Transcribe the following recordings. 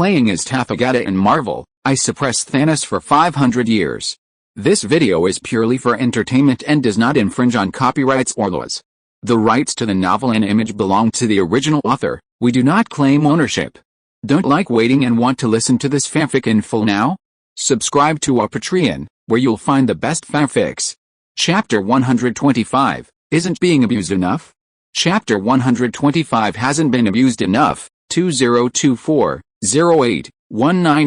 playing as Tathagata in Marvel, I suppressed Thanos for 500 years. This video is purely for entertainment and does not infringe on copyrights or laws. The rights to the novel and image belong to the original author. We do not claim ownership. Don't like waiting and want to listen to this fanfic in full now? Subscribe to our Patreon, where you'll find the best fanfics. Chapter 125, Isn't Being Abused Enough? Chapter 125 Hasn't Been Abused Enough, 2024-08-19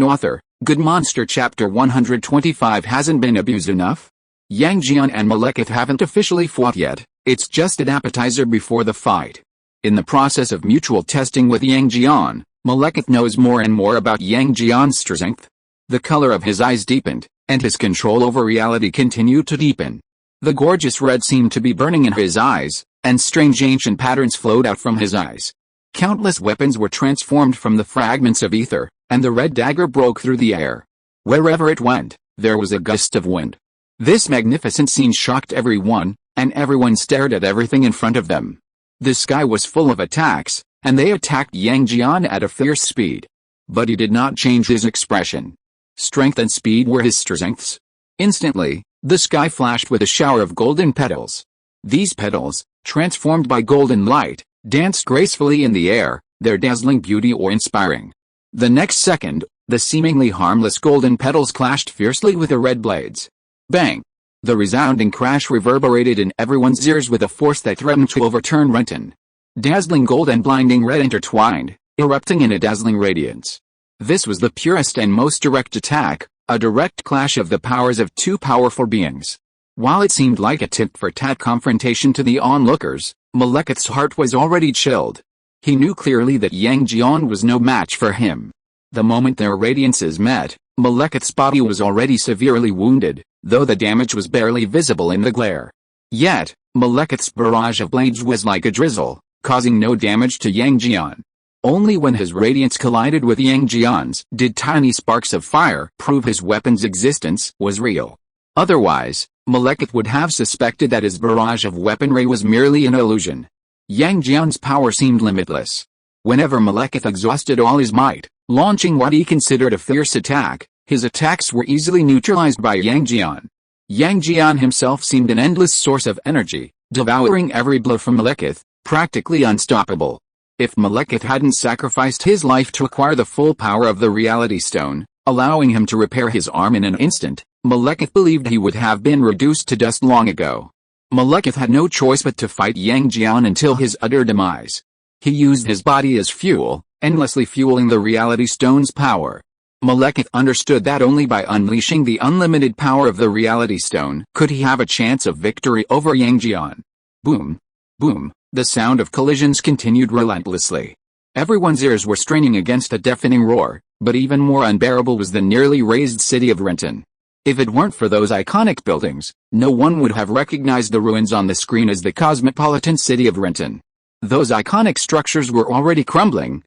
Author, Good Monster. Chapter 125 Hasn't Been Abused Enough? Yang Jian and Malekith haven't officially fought yet, it's just an appetizer before the fight. In the process of mutual testing with Yang Jian, Malekith knows more and more about Yang Jian's strength. The color of his eyes deepened, and his control over reality continued to deepen. The gorgeous red seemed to be burning in his eyes, and strange ancient patterns flowed out from his eyes. Countless weapons were transformed from the fragments of ether, and the red dagger broke through the air. Wherever it went, there was a gust of wind. This magnificent scene shocked everyone, and everyone stared at everything in front of them. The sky was full of attacks, and they attacked Yang Jian at a fierce speed. But he did not change his expression. Strength and speed were his strengths. Instantly, the sky flashed with a shower of golden petals. These petals, transformed by golden light, danced gracefully in the air, their dazzling beauty awe-inspiring. The next second, the seemingly harmless golden petals clashed fiercely with the red blades. Bang! The resounding crash reverberated in everyone's ears with a force that threatened to overturn Renton. Dazzling gold and blinding red intertwined, erupting in a dazzling radiance. This was the purest and most direct attack, a direct clash of the powers of two powerful beings. While it seemed like a tit-for-tat confrontation to the onlookers, Malekith's heart was already chilled. He knew clearly that Yang Jian was no match for him. The moment their radiances met, Malekith's body was already severely wounded, though the damage was barely visible in the glare. Yet, Malekith's barrage of blades was like a drizzle, causing no damage to Yang Jian. Only when his radiance collided with Yang Jian's did tiny sparks of fire prove his weapon's existence was real. Otherwise, Malekith would have suspected that his barrage of weaponry was merely an illusion. Yang Jian's power seemed limitless. Whenever Malekith exhausted all his might, launching what he considered a fierce attack, his attacks were easily neutralized by Yang Jian. Yang Jian himself seemed an endless source of energy, devouring every blow from Malekith, practically unstoppable. If Malekith hadn't sacrificed his life to acquire the full power of the Reality Stone, allowing him to repair his arm in an instant, Malekith believed he would have been reduced to dust long ago. Malekith had no choice but to fight Yang Jian until his utter demise. He used his body as fuel, endlessly fueling the Reality Stone's power. Malekith understood that only by unleashing the unlimited power of the Reality Stone could he have a chance of victory over Yang Jian. Boom! Boom! The sound of collisions continued relentlessly. Everyone's ears were straining against a deafening roar, but even more unbearable was the nearly razed city of Renton. If it weren't for those iconic buildings, no one would have recognized the ruins on the screen as the cosmopolitan city of Renton. Those iconic structures were already crumbling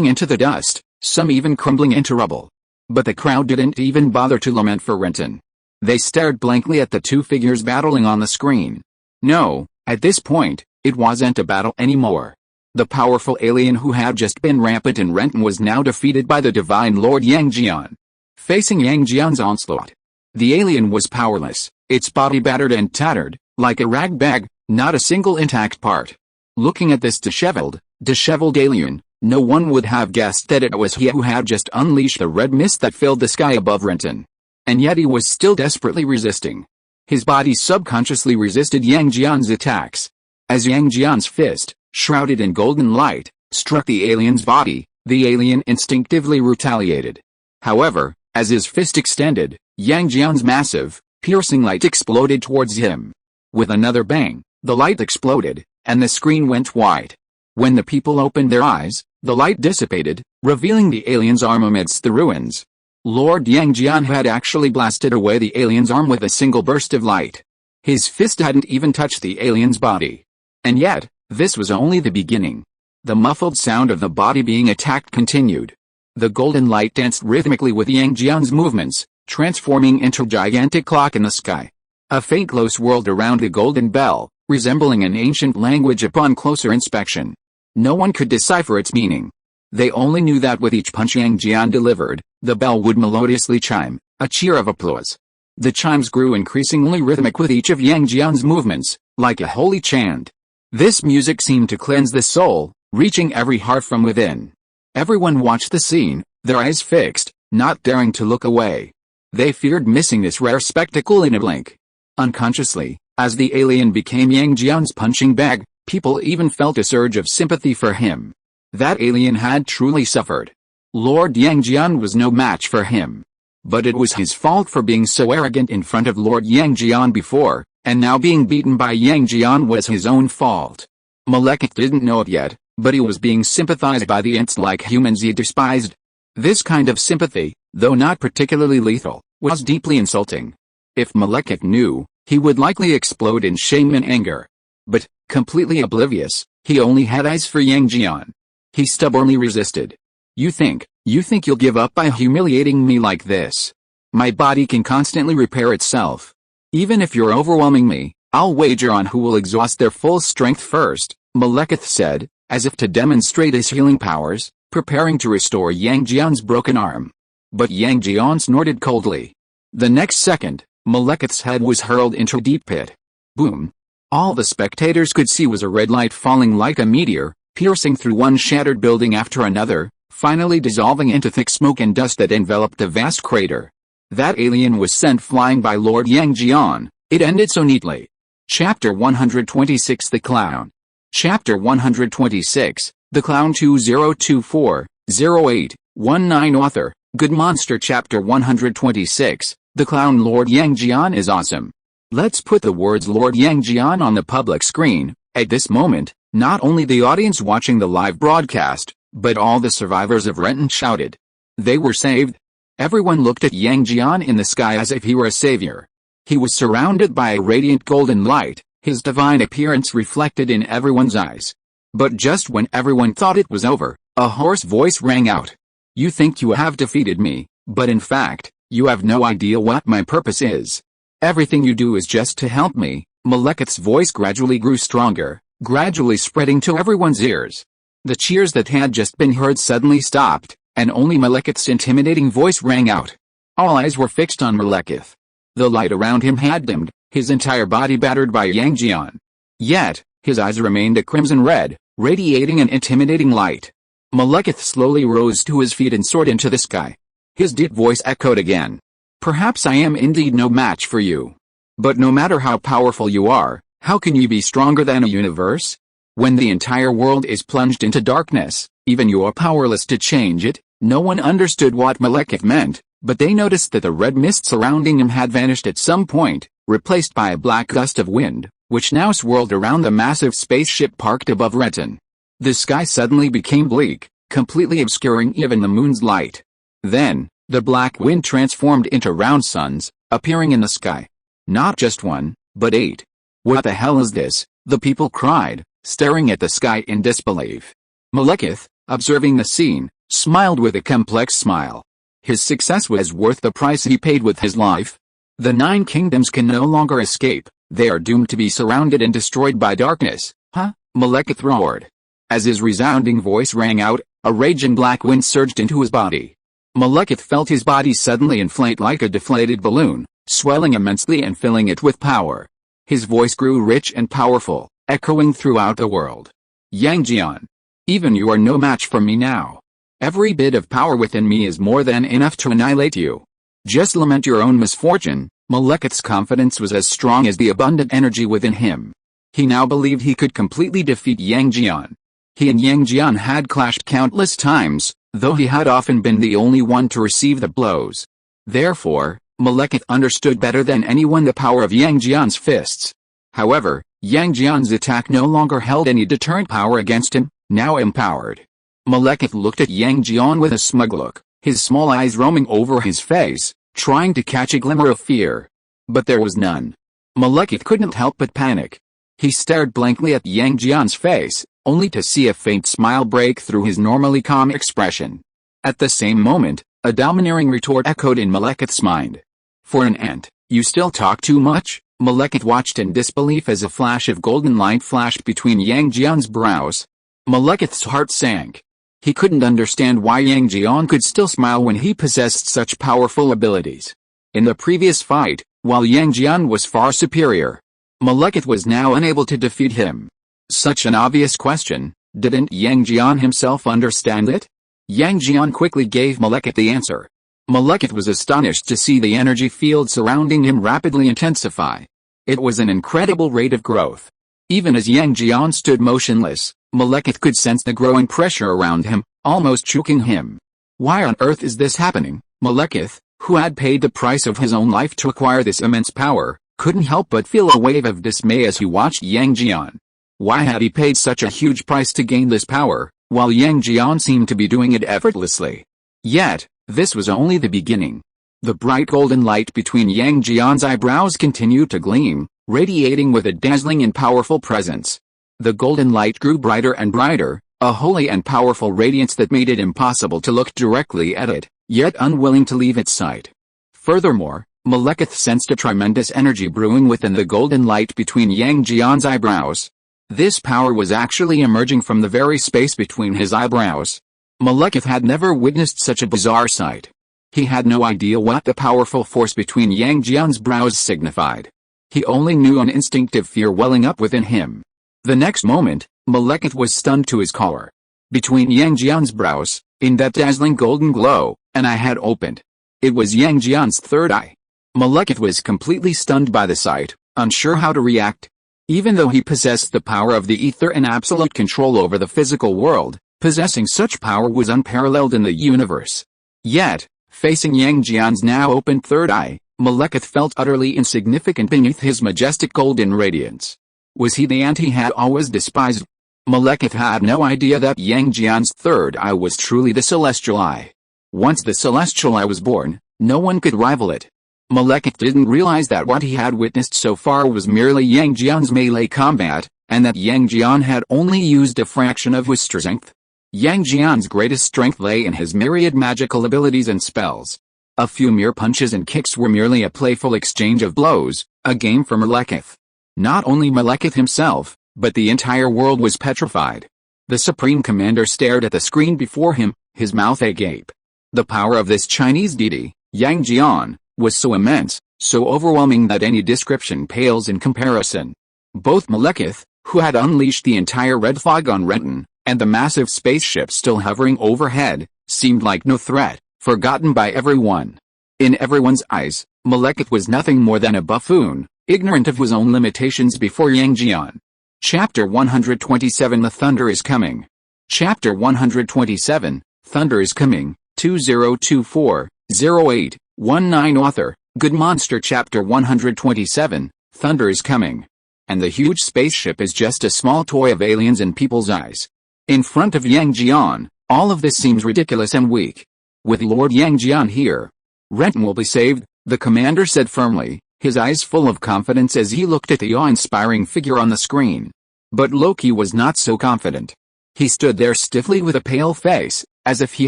into the dust, some even crumbling into rubble. But the crowd didn't even bother to lament for Renton. They stared blankly at the two figures battling on the screen. No, at this point, it wasn't a battle anymore. The powerful alien who had just been rampant in Renton was now defeated by the divine Lord Yang Jian. Facing Yang Jian's onslaught, the alien was powerless, its body battered and tattered, like a rag bag, not a single intact part. Looking at this disheveled alien, no one would have guessed that it was he who had just unleashed the red mist that filled the sky above Renton. And yet he was still desperately resisting. His body subconsciously resisted Yang Jian's attacks. As Yang Jian's fist, shrouded in golden light, struck the alien's body, the alien instinctively retaliated. However, as his fist extended, Yang Jian's massive, piercing light exploded towards him. With another bang, the light exploded, and the screen went white. When the people opened their eyes, the light dissipated, revealing the alien's arm amidst the ruins. Lord Yang Jian had actually blasted away the alien's arm with a single burst of light. His fist hadn't even touched the alien's body. And yet, this was only the beginning. The muffled sound of the body being attacked continued. The golden light danced rhythmically with Yang Jian's movements, transforming into a gigantic clock in the sky. A faint glow swirled around the golden bell, resembling an ancient language upon closer inspection. No one could decipher its meaning. They only knew that with each punch Yang Jian delivered, the bell would melodiously chime, a cheer of applause. The chimes grew increasingly rhythmic with each of Yang Jian's movements, like a holy chant. This music seemed to cleanse the soul, reaching every heart from within. Everyone watched the scene, their eyes fixed, not daring to look away. They feared missing this rare spectacle in a blink. Unconsciously, as the alien became Yang Jian's punching bag, people even felt a surge of sympathy for him. That alien had truly suffered. Lord Yang Jian was no match for him. But it was his fault for being so arrogant in front of Lord Yang Jian before, and now being beaten by Yang Jian was his own fault. Malekith didn't know it yet, but he was being sympathized by the ants-like humans he despised. This kind of sympathy, though not particularly lethal, was deeply insulting. If Malekith knew, he would likely explode in shame and anger. But, completely oblivious, he only had eyes for Yang Jian. He stubbornly resisted. You think you'll give up by humiliating me like this? My body can constantly repair itself. Even if you're overwhelming me, I'll wager on who will exhaust their full strength first, Malekith said, as if to demonstrate his healing powers, preparing to restore Yang Jian's broken arm. But Yang Jian snorted coldly. The next second, Malekith's head was hurled into a deep pit. Boom! All the spectators could see was a red light falling like a meteor, piercing through one shattered building after another, finally dissolving into thick smoke and dust that enveloped the vast crater. That alien was sent flying by Lord Yang Jian. It ended so neatly. Chapter 126 The Clown. Chapter 126, The Clown 2024-08-19 Author, Good Monster Chapter 126, The Clown Lord Yang Jian is awesome. Let's put the words Lord Yang Jian on the public screen. At this moment, not only the audience watching the live broadcast, but all the survivors of Renton shouted. They were saved. Everyone looked at Yang Jian in the sky as if he were a savior. He was surrounded by a radiant golden light, his divine appearance reflected in everyone's eyes. But just when everyone thought it was over, a hoarse voice rang out. You think you have defeated me, but in fact, you have no idea what my purpose is. Everything you do is just to help me. Malekith's voice gradually grew stronger, gradually spreading to everyone's ears. The cheers that had just been heard suddenly stopped, and only Malekith's intimidating voice rang out. All eyes were fixed on Malekith. The light around him had dimmed, his entire body battered by Yang Jian. Yet, his eyes remained a crimson red, radiating an intimidating light. Malekith slowly rose to his feet and soared into the sky. His deep voice echoed again. Perhaps I am indeed no match for you. But no matter how powerful you are, how can you be stronger than a universe? When the entire world is plunged into darkness, even you are powerless to change it. No one understood what Malekith meant, but they noticed that the red mist surrounding him had vanished at some point, replaced by a black gust of wind, which now swirled around the massive spaceship parked above Renton. The sky suddenly became bleak, completely obscuring even the moon's light. Then, the black wind transformed into round suns, appearing in the sky. Not just one, but 8. What the hell is this? The people cried, staring at the sky in disbelief. Malekith, observing the scene, smiled with a complex smile. His success was worth the price he paid with his life. The 9 kingdoms can no longer escape, they are doomed to be surrounded and destroyed by darkness. Huh? Malekith roared. As his resounding voice rang out, a raging black wind surged into his body. Malekith felt his body suddenly inflate like a deflated balloon, swelling immensely and filling it with power. His voice grew rich and powerful, echoing throughout the world. Yang Jian. Even you are no match for me now. Every bit of power within me is more than enough to annihilate you. Just lament your own misfortune. Malekith's confidence was as strong as the abundant energy within him. He now believed he could completely defeat Yang Jian. He and Yang Jian had clashed countless times, though he had often been the only one to receive the blows. Therefore, Malekith understood better than anyone the power of Yang Jian's fists. However, Yang Jian's attack no longer held any deterrent power against him, now empowered. Malekith looked at Yang Jian with a smug look, his small eyes roaming over his face, trying to catch a glimmer of fear. But there was none. Malekith couldn't help but panic. He stared blankly at Yang Jian's face, only to see a faint smile break through his normally calm expression. At the same moment, a domineering retort echoed in Malekith's mind. For an ant, you still talk too much? Malekith watched in disbelief as a flash of golden light flashed between Yang Jian's brows. Malekith's heart sank. He couldn't understand why Yang Jian could still smile when he possessed such powerful abilities. In the previous fight, while Yang Jian was far superior, Malekith was now unable to defeat him. Such an obvious question, didn't Yang Jian himself understand it? Yang Jian quickly gave Malekith the answer. Malekith was astonished to see the energy field surrounding him rapidly intensify. It was an incredible rate of growth. Even as Yang Jian stood motionless, Malekith could sense the growing pressure around him, almost choking him. Why on earth is this happening? Malekith, who had paid the price of his own life to acquire this immense power, couldn't help but feel a wave of dismay as he watched Yang Jian. Why had he paid such a huge price to gain this power, while Yang Jian seemed to be doing it effortlessly? Yet, this was only the beginning. The bright golden light between Yang Jian's eyebrows continued to gleam, radiating with a dazzling and powerful presence. The golden light grew brighter and brighter, a holy and powerful radiance that made it impossible to look directly at it, yet unwilling to leave its sight. Furthermore, Malekith sensed a tremendous energy brewing within the golden light between Yang Jian's eyebrows. This power was actually emerging from the very space between his eyebrows. Malekith had never witnessed such a bizarre sight. He had no idea what the powerful force between Yang Jian's brows signified. He only knew an instinctive fear welling up within him. The next moment, Malekith was stunned to his core. Between Yang Jian's brows, in that dazzling golden glow, an eye had opened. It was Yang Jian's third eye. Malekith was completely stunned by the sight, unsure how to react. Even though he possessed the power of the ether and absolute control over the physical world, possessing such power was unparalleled in the universe. Yet, facing Yang Jian's now opened third eye, Malekith felt utterly insignificant beneath his majestic golden radiance. Was he the ant he had always despised? Malekith had no idea that Yang Jian's third eye was truly the Celestial Eye. Once the Celestial Eye was born, no one could rival it. Malekith didn't realize that what he had witnessed so far was merely Yang Jian's melee combat, and that Yang Jian had only used a fraction of his strength. Yang Jian's greatest strength lay in his myriad magical abilities and spells. A few mere punches and kicks were merely a playful exchange of blows, a game for Malekith. Not only Malekith himself, but the entire world was petrified. The Supreme Commander stared at the screen before him, his mouth agape. The power of this Chinese deity, Yang Jian, was so immense, so overwhelming that any description pales in comparison. Both Malekith, who had unleashed the entire red fog on Renton, and the massive spaceship still hovering overhead, seemed like no threat, forgotten by everyone. In everyone's eyes, Malekith was nothing more than a buffoon, ignorant of his own limitations before Yang Jian. Chapter 127 The Thunder is Coming. Chapter 127, Thunder is Coming, 2024-08-19 Author, Good Monster Chapter 127, Thunder is Coming. And the huge spaceship is just a small toy of aliens in people's eyes. In front of Yang Jian, all of this seems ridiculous and weak. With Lord Yang Jian here, Renton will be saved, the commander said firmly, his eyes full of confidence as he looked at the awe-inspiring figure on the screen. But Loki was not so confident. He stood there stiffly with a pale face, as if he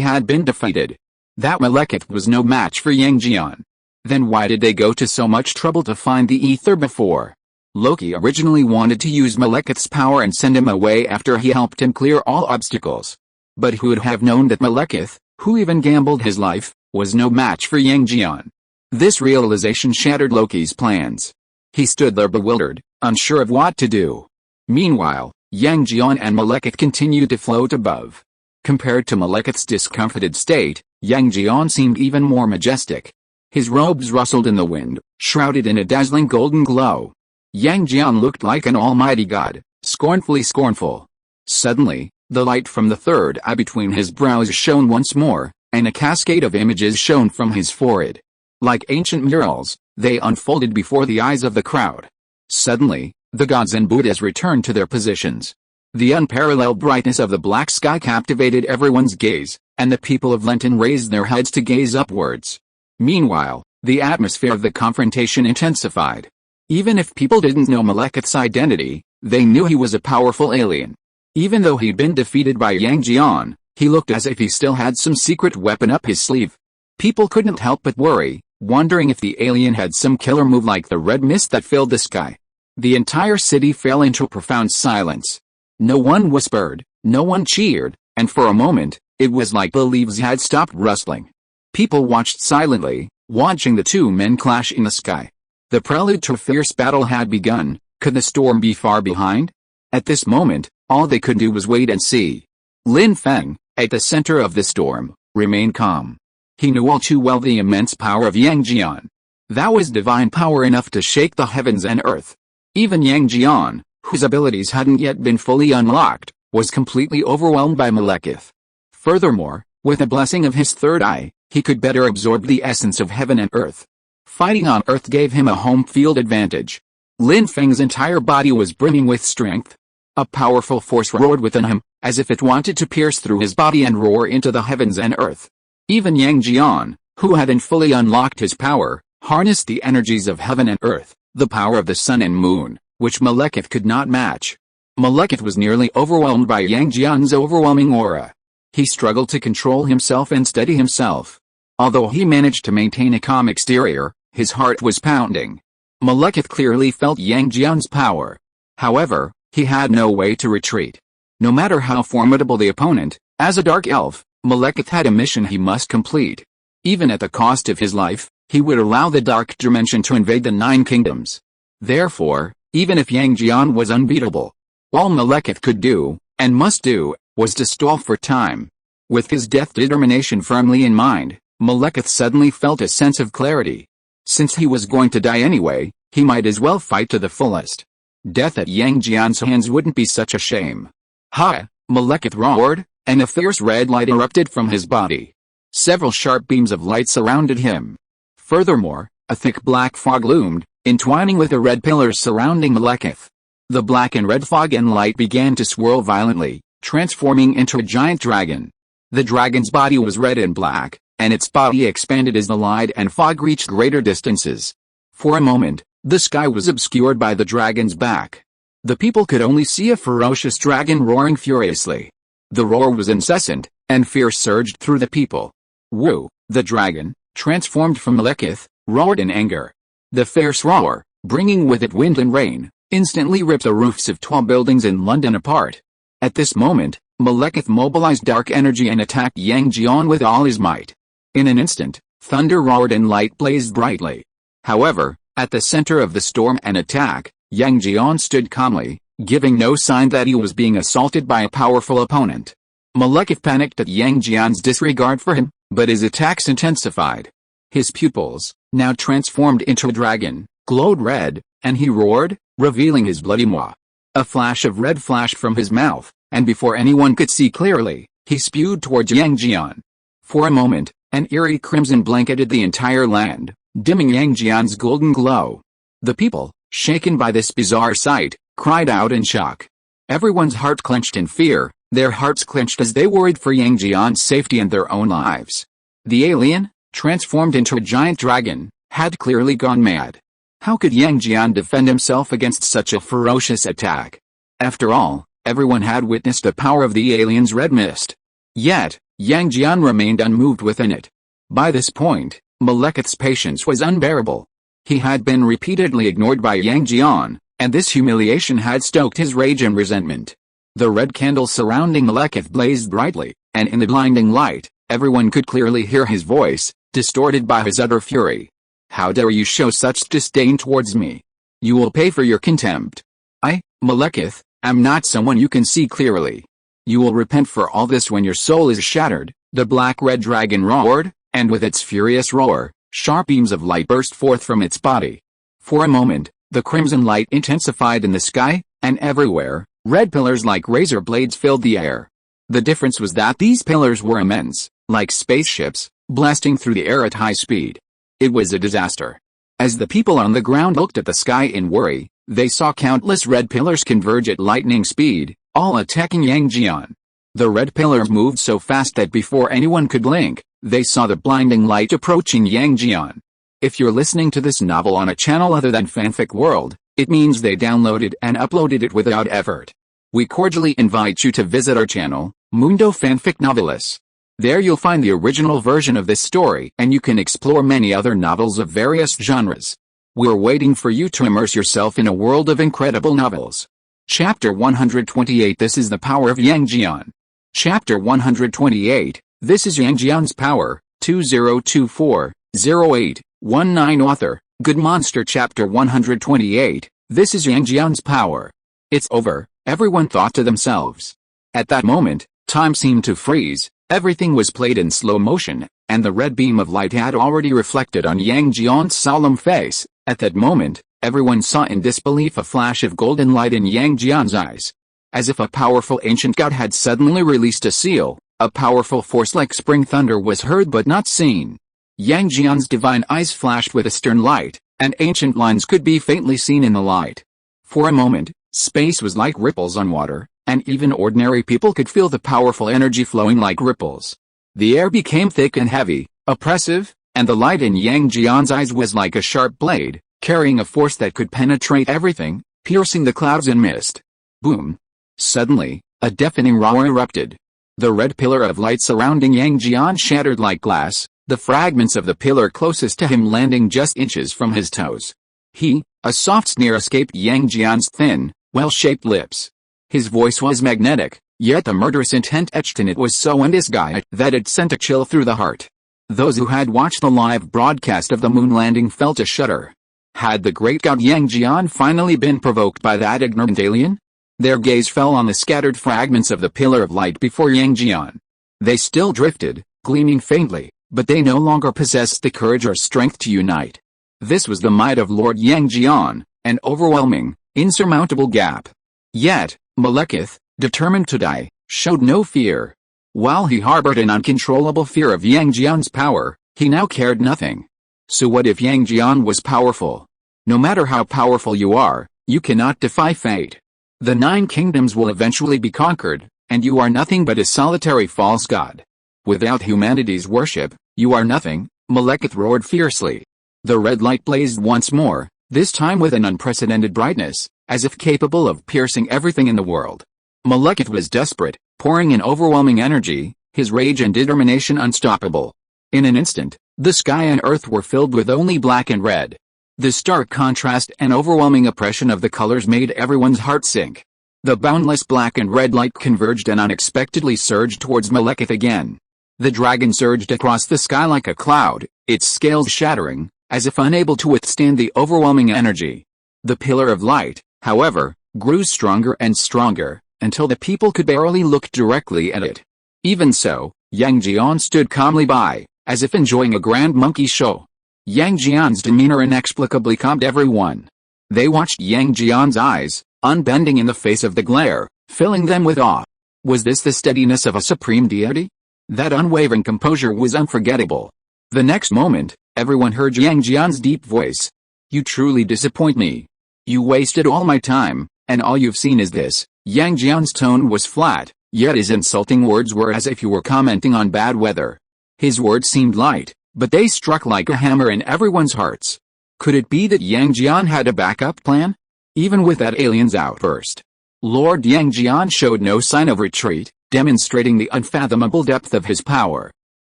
had been defeated. That Malekith was no match for Yang Jian. Then why did they go to so much trouble to find the ether before? Loki originally wanted to use Malekith's power and send him away after he helped him clear all obstacles. But who would have known that Malekith, who even gambled his life, was no match for Yang Jian? This realization shattered Loki's plans. He stood there bewildered, unsure of what to do. Meanwhile, Yang Jian and Malekith continued to float above. Compared to Malekith's discomfited state, Yang Jian seemed even more majestic. His robes rustled in the wind, shrouded in a dazzling golden glow. Yang Jian looked like an almighty god, scornfully scornful. Suddenly, the light from the third eye between his brows shone once more, and a cascade of images shone from his forehead. Like ancient murals, they unfolded before the eyes of the crowd. Suddenly, the gods and Buddhas returned to their positions. The unparalleled brightness of the black sky captivated everyone's gaze, and the people of Lenton raised their heads to gaze upwards. Meanwhile, the atmosphere of the confrontation intensified. Even if people didn't know Malekith's identity, they knew he was a powerful alien. Even though he'd been defeated by Yang Jian, he looked as if he still had some secret weapon up his sleeve. People couldn't help but worry, wondering if the alien had some killer move like the red mist that filled the sky. The entire city fell into profound silence. No one whispered, no one cheered, and for a moment, It was like the leaves had stopped rustling. People watched silently, watching the two men clash in the sky. The prelude to a fierce battle had begun. Could the storm be far behind? At this moment, all they could do was wait and see. Lin Feng, at the center of the storm, remained calm. He knew all too well the immense power of Yang Jian. That was divine power enough to shake the heavens and earth. Even Yang Jian, whose abilities hadn't yet been fully unlocked, was completely overwhelmed by Malekith. Furthermore, with the blessing of his third eye, he could better absorb the essence of heaven and earth. Fighting on earth gave him a home field advantage. Lin Feng's entire body was brimming with strength. A powerful force roared within him, as if it wanted to pierce through his body and roar into the heavens and earth. Even Yang Jian, who hadn't fully unlocked his power, harnessed the energies of heaven and earth, the power of the sun and moon, which Malekith could not match. Malekith was nearly overwhelmed by Yang Jian's overwhelming aura. He struggled to control himself and steady himself. Although he managed to maintain a calm exterior, his heart was pounding. Malekith clearly felt Yang Jian's power. However, he had no way to retreat. No matter how formidable the opponent, as a dark elf, Malekith had a mission he must complete. Even at the cost of his life, he would allow the dark dimension to invade the 9 kingdoms. Therefore, even if Yang Jian was unbeatable, all Malekith could do, and must do, was to stall for time. With his death determination firmly in mind, Malekith suddenly felt a sense of clarity. Since he was going to die anyway, he might as well fight to the fullest. Death at Yang Jian's hands wouldn't be such a shame. Ha! Malekith roared, and a fierce red light erupted from his body. Several sharp beams of light surrounded him. Furthermore, a thick black fog loomed, entwining with the red pillars surrounding Malekith. The black and red fog and light began to swirl violently, transforming into a giant dragon. The dragon's body was red and black, and its body expanded as the light and fog reached greater distances. For a moment, the sky was obscured by the dragon's back. The people could only see a ferocious dragon roaring furiously. The roar was incessant, and fear surged through the people. Wu, the dragon, transformed from Malekith, roared in anger. The fierce roar, bringing with it wind and rain, instantly ripped the roofs of tall buildings in London apart. At this moment, Malekith mobilized dark energy and attacked Yang Jian with all his might. In an instant, thunder roared and light blazed brightly. However, at the center of the storm and attack, Yang Jian stood calmly, giving no sign that he was being assaulted by a powerful opponent. Malekith panicked at Yang Jian's disregard for him, but his attacks intensified. His pupils, now transformed into a dragon, glowed red, and he roared, revealing his bloody maw. A flash of red flashed from his mouth, and before anyone could see clearly, he spewed towards Yang Jian. For a moment, an eerie crimson blanketed the entire land, dimming Yang Jian's golden glow. The people, shaken by this bizarre sight, cried out in shock. Everyone's heart clenched in fear, their hearts clenched as they worried for Yang Jian's safety and their own lives. The alien, transformed into a giant dragon, had clearly gone mad. How could Yang Jian defend himself against such a ferocious attack? After all, everyone had witnessed the power of the alien's red mist. Yet, Yang Jian remained unmoved within it. By this point, Malekith's patience was unbearable. He had been repeatedly ignored by Yang Jian, and this humiliation had stoked his rage and resentment. The red candles surrounding Malekith blazed brightly, and in the blinding light, everyone could clearly hear his voice, distorted by his utter fury. How dare you show such disdain towards me? You will pay for your contempt. I, Malekith, am not someone you can see clearly. You will repent for all this when your soul is shattered. The black-red dragon roared, and with its furious roar, sharp beams of light burst forth from its body. For a moment, the crimson light intensified in the sky, and everywhere, red pillars like razor blades filled the air. The difference was that these pillars were immense, like spaceships, blasting through the air at high speed. It was a disaster. As the people on the ground looked at the sky in worry, they saw countless red pillars converge at lightning speed, all attacking Yang Jian. The red pillars moved so fast that before anyone could blink, they saw the blinding light approaching Yang Jian. If you're listening to this novel on a channel other than Fanfic World, it means they downloaded and uploaded it without effort. We cordially invite you to visit our channel, Mundo Fanfic Novelis. There you'll find the original version of this story and you can explore many other novels of various genres. We're waiting for you to immerse yourself in a world of incredible novels. Chapter 128 This is the power of Yang Jian. Chapter 128, This is Yang Jian's Power, 2024-08-19 Author, Good Monster Chapter 128, This is Yang Jian's Power. It's over, everyone thought to themselves. At that moment, time seemed to freeze, everything was played in slow motion, and the red beam of light had already reflected on Yang Jian's solemn face. At that moment, everyone saw in disbelief a flash of golden light in Yang Jian's eyes. As if a powerful ancient god had suddenly released a seal, a powerful force like spring thunder was heard but not seen. Yang Jian's divine eyes flashed with a stern light, and ancient lines could be faintly seen in the light. For a moment, space was like ripples on water, and even ordinary people could feel the powerful energy flowing like ripples. The air became thick and heavy, oppressive, and the light in Yang Jian's eyes was like a sharp blade, carrying a force that could penetrate everything, piercing the clouds and mist. Boom! Suddenly, a deafening roar erupted. The red pillar of light surrounding Yang Jian shattered like glass, the fragments of the pillar closest to him landing just inches from his toes. A soft sneer escaped Yang Jian's thin, well-shaped lips. His voice was magnetic, yet the murderous intent etched in it was so undisguised that it sent a chill through the heart. Those who had watched the live broadcast of the moon landing felt a shudder. Had the great god Yang Jian finally been provoked by that ignorant alien? Their gaze fell on the scattered fragments of the pillar of light before Yang Jian. They still drifted, gleaming faintly, but they no longer possessed the courage or strength to unite. This was the might of Lord Yang Jian, an overwhelming, insurmountable gap. Yet, Malekith, determined to die, showed no fear. While he harbored an uncontrollable fear of Yang Jian's power, he now cared nothing. So what if Yang Jian was powerful? No matter how powerful you are, you cannot defy fate. The 9 kingdoms will eventually be conquered, and you are nothing but a solitary false god. Without humanity's worship, you are nothing, Malekith roared fiercely. The red light blazed once more, this time with an unprecedented brightness, as if capable of piercing everything in the world. Malekith was desperate, pouring in overwhelming energy, his rage and determination unstoppable. In an instant, the sky and earth were filled with only black and red. The stark contrast and overwhelming oppression of the colors made everyone's heart sink. The boundless black and red light converged and unexpectedly surged towards Malekith again. The dragon surged across the sky like a cloud, its scales shattering, as if unable to withstand the overwhelming energy. The pillar of light, however, grew stronger and stronger, until the people could barely look directly at it. Even so, Yang Jian stood calmly by, as if enjoying a grand monkey show. Yang Jian's demeanor inexplicably calmed everyone. They watched Yang Jian's eyes, unbending in the face of the glare, filling them with awe. Was this the steadiness of a supreme deity? That unwavering composure was unforgettable. The next moment, everyone heard Yang Jian's deep voice. You truly disappoint me. You wasted all my time, and all you've seen is this. Yang Jian's tone was flat, yet his insulting words were as if he were commenting on bad weather. His words seemed light, but they struck like a hammer in everyone's hearts. Could it be that Yang Jian had a backup plan? Even with that alien's outburst, Lord Yang Jian showed no sign of retreat, demonstrating the unfathomable depth of his power.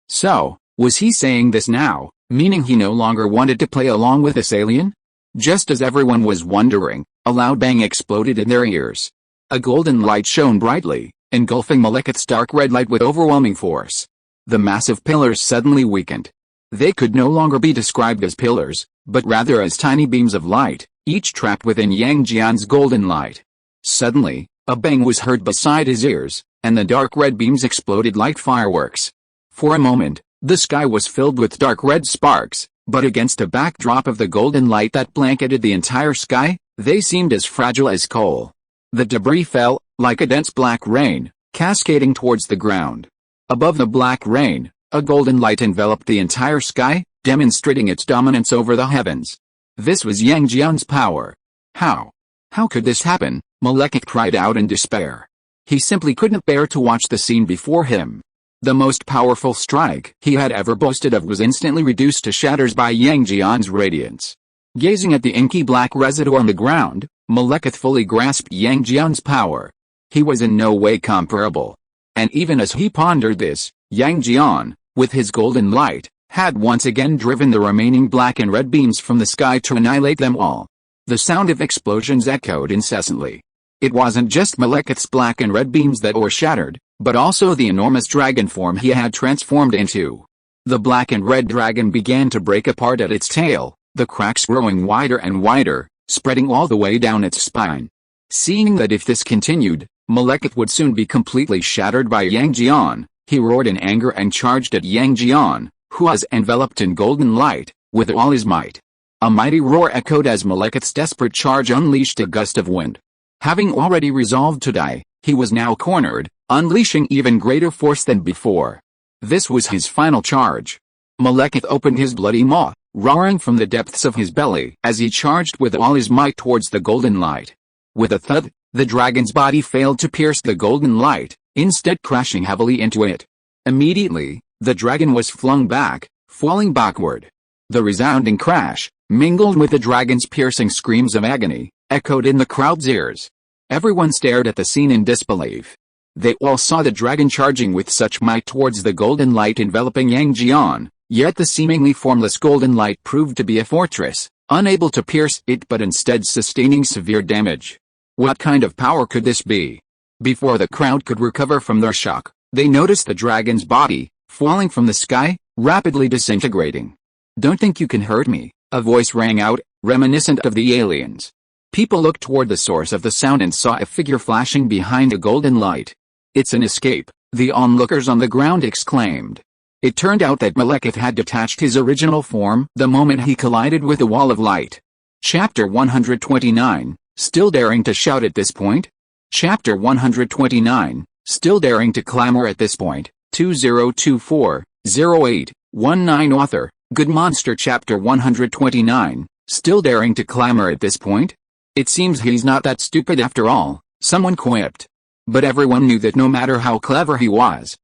So, was he saying this now, meaning he no longer wanted to play along with this alien? Just as everyone was wondering, a loud bang exploded in their ears. A golden light shone brightly, engulfing Malekith's dark red light with overwhelming force. The massive pillars suddenly weakened. They could no longer be described as pillars, but rather as tiny beams of light, each trapped within Yang Jian's golden light. Suddenly, a bang was heard beside his ears, and the dark red beams exploded like fireworks. For a moment, the sky was filled with dark red sparks, but against a backdrop of the golden light that blanketed the entire sky, they seemed as fragile as coal. The debris fell, like a dense black rain, cascading towards the ground. Above the black rain, a golden light enveloped the entire sky, demonstrating its dominance over the heavens. This was Yang Jian's power. How? How could this happen? Malekith cried out in despair. He simply couldn't bear to watch the scene before him. The most powerful strike he had ever boasted of was instantly reduced to shatters by Yang Jian's radiance. Gazing at the inky black residue on the ground, Malekith fully grasped Yang Jian's power. He was in no way comparable. And even as he pondered this, Yang Jian, with his golden light, had once again driven the remaining black and red beams from the sky to annihilate them all. The sound of explosions echoed incessantly. It wasn't just Malekith's black and red beams that were shattered, but also the enormous dragon form he had transformed into. The black and red dragon began to break apart at its tail, the cracks growing wider and wider, spreading all the way down its spine. Seeing that if this continued, Malekith would soon be completely shattered by Yang Jian, he roared in anger and charged at Yang Jian, who was enveloped in golden light, with all his might. A mighty roar echoed as Malekith's desperate charge unleashed a gust of wind. Having already resolved to die, he was now cornered, unleashing even greater force than before. This was his final charge. Malekith opened his bloody maw, roaring from the depths of his belly as he charged with all his might towards the golden light. With a thud, the dragon's body failed to pierce the golden light, instead crashing heavily into it. Immediately, the dragon was flung back, falling backward. The resounding crash, mingled with the dragon's piercing screams of agony, echoed in the crowd's ears. Everyone stared at the scene in disbelief. They all saw the dragon charging with such might towards the golden light enveloping Yang Jian, yet the seemingly formless golden light proved to be a fortress, unable to pierce it but instead sustaining severe damage. What kind of power could this be? Before the crowd could recover from their shock, they noticed the dragon's body, falling from the sky, rapidly disintegrating. "Don't think you can hurt me," a voice rang out, reminiscent of the aliens. People looked toward the source of the sound and saw a figure flashing behind a golden light. "It's an escape," the onlookers on the ground exclaimed. It turned out that Malekith had detached his original form the moment he collided with a wall of light. Chapter 129, still daring to shout at this point? Chapter 129, still daring to clamor at this point, 2024-08-19 Author, Good Monster. Chapter 129, still daring to clamor at this point? "It seems he's not that stupid after all," someone quipped. But everyone knew that no matter how clever he was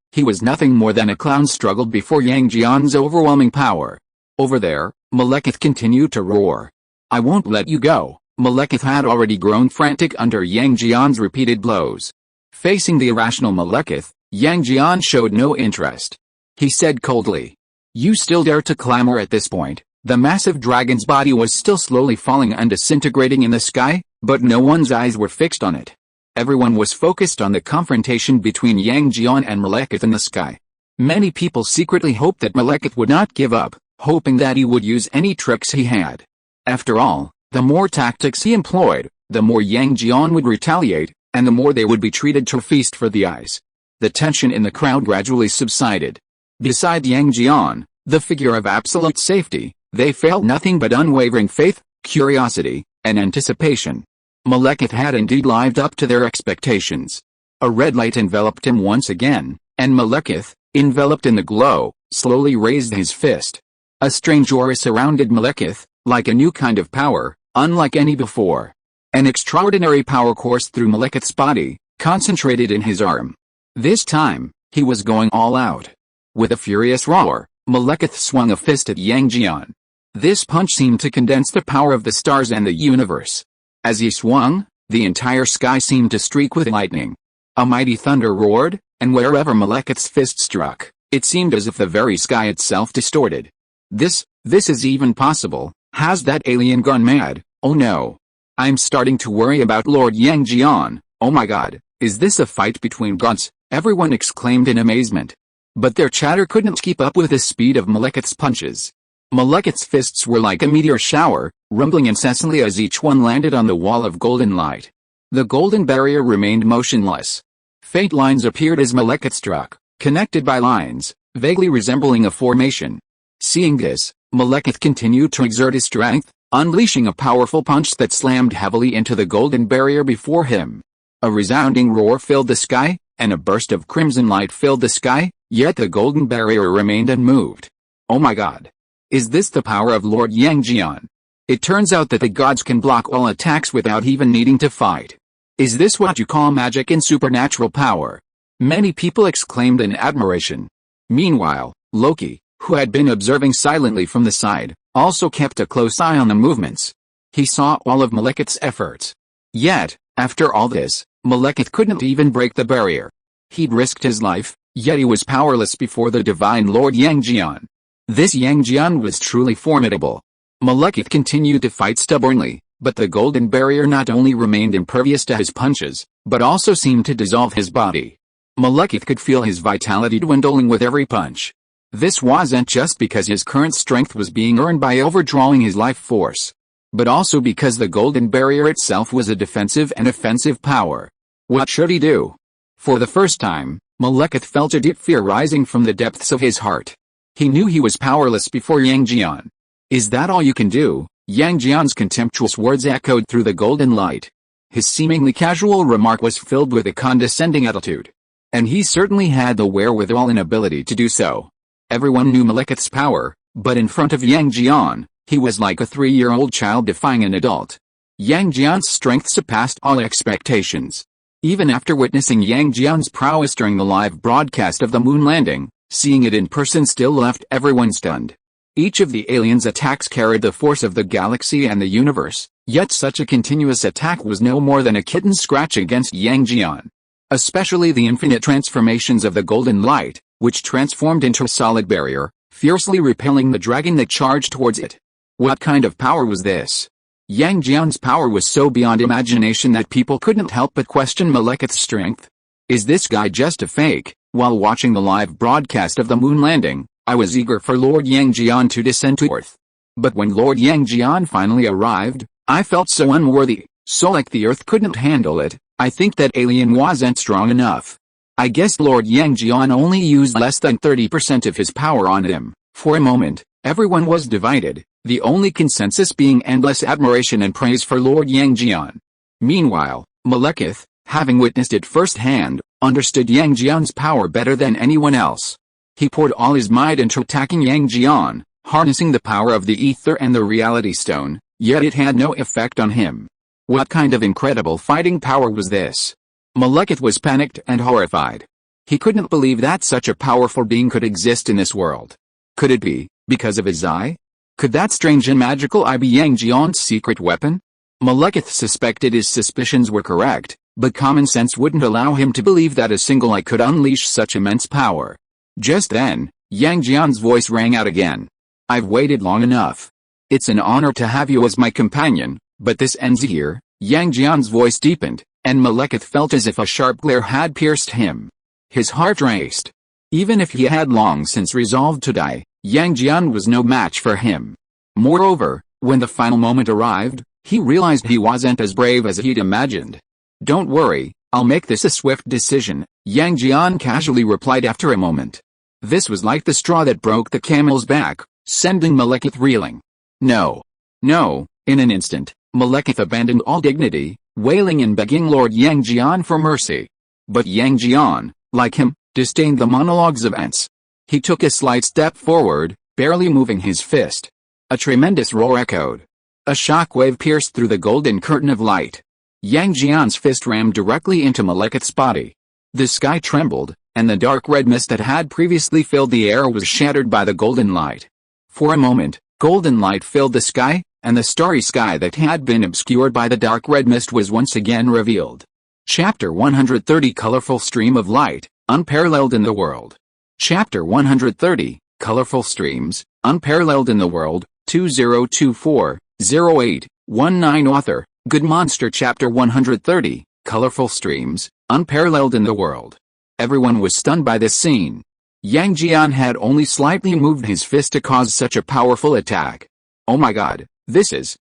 nothing more than a clown struggled before Yang Jian's overwhelming power. Over there, Malekith continued to roar. "I won't let you go." Malekith had already grown frantic under Yang Jian's repeated blows. Facing the irrational Malekith, Yang Jian showed no interest. He said coldly, "You still dare to clamor at this point?" The massive dragon's body was still slowly falling and disintegrating in the sky, but no one's eyes were fixed on it. Everyone was focused on the confrontation between Yang Jian and Malekith in the sky. Many people secretly hoped that Malekith would not give up, hoping that he would use any tricks he had. After all, the more tactics he employed, the more Yang Jian would retaliate, and the more they would be treated to a feast for the eyes. The tension in the crowd gradually subsided. Beside Yang Jian, the figure of absolute safety, they felt nothing but unwavering faith, curiosity, and anticipation. Malekith had indeed lived up to their expectations. A red light enveloped him once again, and Malekith, enveloped in the glow, slowly raised his fist. A strange aura surrounded Malekith, like a new kind of power, unlike any before. An extraordinary power coursed through Malekith's body, concentrated in his arm. This time, he was going all out. With a furious roar, Malekith swung a fist at Yang Jian. This punch seemed to condense the power of the stars and the universe. As he swung, the entire sky seemed to streak with lightning. A mighty thunder roared, and wherever Malekith's fist struck, it seemed as if the very sky itself distorted. This is even possible. Has that alien gone mad? Oh no. I'm starting to worry about Lord Yang Jian. Oh my god, is this a fight between gods? Everyone exclaimed in amazement. But their chatter couldn't keep up with the speed of Malekith's punches. Malekith's fists were like a meteor shower, rumbling incessantly as each one landed on the wall of golden light. The golden barrier remained motionless. Faint lines appeared as Malekith struck, connected by lines, vaguely resembling a formation. Seeing this, Malekith continued to exert his strength, unleashing a powerful punch that slammed heavily into the golden barrier before him. A resounding roar filled the sky, and a burst of crimson light filled the sky, yet the golden barrier remained unmoved. Oh my god. Is this the power of Lord Yang Jian? It turns out that the gods can block all attacks without even needing to fight. Is this what you call magic and supernatural power? Many people exclaimed in admiration. Meanwhile, Loki, who had been observing silently from the side, also kept a close eye on the movements. He saw all of Malekith's efforts. Yet, after all this, Malekith couldn't even break the barrier. He'd risked his life, yet he was powerless before the divine Lord Yang Jian. This Yang Jian was truly formidable. Malekith continued to fight stubbornly, but the golden barrier not only remained impervious to his punches, but also seemed to dissolve his body. Malekith could feel his vitality dwindling with every punch. This wasn't just because his current strength was being earned by overdrawing his life force, but also because the golden barrier itself was a defensive and offensive power. What should he do? For the first time, Malekith felt a deep fear rising from the depths of his heart. He knew he was powerless before Yang Jian. Is that all you can do? Yang Jian's contemptuous words echoed through the golden light. His seemingly casual remark was filled with a condescending attitude. And he certainly had the wherewithal and ability to do so. Everyone knew Malekith's power, but in front of Yang Jian, he was like a 3-year-old child defying an adult. Yang Jian's strength surpassed all expectations. Even after witnessing Yang Jian's prowess during the live broadcast of the moon landing, seeing it in person still left everyone stunned. Each of the aliens' attacks carried the force of the galaxy and the universe, yet such a continuous attack was no more than a kitten's scratch against Yang Jian. Especially the infinite transformations of the golden light, which transformed into a solid barrier, fiercely repelling the dragon that charged towards it. What kind of power was this? Yang Jian's power was so beyond imagination that people couldn't help but question Malekith's strength. Is this guy just a fake? While watching the live broadcast of the moon landing, I was eager for Lord Yang Jian to descend to Earth. But when Lord Yang Jian finally arrived, I felt so unworthy, so like the Earth couldn't handle it. I think that alien wasn't strong enough. I guess Lord Yang Jian only used less than 30% of his power on him. For a moment, everyone was divided, the only consensus being endless admiration and praise for Lord Yang Jian. Meanwhile, Malekith, having witnessed it firsthand, understood Yang Jian's power better than anyone else. He poured all his might into attacking Yang Jian, harnessing the power of the ether and the reality stone, yet it had no effect on him. What kind of incredible fighting power was this? Malekith was panicked and horrified. He couldn't believe that such a powerful being could exist in this world. Could it be because of his eye? Could that strange and magical eye be Yang Jian's secret weapon? Malekith suspected his suspicions were correct, but common sense wouldn't allow him to believe that a single eye could unleash such immense power. Just then, Yang Jian's voice rang out again. I've waited long enough. It's an honor to have you as my companion. But this ends here. Yang Jian's voice deepened, and Malekith felt as if a sharp glare had pierced him. His heart raced. Even if he had long since resolved to die, Yang Jian was no match for him. Moreover, when the final moment arrived, he realized he wasn't as brave as he'd imagined. Don't worry, I'll make this a swift decision, Yang Jian casually replied after a moment. This was like the straw that broke the camel's back, sending Malekith reeling. No. In an instant, Malekith abandoned all dignity, wailing and begging Lord Yang Jian for mercy. But Yang Jian, like him, disdained the monologues of ants. He took a slight step forward, barely moving his fist. A tremendous roar echoed. A shockwave pierced through the golden curtain of light. Yang Jian's fist rammed directly into Malekith's body. The sky trembled, and the dark red mist that had previously filled the air was shattered by the golden light. For a moment, golden light filled the sky, and the starry sky that had been obscured by the dark red mist was once again revealed. Chapter 130 Colorful Stream of Light, Unparalleled in the World. Chapter 130, Colorful Streams, Unparalleled in the World, 2024-08-19 Author, Good Monster. Chapter 130, Colorful Streams, Unparalleled in the World. Everyone was stunned by this scene. Yang Jian had only slightly moved his fist to cause such a powerful attack. Oh my god,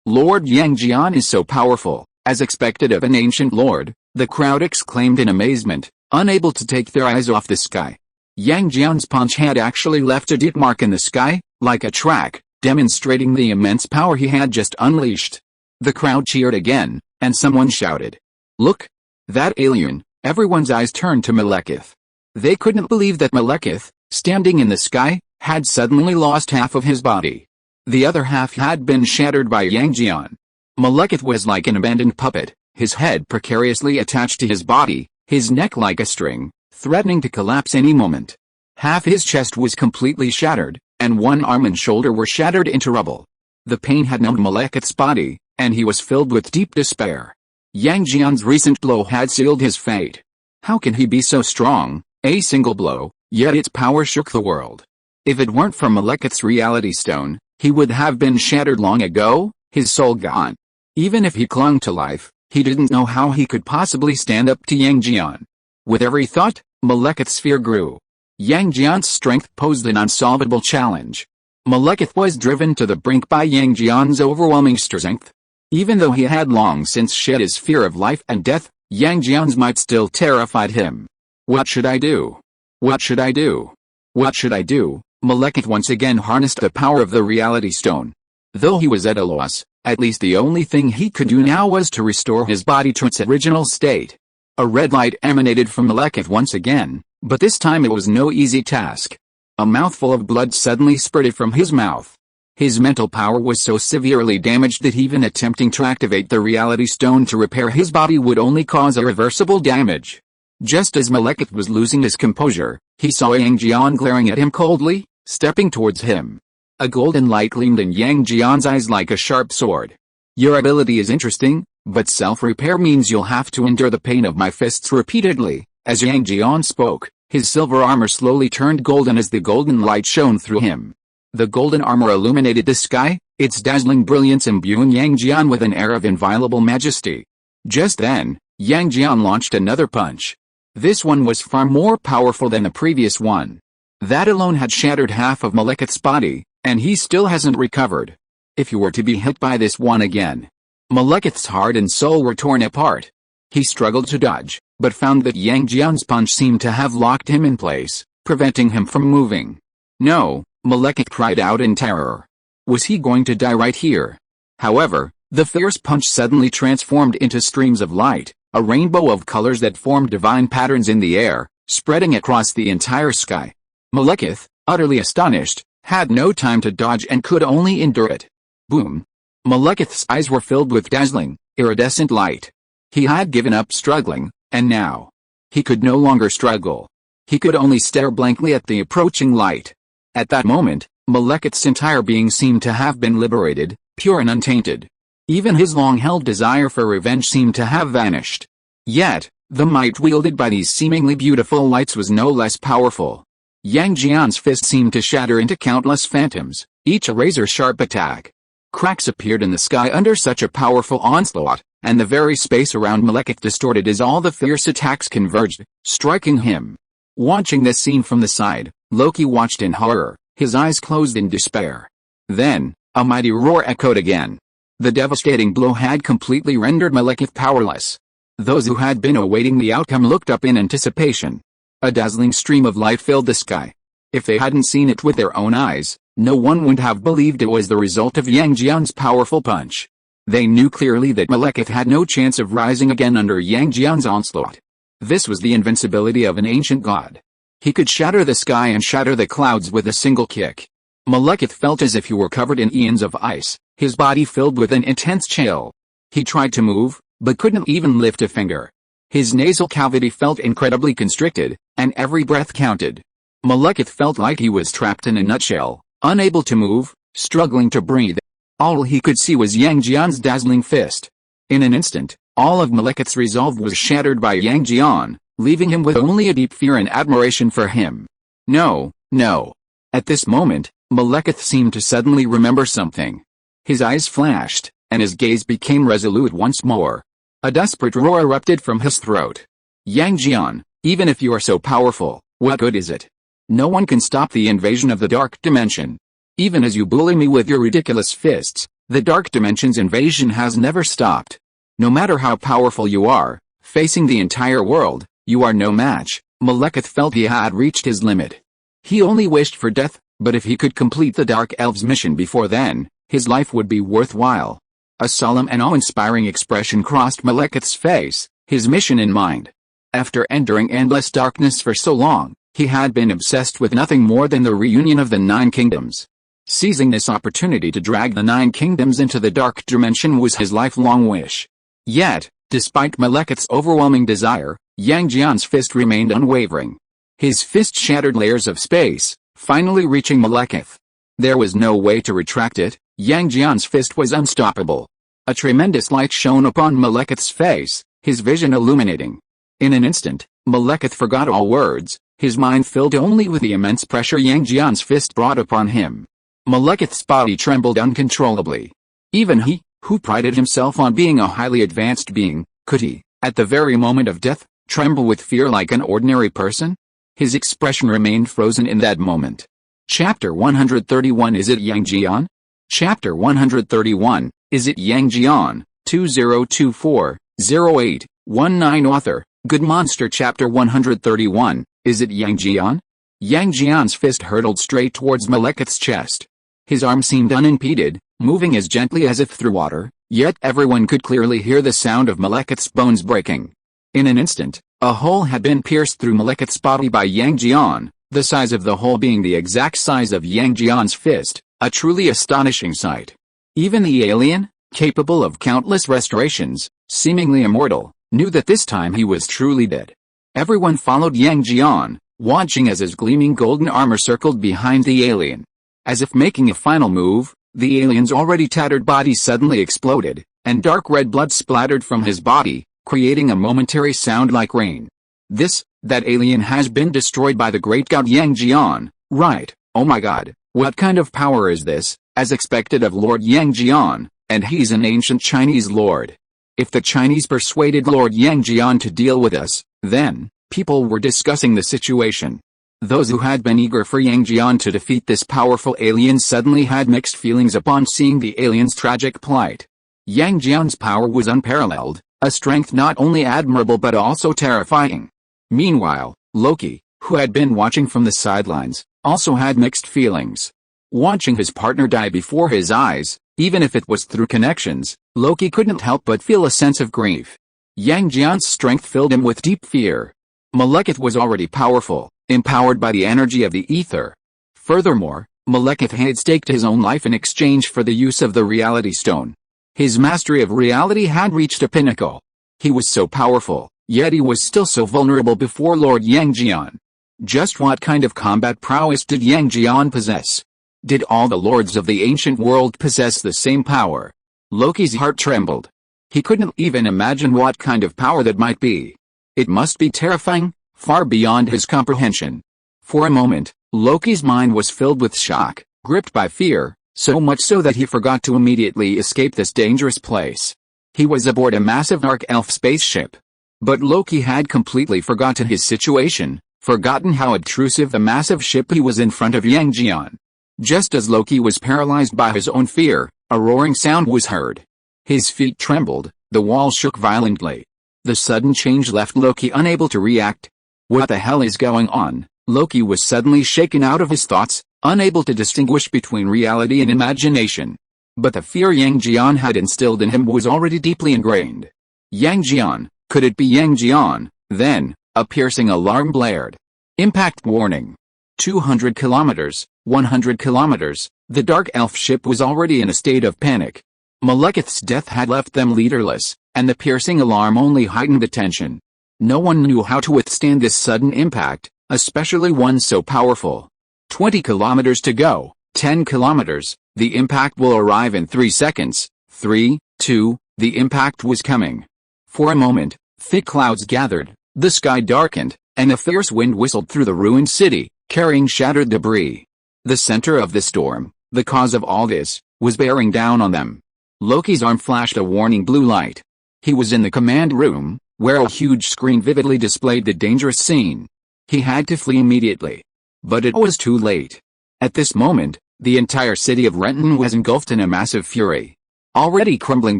Lord Yang Jian is so powerful, as expected of an ancient lord, the crowd exclaimed in amazement, unable to take their eyes off the sky. Yang Jian's punch had actually left a deep mark in the sky, like a track, demonstrating the immense power he had just unleashed. The crowd cheered again, and someone shouted, "Look! That alien!" Everyone's eyes turned to Malekith. They couldn't believe that Malekith, standing in the sky, had suddenly lost half of his body. The other half had been shattered by Yang Jian. Malekith was like an abandoned puppet, his head precariously attached to his body, his neck like a string, threatening to collapse any moment. Half his chest was completely shattered, and one arm and shoulder were shattered into rubble. The pain had numbed Malekith's body, and he was filled with deep despair. Yang Jian's recent blow had sealed his fate. How can he be so strong? A single blow, yet its power shook the world. If it weren't for Malekith's reality stone, he would have been shattered long ago, his soul gone. Even if he clung to life, he didn't know how he could possibly stand up to Yang Jian. With every thought, Malekith's fear grew. Yang Jian's strength posed an unsolvable challenge. Malekith was driven to the brink by Yang Jian's overwhelming strength. Even though he had long since shed his fear of life and death, Yang Jian's might still terrified him. What should I do? What should I do? What should I do? Malekith once again harnessed the power of the Reality Stone. Though he was at a loss, at least the only thing he could do now was to restore his body to its original state. A red light emanated from Malekith once again, but this time it was no easy task. A mouthful of blood suddenly spurted from his mouth. His mental power was so severely damaged that even attempting to activate the Reality Stone to repair his body would only cause irreversible damage. Just as Malekith was losing his composure, he saw Yang Jian glaring at him coldly, stepping towards him. A golden light gleamed in Yang Jian's eyes like a sharp sword. Your ability is interesting, but self-repair means you'll have to endure the pain of my fists repeatedly. As Yang Jian spoke, his silver armor slowly turned golden as the golden light shone through him. The golden armor illuminated the sky, its dazzling brilliance imbuing Yang Jian with an air of inviolable majesty. Just then, Yang Jian launched another punch. This one was far more powerful than the previous one. That alone had shattered half of Malekith's body, and he still hasn't recovered. If you were to be hit by this one again. Malekith's heart and soul were torn apart. He struggled to dodge, but found that Yang Jian's punch seemed to have locked him in place, preventing him from moving. No, Malekith cried out in terror. Was he going to die right here? However, the fierce punch suddenly transformed into streams of light, a rainbow of colors that formed divine patterns in the air, spreading across the entire sky. Malekith, utterly astonished, had no time to dodge and could only endure it. Boom! Malekith's eyes were filled with dazzling, iridescent light. He had given up struggling, and now he could no longer struggle. He could only stare blankly at the approaching light. At that moment, Malekith's entire being seemed to have been liberated, pure and untainted. Even his long-held desire for revenge seemed to have vanished. Yet, the might wielded by these seemingly beautiful lights was no less powerful. Yang Jian's fist seemed to shatter into countless phantoms, each a razor-sharp attack. Cracks appeared in the sky under such a powerful onslaught, and the very space around Malekith distorted as all the fierce attacks converged, striking him. Watching this scene from the side, Loki watched in horror, his eyes closed in despair. Then, a mighty roar echoed again. The devastating blow had completely rendered Malekith powerless. Those who had been awaiting the outcome looked up in anticipation. A dazzling stream of light filled the sky. If they hadn't seen it with their own eyes, no one would have believed it was the result of Yang Jian's powerful punch. They knew clearly that Malekith had no chance of rising again under Yang Jian's onslaught. This was the invincibility of an ancient god. He could shatter the sky and shatter the clouds with a single kick. Malekith felt as if he were covered in eons of ice, his body filled with an intense chill. He tried to move, but couldn't even lift a finger. His nasal cavity felt incredibly constricted, and every breath counted. Malekith felt like he was trapped in a nutshell, unable to move, struggling to breathe. All he could see was Yang Jian's dazzling fist. In an instant, all of Malekith's resolve was shattered by Yang Jian, leaving him with only a deep fear and admiration for him. No, no. At this moment, Malekith seemed to suddenly remember something. His eyes flashed, and his gaze became resolute once more. A desperate roar erupted from his throat. Yang Jian, even if you are so powerful, what good is it? No one can stop the invasion of the Dark Dimension. Even as you bully me with your ridiculous fists, the Dark Dimension's invasion has never stopped. No matter how powerful you are, facing the entire world, you are no match. Malekith felt he had reached his limit. He only wished for death, but if he could complete the Dark Elves' mission before then, his life would be worthwhile. A solemn and awe-inspiring expression crossed Malekith's face, his mission in mind. After enduring endless darkness for so long, he had been obsessed with nothing more than the reunion of the Nine Kingdoms. Seizing this opportunity to drag the Nine Kingdoms into the Dark Dimension was his lifelong wish. Yet, despite Malekith's overwhelming desire, Yang Jian's fist remained unwavering. His fist shattered layers of space, finally reaching Malekith. There was no way to retract it. Yang Jian's fist was unstoppable. A tremendous light shone upon Malekith's face, his vision illuminating. In an instant, Malekith forgot all words, his mind filled only with the immense pressure Yang Jian's fist brought upon him. Malekith's body trembled uncontrollably. Even he, who prided himself on being a highly advanced being, could he, at the very moment of death, Tremble with fear like an ordinary person? His expression remained frozen in that moment. Chapter 131 Is it Yang Jian? Chapter 131, Is it Yang Jian? 2024-08-19 Author, Good Monster Chapter 131, Is it Yang Jian? Yang Jian's fist hurtled straight towards Malekith's chest. His arm seemed unimpeded, moving as gently as if through water, yet everyone could clearly hear the sound of Malekith's bones breaking. In an instant, a hole had been pierced through Malekith's body by Yang Jian, the size of the hole being the exact size of Yang Jian's fist, a truly astonishing sight. Even the alien, capable of countless restorations, seemingly immortal, knew that this time he was truly dead. Everyone followed Yang Jian, watching as his gleaming golden armor circled behind the alien. As if making a final move, the alien's already tattered body suddenly exploded, and dark red blood splattered from his body, creating a momentary sound like rain. That alien has been destroyed by the great god Yang Jian, right? Oh my god, what kind of power is this, as expected of Lord Yang Jian, and he's an ancient Chinese lord. If the Chinese persuaded Lord Yang Jian to deal with us, then, people were discussing the situation. Those who had been eager for Yang Jian to defeat this powerful alien suddenly had mixed feelings upon seeing the alien's tragic plight. Yang Jian's power was unparalleled, a strength not only admirable but also terrifying. Meanwhile, Loki, who had been watching from the sidelines, also had mixed feelings. Watching his partner die before his eyes, even if it was through connections, Loki couldn't help but feel a sense of grief. Yang Jian's strength filled him with deep fear. Malekith was already powerful, empowered by the energy of the ether. Furthermore, Malekith had staked his own life in exchange for the use of the reality stone. His mastery of reality had reached a pinnacle. He was so powerful, yet he was still so vulnerable before Lord Yang Jian. Just what kind of combat prowess did Yang Jian possess? Did all the lords of the ancient world possess the same power? Loki's heart trembled. He couldn't even imagine what kind of power that might be. It must be terrifying, far beyond his comprehension. For a moment, Loki's mind was filled with shock, gripped by fear, so much so that he forgot to immediately escape this dangerous place. He was aboard a massive Arc-Elf spaceship. But Loki had completely forgotten his situation, forgotten how obtrusive the massive ship he was in front of Yang Jian. Just as Loki was paralyzed by his own fear, a roaring sound was heard. His feet trembled, the wall shook violently. The sudden change left Loki unable to react. What the hell is going on? Loki was suddenly shaken out of his thoughts, unable to distinguish between reality and imagination. But the fear Yang Jian had instilled in him was already deeply ingrained. Yang Jian, could it be Yang Jian? Then, a piercing alarm blared. Impact warning. 200 kilometers, 100 kilometers, the dark elf ship was already in a state of panic. Malekith's death had left them leaderless, and the piercing alarm only heightened the tension. No one knew how to withstand this sudden impact, especially one so powerful. 20 kilometers to go, 10 kilometers, the impact will arrive in 3 seconds, 3, 2, the impact was coming. For a moment, thick clouds gathered, the sky darkened, and a fierce wind whistled through the ruined city, carrying shattered debris. The center of the storm, the cause of all this, was bearing down on them. Loki's arm flashed a warning blue light. He was in the command room, where a huge screen vividly displayed the dangerous scene. He had to flee immediately. But it was too late. At this moment, the entire city of Renton was engulfed in a massive fury. Already crumbling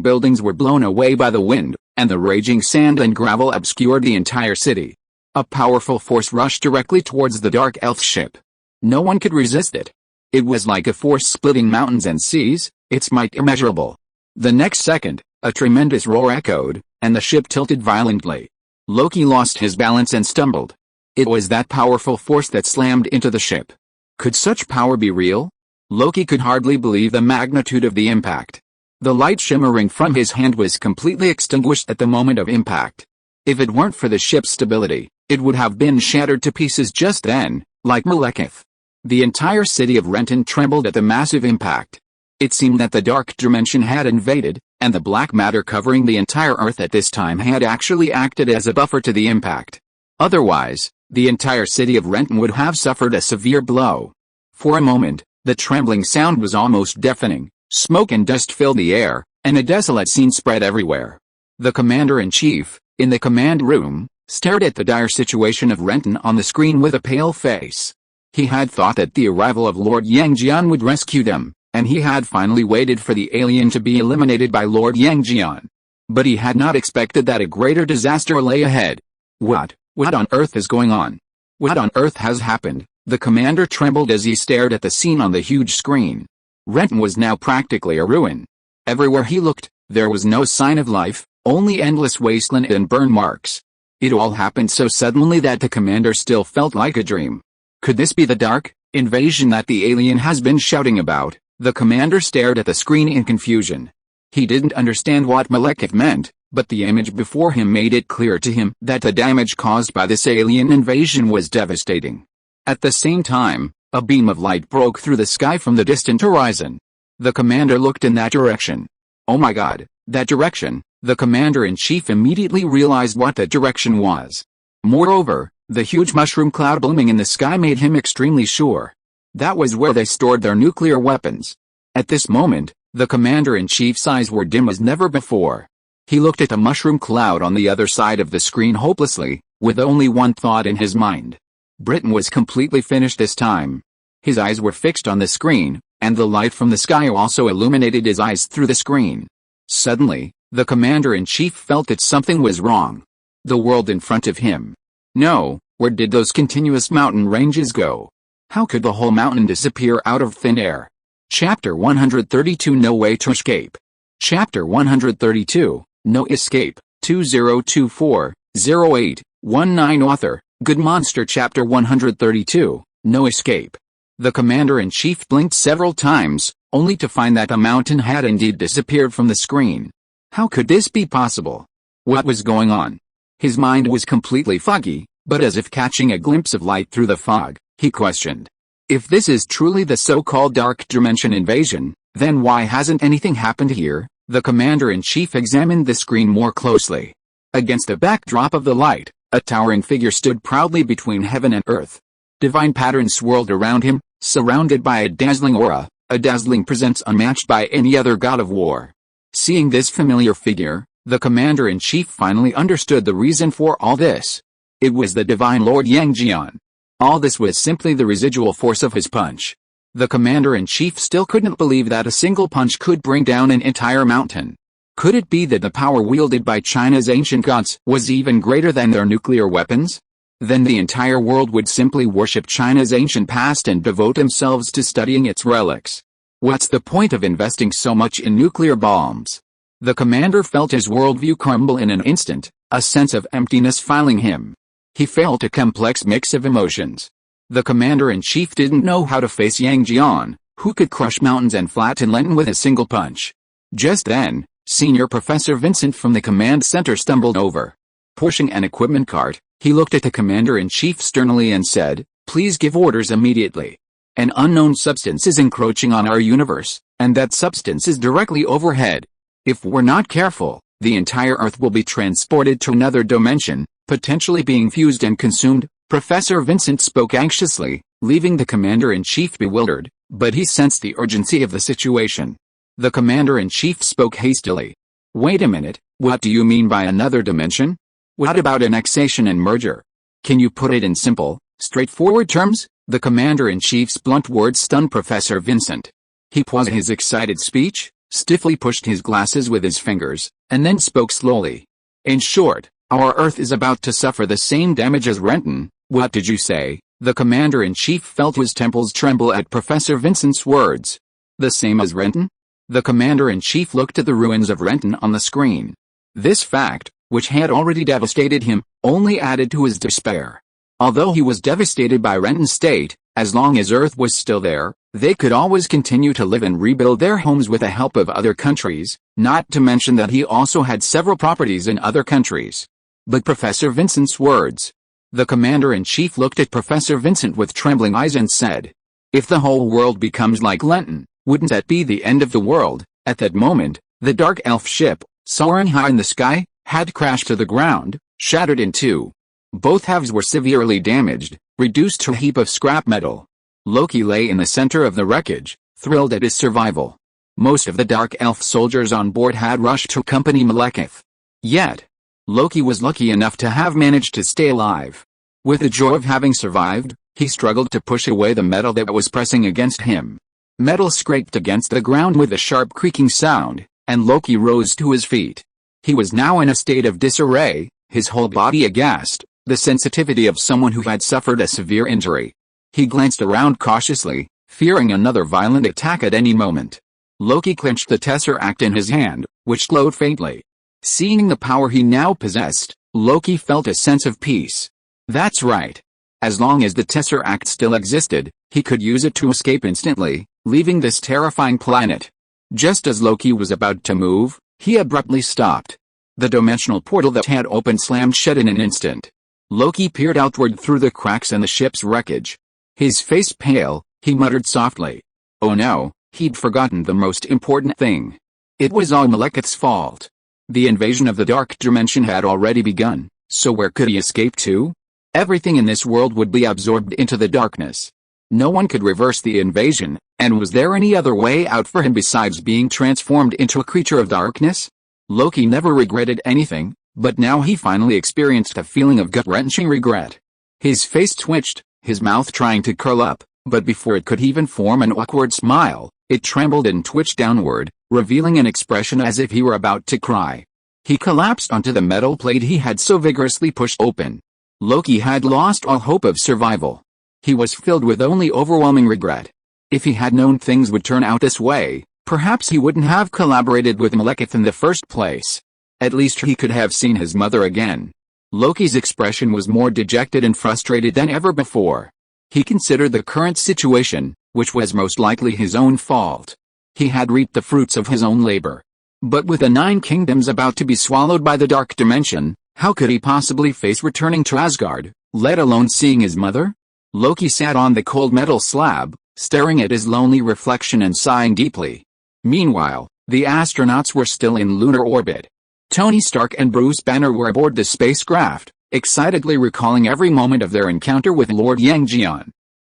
buildings were blown away by the wind, and the raging sand and gravel obscured the entire city. A powerful force rushed directly towards the dark elf ship. No one could resist it. It was like a force splitting mountains and seas, its might immeasurable. The next second, a tremendous roar echoed, and the ship tilted violently. Loki lost his balance and stumbled. It was that powerful force that slammed into the ship. Could such power be real? Loki could hardly believe the magnitude of the impact. The light shimmering from his hand was completely extinguished at the moment of impact. If it weren't for the ship's stability, it would have been shattered to pieces just then, like Malekith. The entire city of Renton trembled at the massive impact. It seemed that the dark dimension had invaded, and the black matter covering the entire Earth at this time had actually acted as a buffer to the impact. Otherwise, the entire city of Renton would have suffered a severe blow. For a moment, the trembling sound was almost deafening. Smoke and dust filled the air, and a desolate scene spread everywhere. The commander-in-chief, in the command room, stared at the dire situation of Renton on the screen with a pale face. He had thought that the arrival of Lord Yangjian would rescue them, and he had finally waited for the alien to be eliminated by Lord Yangjian. But he had not expected that a greater disaster lay ahead. What on earth is going on? What on earth has happened? The commander trembled as he stared at the scene on the huge screen. Renton was now practically a ruin. Everywhere he looked, there was no sign of life, only endless wasteland and burn marks. It all happened so suddenly that the commander still felt like a dream. Could this be the dark invasion that the alien has been shouting about? The commander stared at the screen in confusion. He didn't understand what Malekith meant, but the image before him made it clear to him that the damage caused by this alien invasion was devastating. At the same time, a beam of light broke through the sky from the distant horizon. The commander looked in that direction. Oh my God, that direction! The commander-in-chief immediately realized what that direction was. Moreover, the huge mushroom cloud blooming in the sky made him extremely sure. That was where they stored their nuclear weapons. At this moment, the commander-in-chief's eyes were dim as never before. He looked at the mushroom cloud on the other side of the screen hopelessly, with only one thought in his mind. Britain was completely finished this time. His eyes were fixed on the screen, and the light from the sky also illuminated his eyes through the screen. Suddenly, the commander-in-chief felt that something was wrong. The world in front of him. No, where did those continuous mountain ranges go? How could the whole mountain disappear out of thin air? Chapter 132 No Way to Escape. Chapter 132, No Escape, 2024-08-19 Author, Good Monster. Chapter 132, No Escape. The commander-in-chief blinked several times, only to find that the mountain had indeed disappeared from the screen. How could this be possible? What was going on? His mind was completely foggy, but as if catching a glimpse of light through the fog, he questioned. If this is truly the so-called Dark Dimension invasion, then why hasn't anything happened here? The commander-in-chief examined the screen more closely. Against the backdrop of the light, a towering figure stood proudly between heaven and earth. Divine patterns swirled around him, surrounded by a dazzling aura, a dazzling presence unmatched by any other god of war. Seeing this familiar figure, the commander-in-chief finally understood the reason for all this. It was the divine Lord Yangjian. All this was simply the residual force of his punch. The commander-in-chief still couldn't believe that a single punch could bring down an entire mountain. Could it be that the power wielded by China's ancient gods was even greater than their nuclear weapons? Then the entire world would simply worship China's ancient past and devote themselves to studying its relics. What's the point of investing so much in nuclear bombs? The commander felt his worldview crumble in an instant, a sense of emptiness filling him. He felt a complex mix of emotions. The commander-in-chief didn't know how to face Yangjian, who could crush mountains and flatten Lenton with a single punch. Just then, Senior Professor Vincent from the command center stumbled over. Pushing an equipment cart, he looked at the commander-in-chief sternly and said, "Please give orders immediately. An unknown substance is encroaching on our universe, and that substance is directly overhead. If we're not careful, the entire Earth will be transported to another dimension, potentially being fused and consumed." Professor Vincent spoke anxiously, leaving the commander-in-chief bewildered, but he sensed the urgency of the situation. The commander-in-chief spoke hastily. "Wait a minute, what do you mean by another dimension? What about annexation and merger? Can you put it in simple, straightforward terms?" The commander-in-chief's blunt words stunned Professor Vincent. He paused his excited speech, stiffly pushed his glasses with his fingers, and then spoke slowly. "In short, our Earth is about to suffer the same damage as Renton." "What did you say?" The commander-in-chief felt his temples tremble at Professor Vincent's words. "The same as Renton?" The commander-in-chief looked at the ruins of Renton on the screen. This fact, which had already devastated him, only added to his despair. Although he was devastated by Renton's state, as long as Earth was still there, they could always continue to live and rebuild their homes with the help of other countries, not to mention that he also had several properties in other countries. But Professor Vincent's words. The commander-in-chief looked at Professor Vincent with trembling eyes and said, "If the whole world becomes like Lenton, wouldn't that be the end of the world?" At that moment, the dark elf ship, soaring high in the sky, had crashed to the ground, shattered in two. Both halves were severely damaged, reduced to a heap of scrap metal. Loki lay in the center of the wreckage, thrilled at his survival. Most of the dark elf soldiers on board had rushed to accompany Malekith. Yet, Loki was lucky enough to have managed to stay alive. With the joy of having survived, he struggled to push away the metal that was pressing against him. Metal scraped against the ground with a sharp creaking sound, and Loki rose to his feet. He was now in a state of disarray, his whole body aghast, the sensitivity of someone who had suffered a severe injury. He glanced around cautiously, fearing another violent attack at any moment. Loki clenched the tesseract in his hand, which glowed faintly. Seeing the power he now possessed, Loki felt a sense of peace. That's right. As long as the tesseract still existed, he could use it to escape instantly, leaving this terrifying planet. Just as Loki was about to move, he abruptly stopped. The dimensional portal that had opened slammed shut in an instant. Loki peered outward through the cracks in the ship's wreckage. His face pale, he muttered softly. Oh no, he'd forgotten the most important thing. It was all Malekith's fault. The invasion of the dark dimension had already begun, so where could he escape to? Everything in this world would be absorbed into the darkness. No one could reverse the invasion, and was there any other way out for him besides being transformed into a creature of darkness? Loki never regretted anything, but now he finally experienced a feeling of gut-wrenching regret. His face twitched, his mouth trying to curl up, but before it could even form an awkward smile, it trembled and twitched downward, revealing an expression as if he were about to cry. He collapsed onto the metal plate he had so vigorously pushed open. Loki had lost all hope of survival. He was filled with only overwhelming regret. If he had known things would turn out this way, perhaps he wouldn't have collaborated with Malekith in the first place. At least he could have seen his mother again. Loki's expression was more dejected and frustrated than ever before. He considered the current situation, which was most likely his own fault. He had reaped the fruits of his own labor. But with the 9 kingdoms about to be swallowed by the dark dimension, how could he possibly face returning to Asgard, let alone seeing his mother? Loki sat on the cold metal slab, staring at his lonely reflection and sighing deeply. Meanwhile, the astronauts were still in lunar orbit. Tony Stark and Bruce Banner were aboard the spacecraft, excitedly recalling every moment of their encounter with Lord Yang.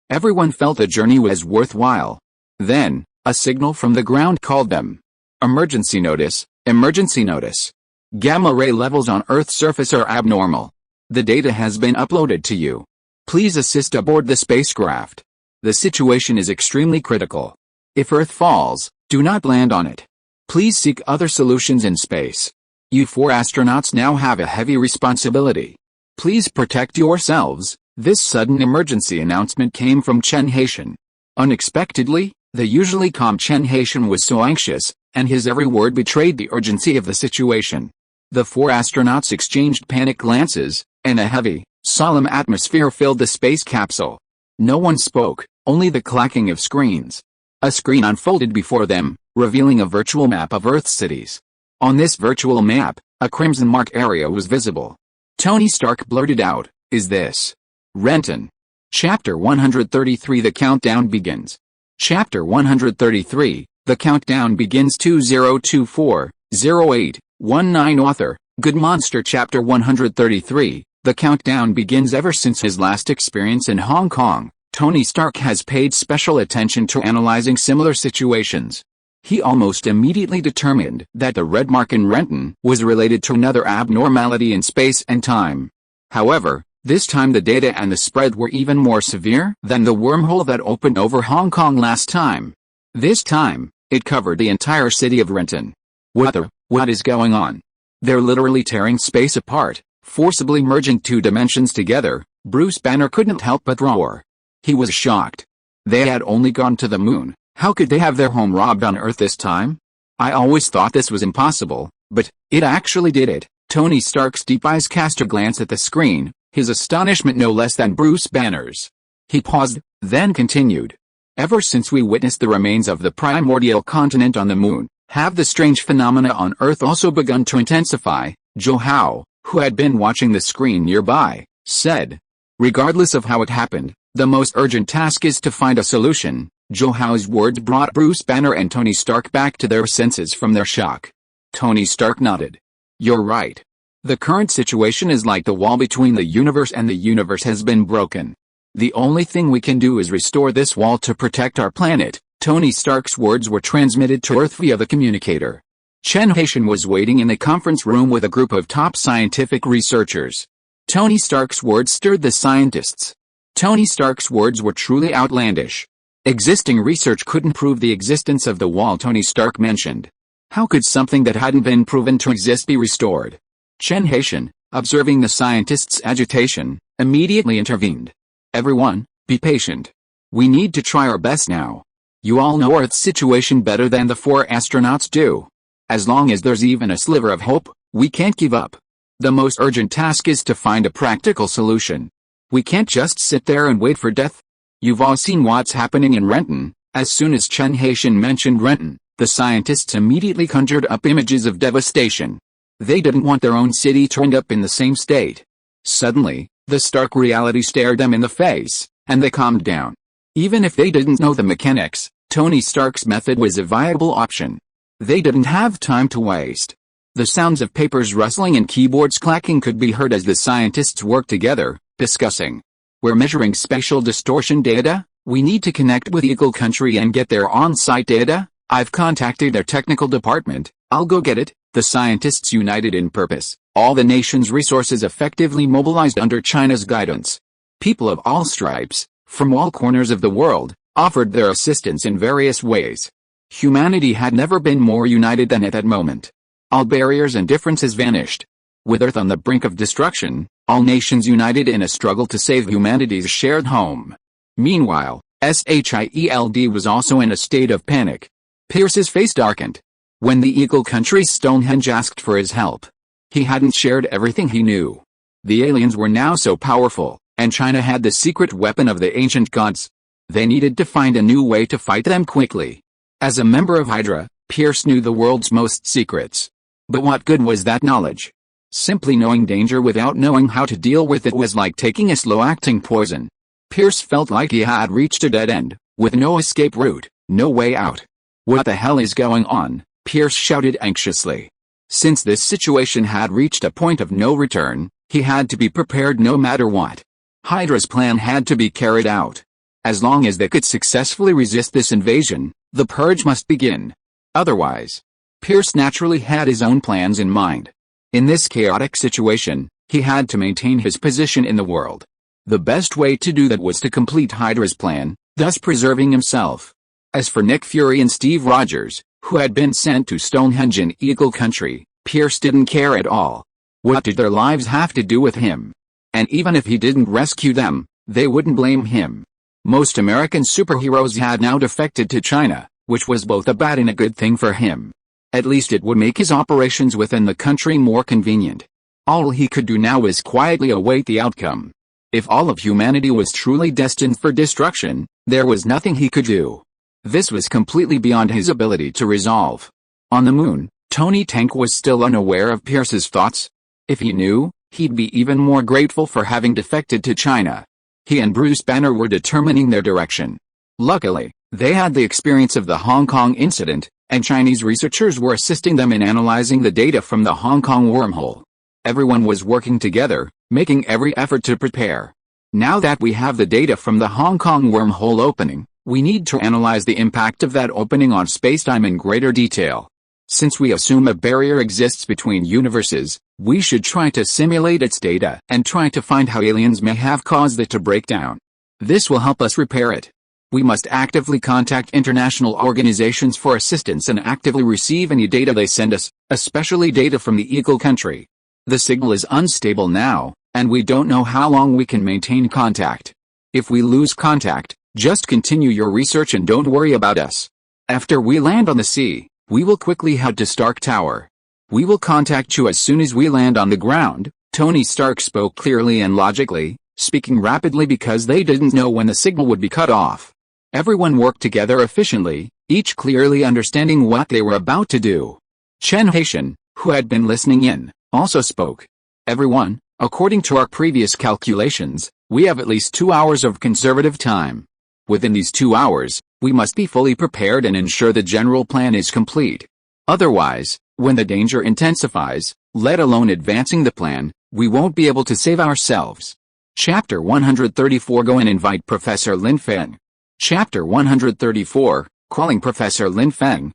Everyone felt the journey was worthwhile. Then, a signal from the ground called them. Emergency notice, emergency notice. Gamma ray levels on Earth's surface are abnormal. The data has been uploaded to you. Please assist aboard the spacecraft. The situation is extremely critical. If Earth falls, do not land on it. Please seek other solutions in space. You 4 astronauts now have a heavy responsibility. Please protect yourselves. This sudden emergency announcement came from Chen Haitian. Unexpectedly, the usually calm Chen Haitian was so anxious, and his every word betrayed the urgency of the situation. The 4 astronauts exchanged panic glances, and a heavy, solemn atmosphere filled the space capsule. No one spoke, only the clacking of screens. A screen unfolded before them, revealing a virtual map of Earth's cities. On this virtual map, a crimson mark area was visible. Tony Stark blurted out, "Is this Renton?" Chapter 133 The countdown begins. Chapter 133, The countdown begins. 2024-08-19 Author, Good Monster. Chapter 133, The countdown begins. Ever since his last experience in Hong Kong, Tony Stark has paid special attention to analyzing similar situations. He almost immediately determined that the red mark in Renton was related to another abnormality in space and time. However, this time the data and the spread were even more severe than the wormhole that opened over Hong Kong last time. This time, it covered the entire city of Renton. What is going on? They're literally tearing space apart, forcibly merging 2 dimensions together. Bruce Banner couldn't help but roar. He was shocked. They had only gone to the moon. How could they have their home robbed on Earth this time? I always thought this was impossible, but it actually did it. Tony Stark's deep eyes cast a glance at the screen, his astonishment no less than Bruce Banner's. He paused, then continued. Ever since we witnessed the remains of the primordial continent on the moon, have the strange phenomena on Earth also begun to intensify? Zhou Hao, who had been watching the screen nearby, said. Regardless of how it happened, the most urgent task is to find a solution. Zhou Hao's words brought Bruce Banner and Tony Stark back to their senses from their shock. Tony Stark nodded. You're right. The current situation is like the wall between the universe and the universe has been broken. The only thing we can do is restore this wall to protect our planet. Tony Stark's words were transmitted to Earth via the communicator. Chen Haitian was waiting in the conference room with a group of top scientific researchers. Tony Stark's words stirred the scientists. Tony Stark's words were truly outlandish. Existing research couldn't prove the existence of the wall Tony Stark mentioned. How could something that hadn't been proven to exist be restored? Chen Haitian, observing the scientists' agitation, immediately intervened. Everyone, be patient. We need to try our best now. You all know Earth's situation better than the 4 astronauts do. As long as there's even a sliver of hope, we can't give up. The most urgent task is to find a practical solution. We can't just sit there and wait for death. You've all seen what's happening in Renton. As soon as Chen Haitian mentioned Renton, the scientists immediately conjured up images of devastation. They didn't want their own city to end up in the same state. Suddenly, the stark reality stared them in the face, and they calmed down. Even if they didn't know the mechanics, Tony Stark's method was a viable option. They didn't have time to waste. The sounds of papers rustling and keyboards clacking could be heard as the scientists worked together, discussing. We're measuring spatial distortion data. We need to connect with Eagle Country and get their on-site data. I've contacted their technical department. I'll go get it. The scientists united in purpose, all the nation's resources effectively mobilized under China's guidance. People of all stripes, from all corners of the world, offered their assistance in various ways. Humanity had never been more united than at that moment. All barriers and differences vanished. With Earth on the brink of destruction, all nations united in a struggle to save humanity's shared home. Meanwhile, SHIELD was also in a state of panic. Pierce's face darkened. When the Eagle Country's Stonehenge asked for his help, he hadn't shared everything he knew. The aliens were now so powerful, and China had the secret weapon of the ancient gods. They needed to find a new way to fight them quickly. As a member of Hydra, Pierce knew the world's most secrets. But what good was that knowledge? Simply knowing danger without knowing how to deal with it was like taking a slow-acting poison. Pierce felt like he had reached a dead end, with no escape route, no way out. What the hell is going on? Pierce shouted anxiously. Since this situation had reached a point of no return, he had to be prepared no matter what. Hydra's plan had to be carried out. As long as they could successfully resist this invasion, the purge must begin. Otherwise, Pierce naturally had his own plans in mind. In this chaotic situation, he had to maintain his position in the world. The best way to do that was to complete Hydra's plan, thus preserving himself. As for Nick Fury and Steve Rogers, who had been sent to Stonehenge in Eagle Country, Pierce didn't care at all. What did their lives have to do with him? And even if he didn't rescue them, they wouldn't blame him. Most American superheroes had now defected to China, which was both a bad and a good thing for him. At least it would make his operations within the country more convenient. All he could do now was quietly await the outcome. If all of humanity was truly destined for destruction, there was nothing he could do. This was completely beyond his ability to resolve. On the moon, Tony Tank was still unaware of Pierce's thoughts. If he knew, he'd be even more grateful for having defected to China. He and Bruce Banner were determining their direction. Luckily, they had the experience of the Hong Kong incident, and Chinese researchers were assisting them in analyzing the data from the Hong Kong wormhole. Everyone was working together, making every effort to prepare. Now that we have the data from the Hong Kong wormhole opening, we need to analyze the impact of that opening on spacetime in greater detail. Since we assume a barrier exists between universes, we should try to simulate its data and try to find how aliens may have caused it to break down. This will help us repair it. We must actively contact international organizations for assistance and actively receive any data they send us, especially data from the Eagle Country. The signal is unstable now, and we don't know how long we can maintain contact. If we lose contact, just continue your research and don't worry about us. After we land on the sea, we will quickly head to Stark Tower. We will contact you as soon as we land on the ground. Tony Stark spoke clearly and logically, speaking rapidly because they didn't know when the signal would be cut off. Everyone worked together efficiently, each clearly understanding what they were about to do. Chen Haitian, who had been listening in, also spoke. Everyone, according to our previous calculations, we have at least 2 hours of conservative time. Within these 2 hours, we must be fully prepared and ensure the general plan is complete. Otherwise, when the danger intensifies, let alone advancing the plan, we won't be able to save ourselves. Chapter 134 Go and invite Professor Lin Feng. Chapter 134, Calling Professor Lin Feng,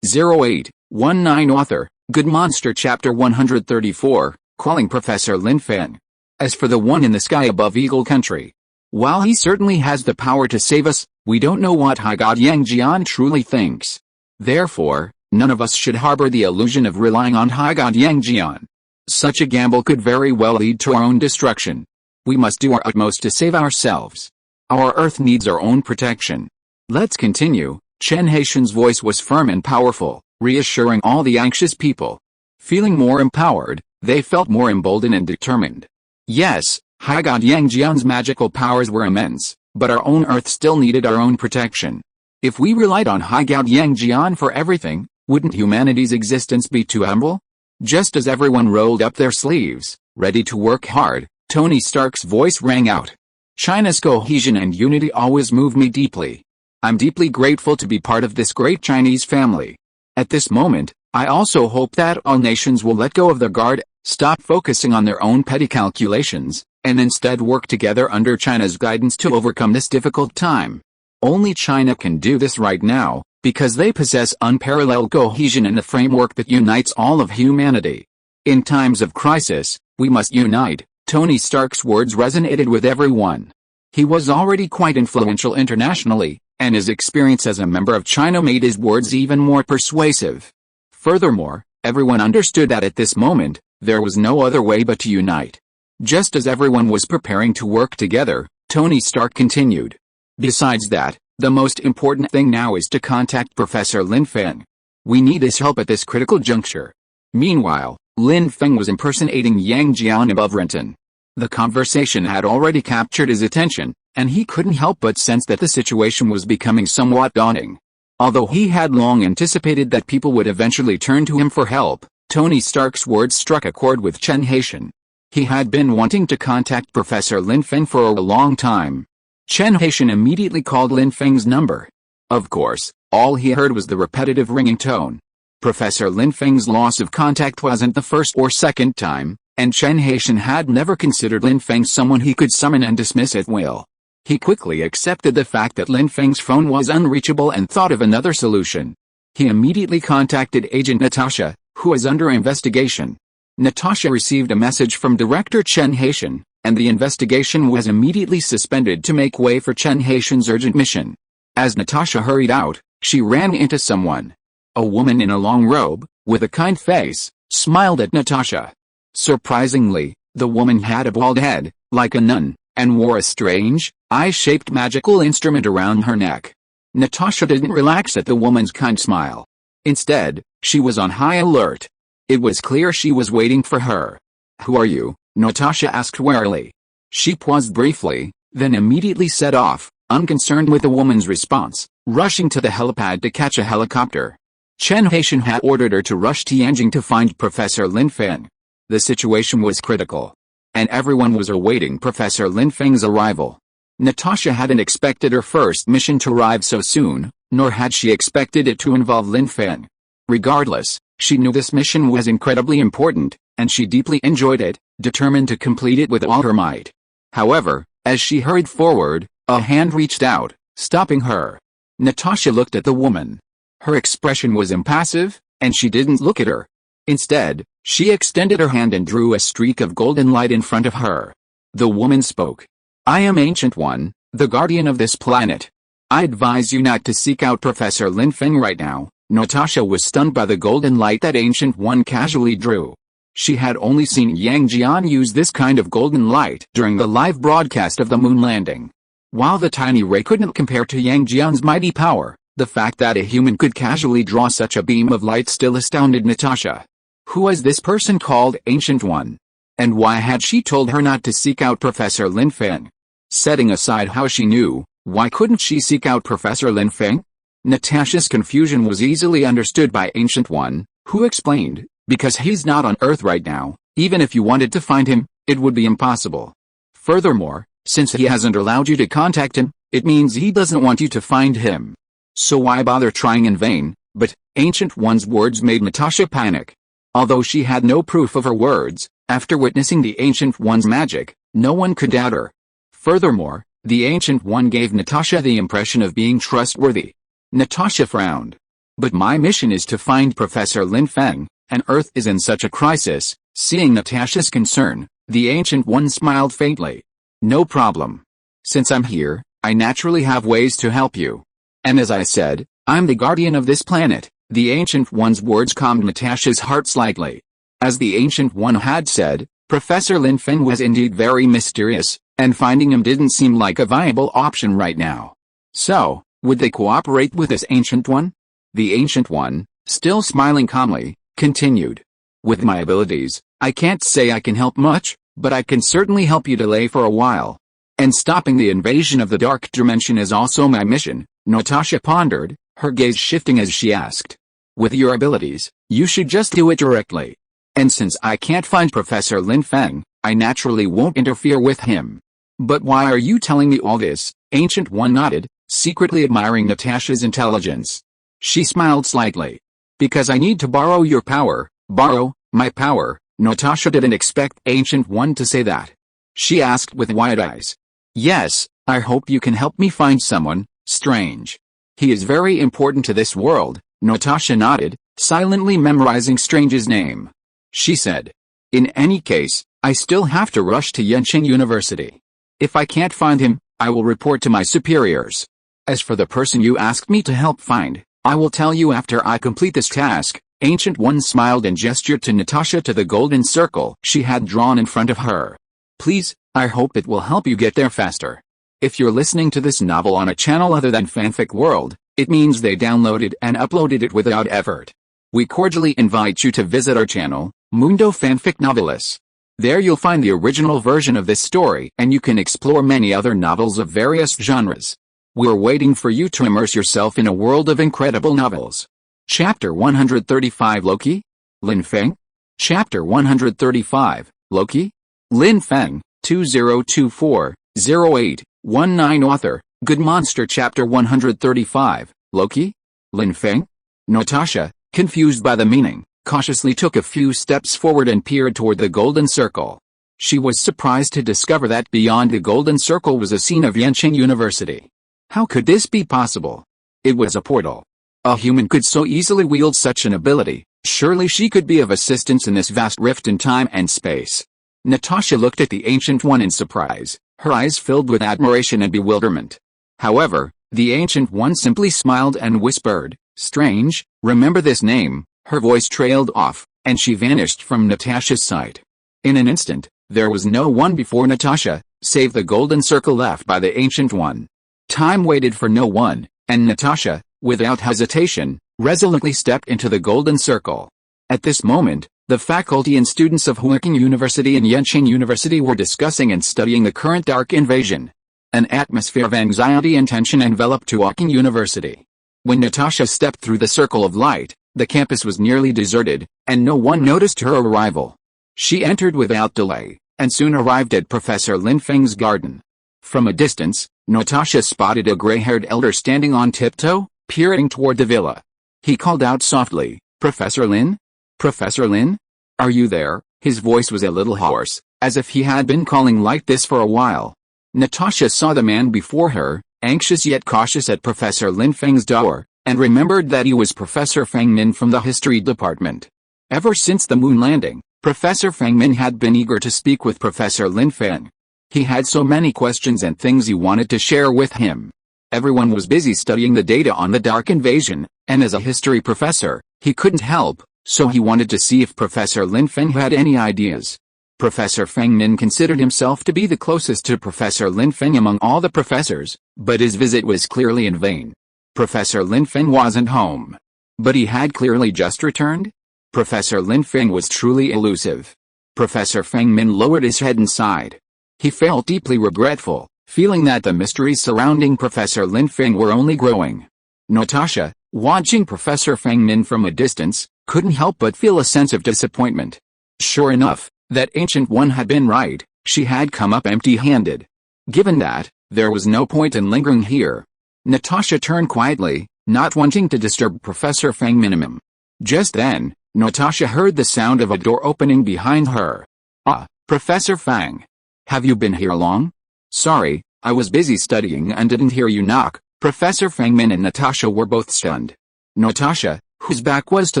0819 Author, Good Monster Chapter 134, Calling Professor Lin Feng. As for the one in the sky above Eagle Country, while he certainly has the power to save us, we don't know what High God Yang Jian truly thinks. Therefore, none of us should harbor the illusion of relying on High God Yang Jian. Such a gamble could very well lead to our own destruction. We must do our utmost to save ourselves. Our Earth needs our own protection. Let's continue. Chen Haitian's voice was firm and powerful, reassuring all the anxious people. Feeling more empowered, they felt more emboldened and determined. Yes, High God Yang Jian's magical powers were immense, but our own Earth still needed our own protection. If we relied on High God Yang Jian for everything, wouldn't humanity's existence be too humble? Just as everyone rolled up their sleeves, ready to work hard, Tony Stark's voice rang out. China's cohesion and unity always move me deeply. I'm deeply grateful to be part of this great Chinese family. At this moment, I also hope that all nations will let go of their guard, stop focusing on their own petty calculations, and instead work together under China's guidance to overcome this difficult time. Only China can do this right now, because they possess unparalleled cohesion and a framework that unites all of humanity. In times of crisis, we must unite. Tony Stark's words resonated with everyone. He was already quite influential internationally, and his experience as a member of China made his words even more persuasive. Furthermore, everyone understood that at this moment, there was no other way but to unite. Just as everyone was preparing to work together, Tony Stark continued. Besides that, the most important thing now is to contact Professor Lin Feng. We need his help at this critical juncture. Meanwhile, Lin Feng was impersonating Yang Jian above Renton. The conversation had already captured his attention, and he couldn't help but sense that the situation was becoming somewhat daunting. Although he had long anticipated that people would eventually turn to him for help, Tony Stark's words struck a chord with Chen Haitian. He had been wanting to contact Professor Lin Feng for a long time. Chen Haitian immediately called Lin Feng's number. Of course, all he heard was the repetitive ringing tone. Professor Lin Feng's loss of contact wasn't the first or second time, and Chen Haitian had never considered Lin Feng someone he could summon and dismiss at will. He quickly accepted the fact that Lin Feng's phone was unreachable and thought of another solution. He immediately contacted Agent Natasha, who was under investigation. Natasha received a message from Director Chen Haitian, and the investigation was immediately suspended to make way for Chen Haitian's urgent mission. As Natasha hurried out, she ran into someone. A woman in a long robe, with a kind face, smiled at Natasha. Surprisingly, the woman had a bald head, like a nun, and wore a strange, eye-shaped magical instrument around her neck. Natasha didn't relax at the woman's kind smile. Instead, she was on high alert. It was clear she was waiting for her. "Who are you?" Natasha asked warily. She paused briefly, then immediately set off, unconcerned with the woman's response, rushing to the helipad to catch a helicopter. Chen Haitian had ordered her to rush Tianjin to find Professor Lin Feng. The situation was critical, and everyone was awaiting Professor Lin Feng's arrival. Natasha hadn't expected her first mission to arrive so soon, nor had she expected it to involve Lin Feng. Regardless, she knew this mission was incredibly important, and she deeply enjoyed it, determined to complete it with all her might. However, as she hurried forward, a hand reached out, stopping her. Natasha looked at the woman. Her expression was impassive, and she didn't look at her. Instead, she extended her hand and drew a streak of golden light in front of her. The woman spoke. "I am Ancient One, the guardian of this planet. I advise you not to seek out Professor Lin Feng right now." Natasha was stunned by the golden light that Ancient One casually drew. She had only seen Yang Jian use this kind of golden light during the live broadcast of the moon landing. While the tiny ray couldn't compare to Yang Jian's mighty power, the fact that a human could casually draw such a beam of light still astounded Natasha. Who was this person called Ancient One? And why had she told her not to seek out Professor Lin Feng? Setting aside how she knew, why couldn't she seek out Professor Lin Feng? Natasha's confusion was easily understood by Ancient One, who explained, "Because he's not on Earth right now, even if you wanted to find him, it would be impossible. Furthermore, since he hasn't allowed you to contact him, it means he doesn't want you to find him. So why bother trying in vain?" But Ancient One's words made Natasha panic. Although she had no proof of her words, after witnessing the Ancient One's magic, no one could doubt her. Furthermore, the Ancient One gave Natasha the impression of being trustworthy. Natasha frowned. But my mission is to find Professor Lin Feng, and Earth is in such a crisis." Seeing Natasha's concern, the Ancient One smiled faintly. "No problem. Since I'm here, I naturally have ways to help you. And as I said, I'm the guardian of this planet." The Ancient One's words calmed Natasha's heart slightly. As the Ancient One had said, Professor Lin Feng was indeed very mysterious, and finding him didn't seem like a viable option right now. So, would they cooperate with this Ancient One? The Ancient One, still smiling calmly, continued. "With my abilities, I can't say I can help much, but I can certainly help you delay for a while. And stopping the invasion of the Dark Dimension is also my mission." Natasha pondered, her gaze shifting as she asked. "With your abilities, you should just do it directly. And since I can't find Professor Lin Feng, I naturally won't interfere with him." "But why are you telling me all this?" Ancient One nodded, secretly admiring Natasha's intelligence. She smiled slightly. "Because I need to borrow your power." "Borrow my power?" Natasha didn't expect Ancient One to say that. She asked with wide eyes. "Yes, I hope you can help me find someone strange. He is very important to this world." Natasha nodded, silently memorizing Strange's name. She said, "In any case, I still have to rush to Yenching University. If I can't find him, I will report to my superiors. As for the person you asked me to help find, I will tell you after I complete this task." Ancient One smiled and gestured to Natasha to the golden circle she had drawn in front of her. "Please, I hope it will help you get there faster." If you're listening to this novel on a channel other than Fanfic World, it means they downloaded and uploaded it without effort. We cordially invite you to visit our channel, Mundo Fanfic Novelis. There you'll find the original version of this story and you can explore many other novels of various genres. We're waiting for you to immerse yourself in a world of incredible novels. Chapter 135 Loki? Lin Feng? Chapter 135, Loki? Lin Feng, 2024-08-19 Author, Good Monster Chapter 135, Loki? Lin Feng? Natasha, confused by the meaning, cautiously took a few steps forward and peered toward the golden circle. She was surprised to discover that beyond the golden circle was a scene of Yenching University. How could this be possible? It was a portal. A human could so easily wield such an ability. Surely she could be of assistance in this vast rift in time and space. Natasha looked at the Ancient One in surprise, her eyes filled with admiration and bewilderment. However, the Ancient One simply smiled and whispered, "Strange, remember this name." Her voice trailed off, and she vanished from Natasha's sight. In an instant, there was no one before Natasha, save the golden circle left by the Ancient One. Time waited for no one, and Natasha, without hesitation, resolutely stepped into the golden circle. At this moment, the faculty and students of Wukong University and Yenching University were discussing and studying the current dark invasion. An atmosphere of anxiety and tension enveloped Wukong University. When Natasha stepped through the circle of light, the campus was nearly deserted, and no one noticed her arrival. She entered without delay, and soon arrived at Professor Lin Feng's garden. From a distance, Natasha spotted a gray-haired elder standing on tiptoe, peering toward the villa. He called out softly, "Professor Lin? Professor Lin? Are you there?" His voice was a little hoarse, as if he had been calling like this for a while. Natasha saw the man before her, anxious yet cautious at Professor Lin Feng's door, and remembered that he was Professor Feng Min from the history department. Ever since the moon landing, Professor Feng Min had been eager to speak with Professor Lin Feng. He had so many questions and things he wanted to share with him. Everyone was busy studying the data on the Dark Invasion, and as a history professor, he couldn't help, so he wanted to see if Professor Lin Feng had any ideas. Professor Feng Min considered himself to be the closest to Professor Lin Feng among all the professors, but his visit was clearly in vain. Professor Lin Feng wasn't home. But he had clearly just returned? Professor Lin Feng was truly elusive. Professor Feng Min lowered his head and sighed. He felt deeply regretful, feeling that the mysteries surrounding Professor Lin Feng were only growing. Natasha, watching Professor Feng Min from a distance, couldn't help but feel a sense of disappointment. Sure enough, that Ancient One had been right, she had come up empty-handed. Given that, there was no point in lingering here. Natasha turned quietly, not wanting to disturb Professor Feng Min. Just then, Natasha heard the sound of a door opening behind her. "Ah, Professor Feng. Have you been here long?" "Sorry, I was busy studying and didn't hear you knock." Professor Feng Min and Natasha were both stunned. Natasha, whose back was to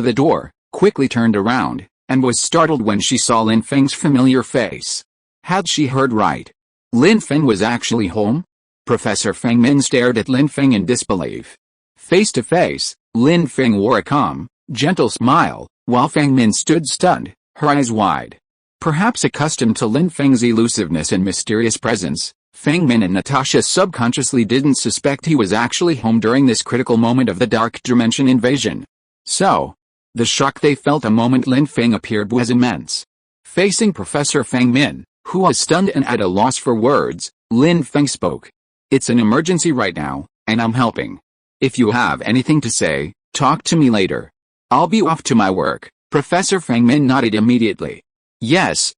the door, quickly turned around, and was startled when she saw Lin Feng's familiar face. Had she heard right? Lin Feng was actually home? Professor Feng Min stared at Lin Feng in disbelief. Face to face, Lin Feng wore a calm, gentle smile, while Feng Min stood stunned, her eyes wide. Perhaps accustomed to Lin Feng's elusiveness and mysterious presence, Feng Min and Natasha subconsciously didn't suspect he was actually home during this critical moment of the Dark Dimension invasion. So, the shock they felt a moment Lin Feng appeared was immense. Facing Professor Feng Min, who was stunned and at a loss for words, Lin Feng spoke. It's an emergency right now, and I'm helping. If you have anything to say, talk to me later. I'll be off to my work. Professor Feng Min nodded immediately. Yes,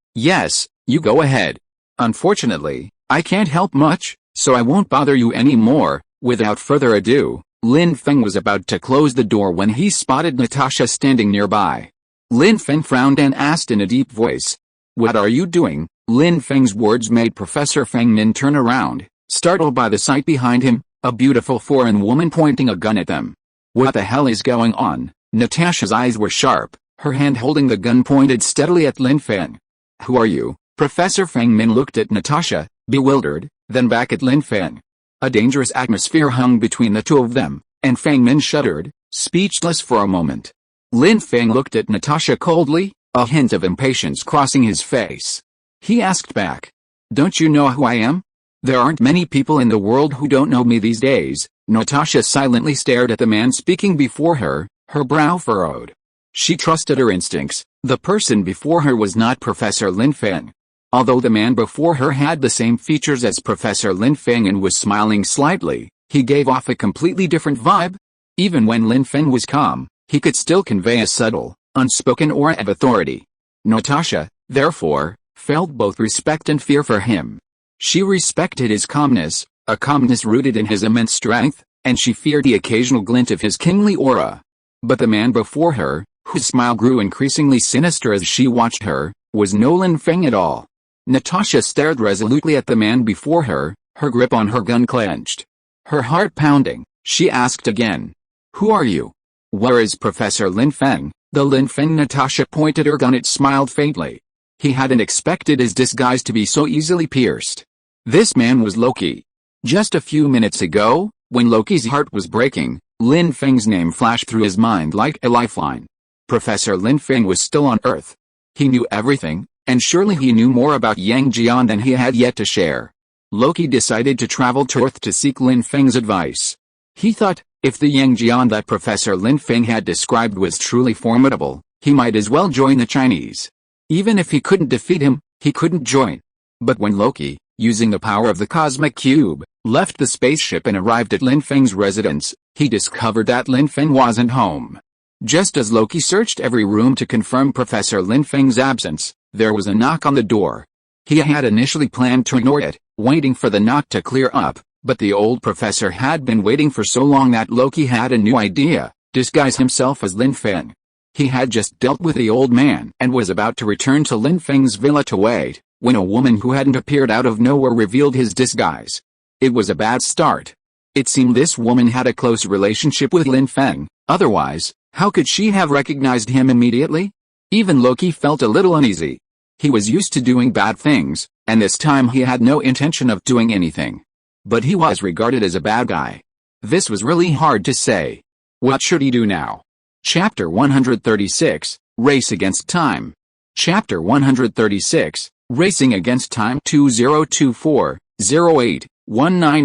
you go ahead. Unfortunately, I can't help much, so I won't bother you anymore. Without further ado, Lin Feng was about to close the door when he spotted Natasha standing nearby. Lin Feng frowned and asked in a deep voice. What are you doing? Lin Feng's words made Professor Feng Min turn around, startled by the sight behind him, a beautiful foreign woman pointing a gun at them. What the hell is going on? Natasha's eyes were sharp, her hand holding the gun pointed steadily at Lin Feng. Who are you? Professor Feng Min looked at Natasha, bewildered, then back at Lin Feng. A dangerous atmosphere hung between the two of them, and Feng Min shuddered, speechless for a moment. Lin Feng looked at Natasha coldly, a hint of impatience crossing his face. He asked back. Don't you know who I am? There aren't many people in the world who don't know me these days. Natasha silently stared at the man speaking before her, her brow furrowed. She trusted her instincts. The person before her was not Professor Lin Feng. Although the man before her had the same features as Professor Lin Feng and was smiling slightly, he gave off a completely different vibe. Even when Lin Feng was calm, he could still convey a subtle, unspoken aura of authority. Natasha, therefore, felt both respect and fear for him. She respected his calmness, a calmness rooted in his immense strength, and she feared the occasional glint of his kingly aura. But the man before her, whose smile grew increasingly sinister as she watched her, was no Lin Feng at all. Natasha stared resolutely at the man before her, her grip on her gun clenched. Her heart pounding, she asked again. Who are you? Where is Professor Lin Feng? The Lin Feng Natasha pointed her gun at smiled faintly. He hadn't expected his disguise to be so easily pierced. This man was Loki. Just a few minutes ago, when Loki's heart was breaking, Lin Feng's name flashed through his mind like a lifeline. Professor Lin Feng was still on Earth. He knew everything, and surely he knew more about Yang Jian than he had yet to share. Loki decided to travel to Earth to seek Lin Feng's advice. He thought, if the Yang Jian that Professor Lin Feng had described was truly formidable, he might as well join the Chinese. Even if he couldn't defeat him, he couldn't join. But when Loki, using the power of the cosmic cube, left the spaceship and arrived at Lin Feng's residence, he discovered that Lin Feng wasn't home. Just as Loki searched every room to confirm Professor Lin Feng's absence, there was a knock on the door. He had initially planned to ignore it, waiting for the knock to clear up, but the old professor had been waiting for so long that Loki had a new idea: disguise himself as Lin Feng. He had just dealt with the old man and was about to return to Lin Feng's villa to wait, when a woman who hadn't appeared out of nowhere revealed his disguise. It was a bad start. It seemed this woman had a close relationship with Lin Feng, otherwise, how could she have recognized him immediately? Even Loki felt a little uneasy. He was used to doing bad things, and this time he had no intention of doing anything. But he was regarded as a bad guy. This was really hard to say. What should he do now? Chapter 136, Race Against Time. Chapter 136, Racing Against Time. 2024-08-19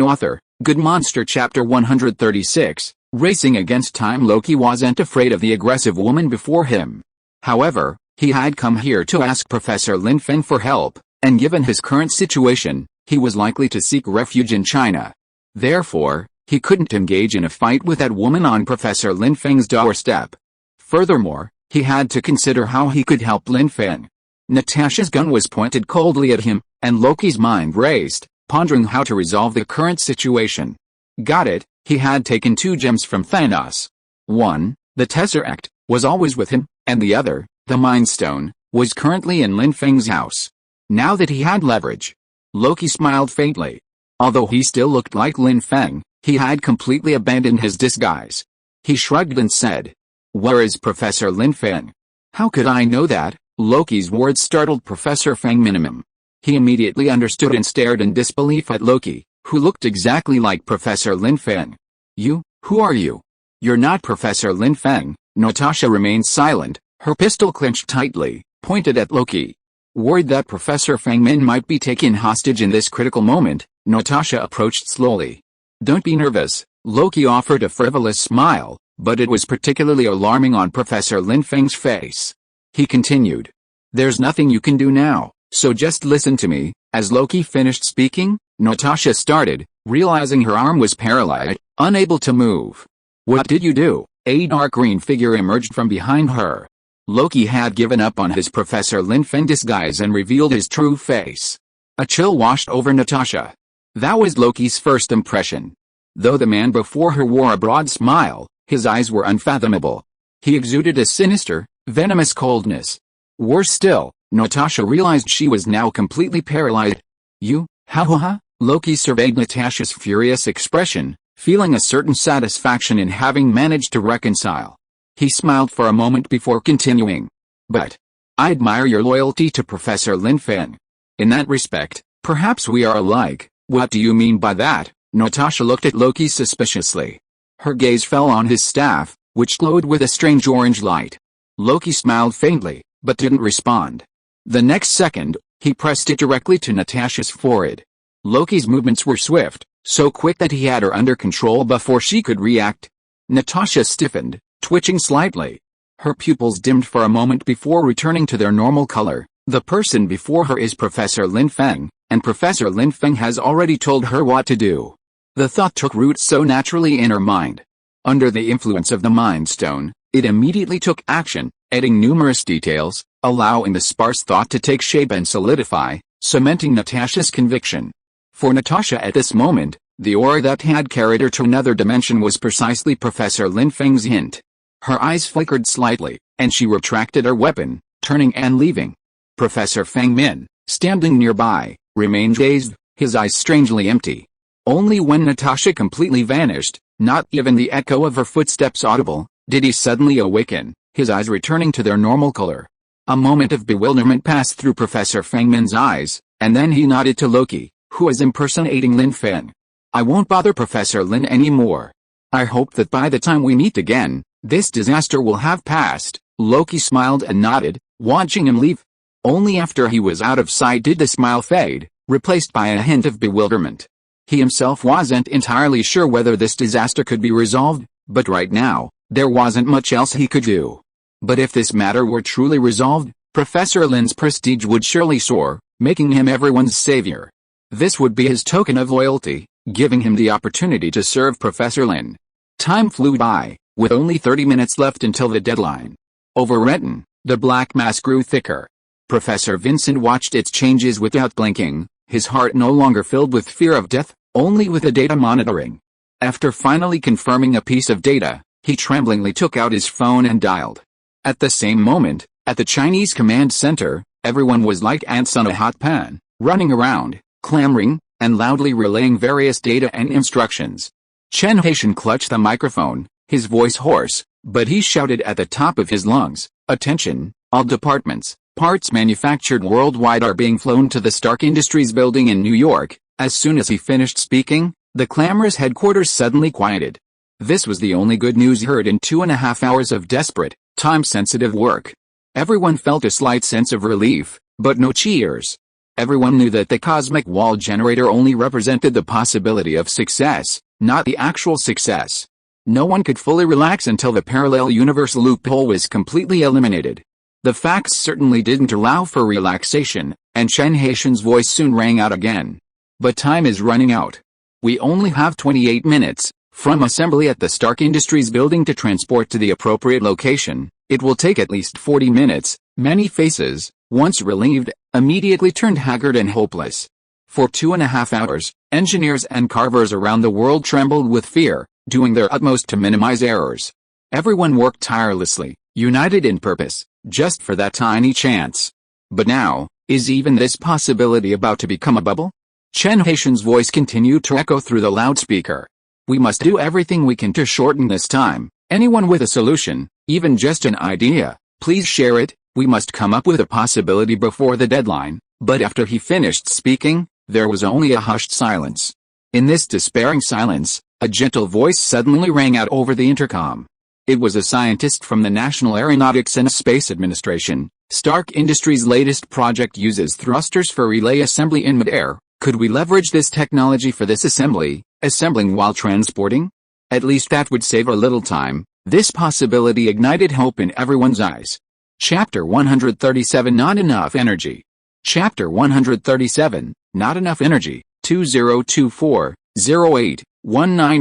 Author, Good Monster. Chapter 136, Racing Against Time. Loki wasn't afraid of the aggressive woman before him. However, he had come here to ask Professor Lin Feng for help, and given his current situation, he was likely to seek refuge in China. Therefore, he couldn't engage in a fight with that woman on Professor Lin Feng's doorstep. Furthermore, he had to consider how he could help Lin Feng. Natasha's gun was pointed coldly at him, and Loki's mind raced, pondering how to resolve the current situation. Got it, he had taken 2 gems from Thanos. One, the Tesseract, was always with him, and the other, the Mind Stone, was currently in Lin Feng's house. Now that he had leverage, Loki smiled faintly. Although he still looked like Lin Feng, he had completely abandoned his disguise. He shrugged and said, "Where is Professor Lin Feng?" "How could I know that?" Loki's words startled Professor Feng minimum. He immediately understood and stared in disbelief at Loki, who looked exactly like Professor Lin Feng. Who are you?" "You're not Professor Lin Feng." Natasha remained silent, her pistol clenched tightly, pointed at Loki. Worried that Professor Feng Min might be taken hostage in this critical moment, Natasha approached slowly. "Don't be nervous," Loki offered a frivolous smile, but it was particularly alarming on Professor Lin Feng's face. He continued, "There's nothing you can do now, so just listen to me." As Loki finished speaking, Natasha started, realizing her arm was paralyzed, unable to move. "What did you do?" A dark green figure emerged from behind her. Loki had given up on his Professor Lin Feng disguise and revealed his true face. A chill washed over Natasha. That was Loki's first impression. Though the man before her wore a broad smile, his eyes were unfathomable. He exuded a sinister, venomous coldness. Worse still, Natasha realized she was now completely paralyzed. "You, ha?" Loki surveyed Natasha's furious expression, feeling a certain satisfaction in having managed to reconcile. He smiled for a moment before continuing. "But I admire your loyalty to Professor Lin Feng. In that respect, perhaps we are alike." "What do you mean by that?" Natasha looked at Loki suspiciously. Her gaze fell on his staff, which glowed with a strange orange light. Loki smiled faintly, but didn't respond. The next second, he pressed it directly to Natasha's forehead. Loki's movements were swift, so quick that he had her under control before she could react. Natasha stiffened, twitching slightly. Her pupils dimmed for a moment before returning to their normal color. The person before her is Professor Lin Feng, and Professor Lin Feng has already told her what to do. The thought took root so naturally in her mind. Under the influence of the Mind Stone, it immediately took action, adding numerous details, allowing the sparse thought to take shape and solidify, cementing Natasha's conviction. For Natasha at this moment, the aura that had carried her to another dimension was precisely Professor Lin Feng's hint. Her eyes flickered slightly, and she retracted her weapon, turning and leaving. Professor Feng Min, standing nearby, remained dazed, his eyes strangely empty. Only when Natasha completely vanished, not even the echo of her footsteps audible, did he suddenly awaken, his eyes returning to their normal color. A moment of bewilderment passed through Professor Feng Min's eyes, and then he nodded to Loki, who was impersonating Lin Feng. "I won't bother Professor Lin anymore. I hope that by the time we meet again, this disaster will have passed." Loki smiled and nodded, watching him leave. Only after he was out of sight did the smile fade, replaced by a hint of bewilderment. He himself wasn't entirely sure whether this disaster could be resolved, but right now, there wasn't much else he could do. But if this matter were truly resolved, Professor Lin's prestige would surely soar, making him everyone's savior. This would be his token of loyalty, giving him the opportunity to serve Professor Lin. Time flew by, with only 30 minutes left until the deadline. Overwritten, the black mass grew thicker. Professor Vincent watched its changes without blinking, his heart no longer filled with fear of death, only with the data monitoring. After finally confirming a piece of data, he tremblingly took out his phone and dialed. At the same moment, at the Chinese command center, everyone was like ants on a hot pan, running around, clamoring, and loudly relaying various data and instructions. Chen Haitian clutched the microphone, his voice hoarse, but he shouted at the top of his lungs, "Attention, all departments, parts manufactured worldwide are being flown to the Stark Industries building in New York." As soon as he finished speaking, the clamorous headquarters suddenly quieted. This was the only good news heard in 2.5 hours of desperate, time-sensitive work. Everyone felt a slight sense of relief, but no cheers. Everyone knew that the cosmic wall generator only represented the possibility of success, not the actual success. No one could fully relax until the parallel universe loophole was completely eliminated. The facts certainly didn't allow for relaxation, and Chen Haitian's voice soon rang out again. "But time is running out. We only have 28 minutes, from assembly at the Stark Industries building to transport to the appropriate location. It will take at least 40 minutes. Many faces, once relieved, immediately turned haggard and hopeless. For 2.5 hours, engineers and carvers around the world trembled with fear, doing their utmost to minimize errors. Everyone worked tirelessly, united in purpose, just for that tiny chance. But now, is even this possibility about to become a bubble? Chen Haitian's voice continued to echo through the loudspeaker. "We must do everything we can to shorten this time, Anyone with a solution, even just an idea, please share it. We must come up with a possibility before the deadline. But after he finished speaking, there was only a hushed silence. In this despairing silence, a gentle voice suddenly rang out over the intercom. It was a scientist from the National Aeronautics and Space Administration. Stark Industries' latest project uses thrusters for relay assembly in midair. Could we leverage this technology for this assembling while transporting? At least that would save a little time. This possibility ignited hope in everyone's eyes. Chapter 137 Not Enough Energy. Chapter 137, Not Enough Energy, 2024-08-19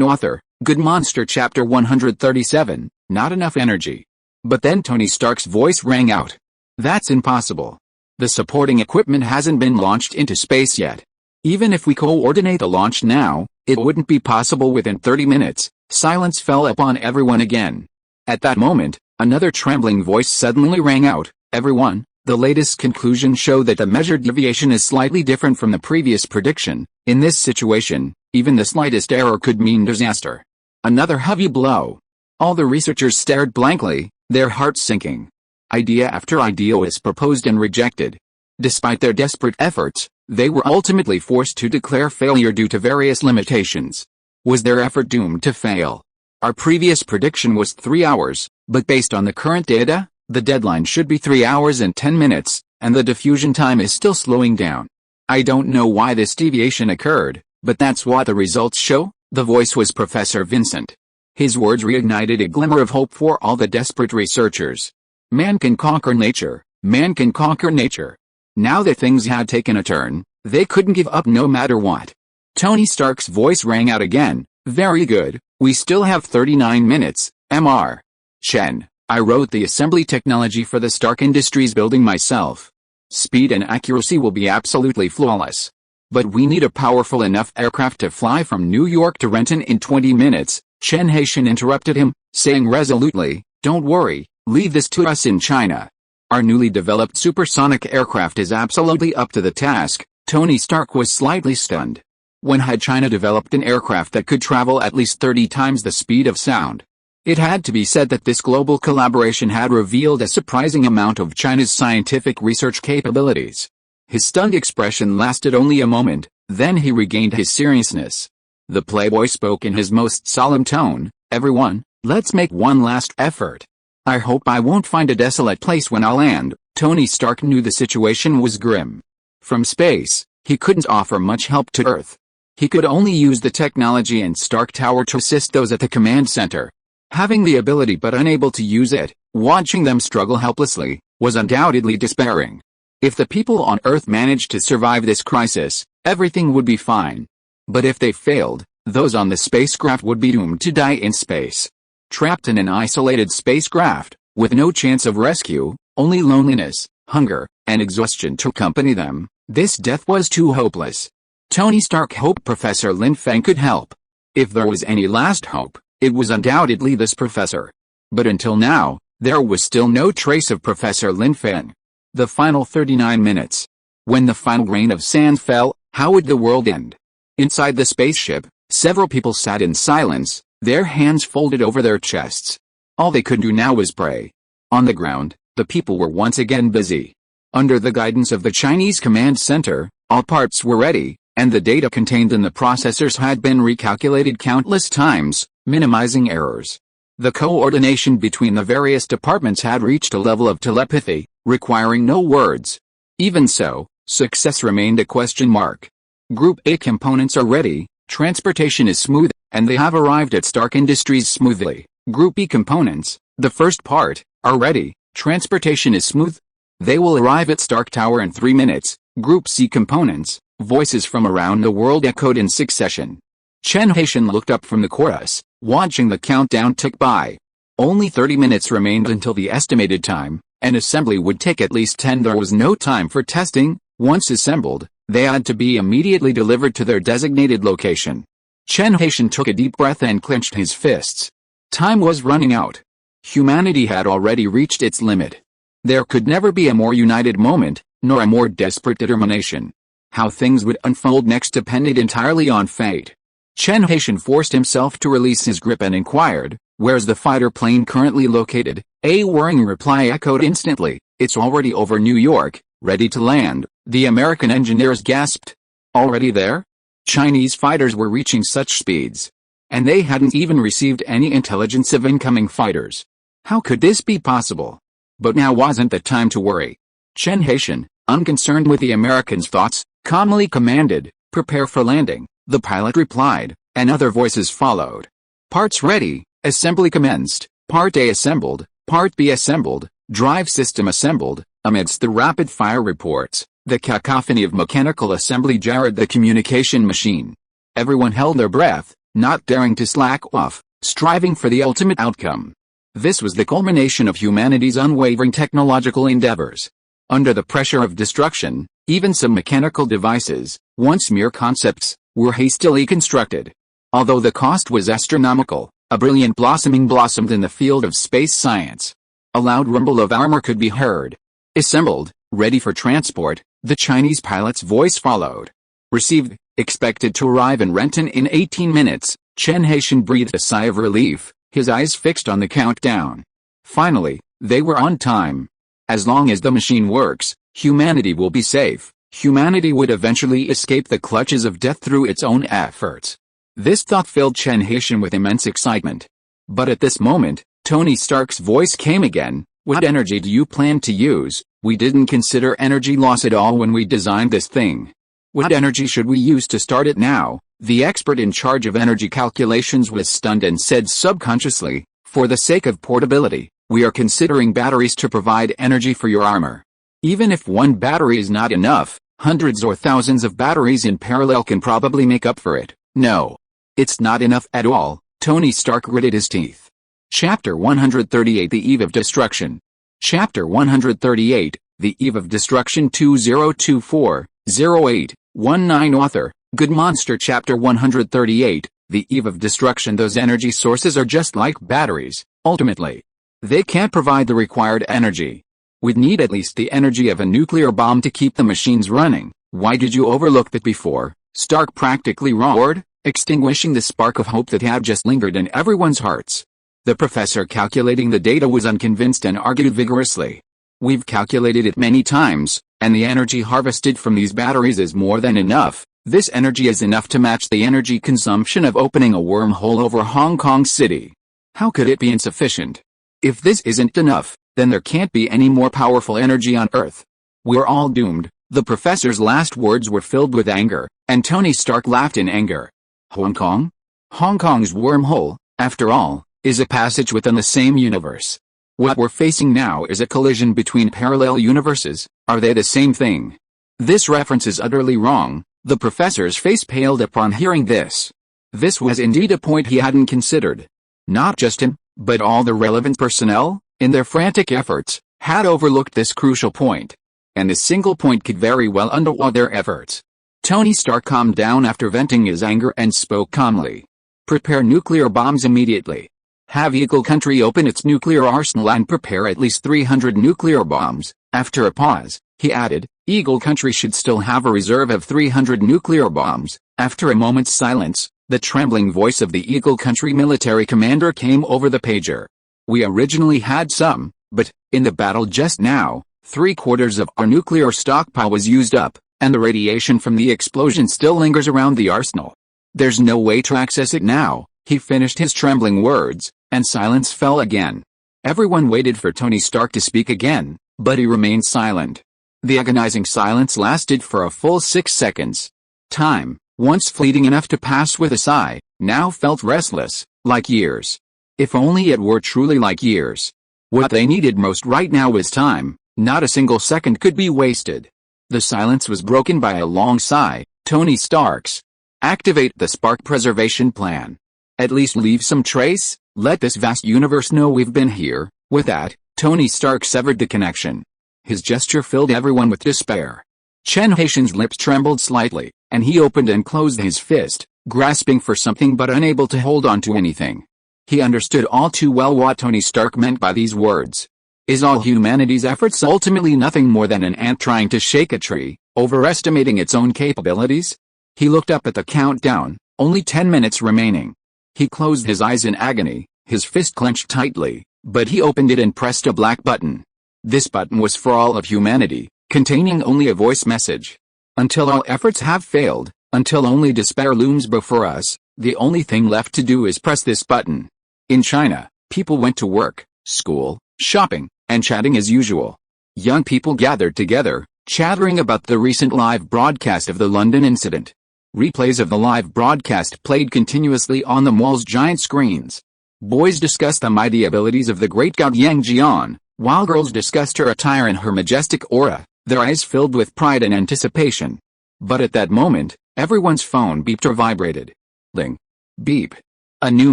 Author, Good Monster Chapter 137, Not Enough Energy. But then Tony Stark's voice rang out. That's impossible. The supporting equipment hasn't been launched into space yet. Even if we coordinate a launch now, it wouldn't be possible within 30 minutes. Silence fell upon everyone again. At that moment, another trembling voice suddenly rang out. Everyone, the latest conclusions show that the measured deviation is slightly different from the previous prediction. In this situation, even the slightest error could mean disaster. Another heavy blow. All the researchers stared blankly, their hearts sinking. Idea after idea was proposed and rejected. Despite their desperate efforts, they were ultimately forced to declare failure due to various limitations. Was their effort doomed to fail? Our previous prediction was 3 hours, but based on the current data, the deadline should be 3 hours and 10 minutes, and the diffusion time is still slowing down. I don't know why this deviation occurred, but that's what the results show. The voice was Professor Vincent. His words reignited a glimmer of hope for all the desperate researchers. Man can conquer nature. Man can conquer nature. Now that things had taken a turn, they couldn't give up no matter what. Tony Stark's voice rang out again. Very good, we still have 39 minutes, Mr. Chen. I wrote the assembly technology for the Stark Industries building myself. Speed and accuracy will be absolutely flawless. But we need a powerful enough aircraft to fly from New York to Renton in 20 minutes. Chen Haitian interrupted him, saying resolutely, don't worry, leave this to us in China. Our newly developed supersonic aircraft is absolutely up to the task. Tony Stark was slightly stunned. When had China developed an aircraft that could travel at least 30 times the speed of sound? It had to be said that this global collaboration had revealed a surprising amount of China's scientific research capabilities. His stunned expression lasted only a moment, then he regained his seriousness. The playboy spoke in his most solemn tone, everyone, let's make one last effort. I hope I won't find a desolate place when I land. Tony Stark knew the situation was grim. From space, he couldn't offer much help to Earth. He could only use the technology and Stark Tower to assist those at the command center. Having the ability but unable to use it, watching them struggle helplessly, was undoubtedly despairing. If the people on Earth managed to survive this crisis, everything would be fine. But if they failed, those on the spacecraft would be doomed to die in space. Trapped in an isolated spacecraft, with no chance of rescue, only loneliness, hunger, and exhaustion to accompany them, this death was too hopeless. Tony Stark hoped Professor Lin Feng could help. If there was any last hope, it was undoubtedly this professor. But until now, there was still no trace of Professor Lin Feng. The final 39 minutes. When the final grain of sand fell, how would the world end? Inside the spaceship, several people sat in silence, their hands folded over their chests. All they could do now was pray. On the ground, the people were once again busy. Under the guidance of the Chinese command center, all parts were ready, and the data contained in the processors had been recalculated countless times, minimizing errors. The coordination between the various departments had reached a level of telepathy, requiring no words. Even so, success remained a question mark. Group A components are ready, transportation is smooth, and they have arrived at Stark Industries smoothly. Group B components, the first part, are ready, transportation is smooth. They will arrive at Stark Tower in 3 minutes. Group C components, voices from around the world echoed in succession. Chen Haitian looked up from the chorus, watching the countdown tick by. Only 30 minutes remained until the estimated time, and assembly would take at least 10. There was no time for testing. Once assembled, they had to be immediately delivered to their designated location. Chen Haitian took a deep breath and clenched his fists. Time was running out. Humanity had already reached its limit. There could never be a more united moment, nor a more desperate determination. How things would unfold next depended entirely on fate. Chen Haitian forced himself to release his grip and inquired, Where's the fighter plane currently located? A whirring reply echoed instantly. It's already over New York, ready to land, the American engineers gasped. Already there? Chinese fighters were reaching such speeds. And they hadn't even received any intelligence of incoming fighters. How could this be possible? But now wasn't the time to worry. Chen Haitian, unconcerned with the Americans' thoughts, calmly commanded, "Prepare for landing." The pilot replied, and other voices followed. Parts ready, assembly commenced, Part A assembled, Part B assembled, drive system assembled. Amidst the rapid-fire reports, the cacophony of mechanical assembly jarred the communication machine. Everyone held their breath, not daring to slack off, striving for the ultimate outcome. This was the culmination of humanity's unwavering technological endeavors. Under the pressure of destruction, even some mechanical devices, once mere concepts, were hastily constructed. Although the cost was astronomical, a brilliant blossoming blossomed in the field of space science. A loud rumble of armor could be heard. Assembled, ready for transport, the Chinese pilot's voice followed. Received, expected to arrive in Renton in 18 minutes, Chen Haitian breathed a sigh of relief, his eyes fixed on the countdown. Finally, they were on time. As long as the machine works, humanity will be safe. Humanity would eventually escape the clutches of death through its own efforts. This thought filled Chen Haitian with immense excitement. But at this moment, Tony Stark's voice came again. What energy do you plan to use? We didn't consider energy loss at all when we designed this thing. What energy should we use to start it now? The expert in charge of energy calculations was stunned and said subconsciously, for the sake of portability, we are considering batteries to provide energy for your armor. Even if one battery is not enough, hundreds or thousands of batteries in parallel can probably make up for it. No. It's not enough at all, Tony Stark gritted his teeth. Chapter 138 The Eve of Destruction. Chapter 138, The Eve of Destruction 2024-08-19 Author, Good Monster Chapter 138, The Eve of Destruction. Those energy sources are just like batteries, ultimately. They can't provide the required energy. We'd need at least the energy of a nuclear bomb to keep the machines running. Why did you overlook that before? Stark practically roared, extinguishing the spark of hope that had just lingered in everyone's hearts. The professor calculating the data was unconvinced and argued vigorously. We've calculated it many times, and the energy harvested from these batteries is more than enough. This energy is enough to match the energy consumption of opening a wormhole over Hong Kong City. How could it be insufficient? If this isn't enough, then there can't be any more powerful energy on Earth. We're all doomed. The professor's last words were filled with anger, and Tony Stark laughed in anger. Hong Kong? Hong Kong's wormhole, after all, is a passage within the same universe. What we're facing now is a collision between parallel universes. Are they the same thing? This reference is utterly wrong. The professor's face paled upon hearing this. This was indeed a point he hadn't considered. Not just him, but all the relevant personnel, in their frantic efforts, had overlooked this crucial point. And this single point could very well underwater their efforts. Tony Stark calmed down after venting his anger and spoke calmly. Prepare nuclear bombs immediately. Have Eagle Country open its nuclear arsenal and prepare at least 300 nuclear bombs. After a pause, he added, Eagle Country should still have a reserve of 300 nuclear bombs. After a moment's silence, the trembling voice of the Eagle Country military commander came over the pager. We originally had some, but, in the battle just now, 3/4 of our nuclear stockpile was used up, and the radiation from the explosion still lingers around the arsenal. There's no way to access it now. He finished his trembling words, and silence fell again. Everyone waited for Tony Stark to speak again, but he remained silent. The agonizing silence lasted for a full 6 seconds. Time, once fleeting enough to pass with a sigh, now felt restless, like years. If only it were truly like years. What they needed most right now was time. Not a single second could be wasted. The silence was broken by a long sigh. Tony Stark's. Activate the spark preservation plan. At least leave some trace. Let this vast universe know we've been here. With that, Tony Stark severed the connection. His gesture filled everyone with despair. Chen Haitian's lips trembled slightly, and he opened and closed his fist, grasping for something but unable to hold on to anything. He understood all too well what Tony Stark meant by these words. Is all humanity's efforts ultimately nothing more than an ant trying to shake a tree, overestimating its own capabilities? He looked up at the countdown, only 10 minutes remaining. He closed his eyes in agony, his fist clenched tightly, but he opened it and pressed a black button. This button was for all of humanity, containing only a voice message. Until all efforts have failed, until only despair looms before us, the only thing left to do is press this button. In China, people went to work, school, shopping, and chatting as usual. Young people gathered together, chattering about the recent live broadcast of the London incident. Replays of the live broadcast played continuously on the mall's giant screens. Boys discussed the mighty abilities of the great god Yang Jian, while girls discussed her attire and her majestic aura, their eyes filled with pride and anticipation. But at that moment, everyone's phone beeped or vibrated. Ling. Beep. A new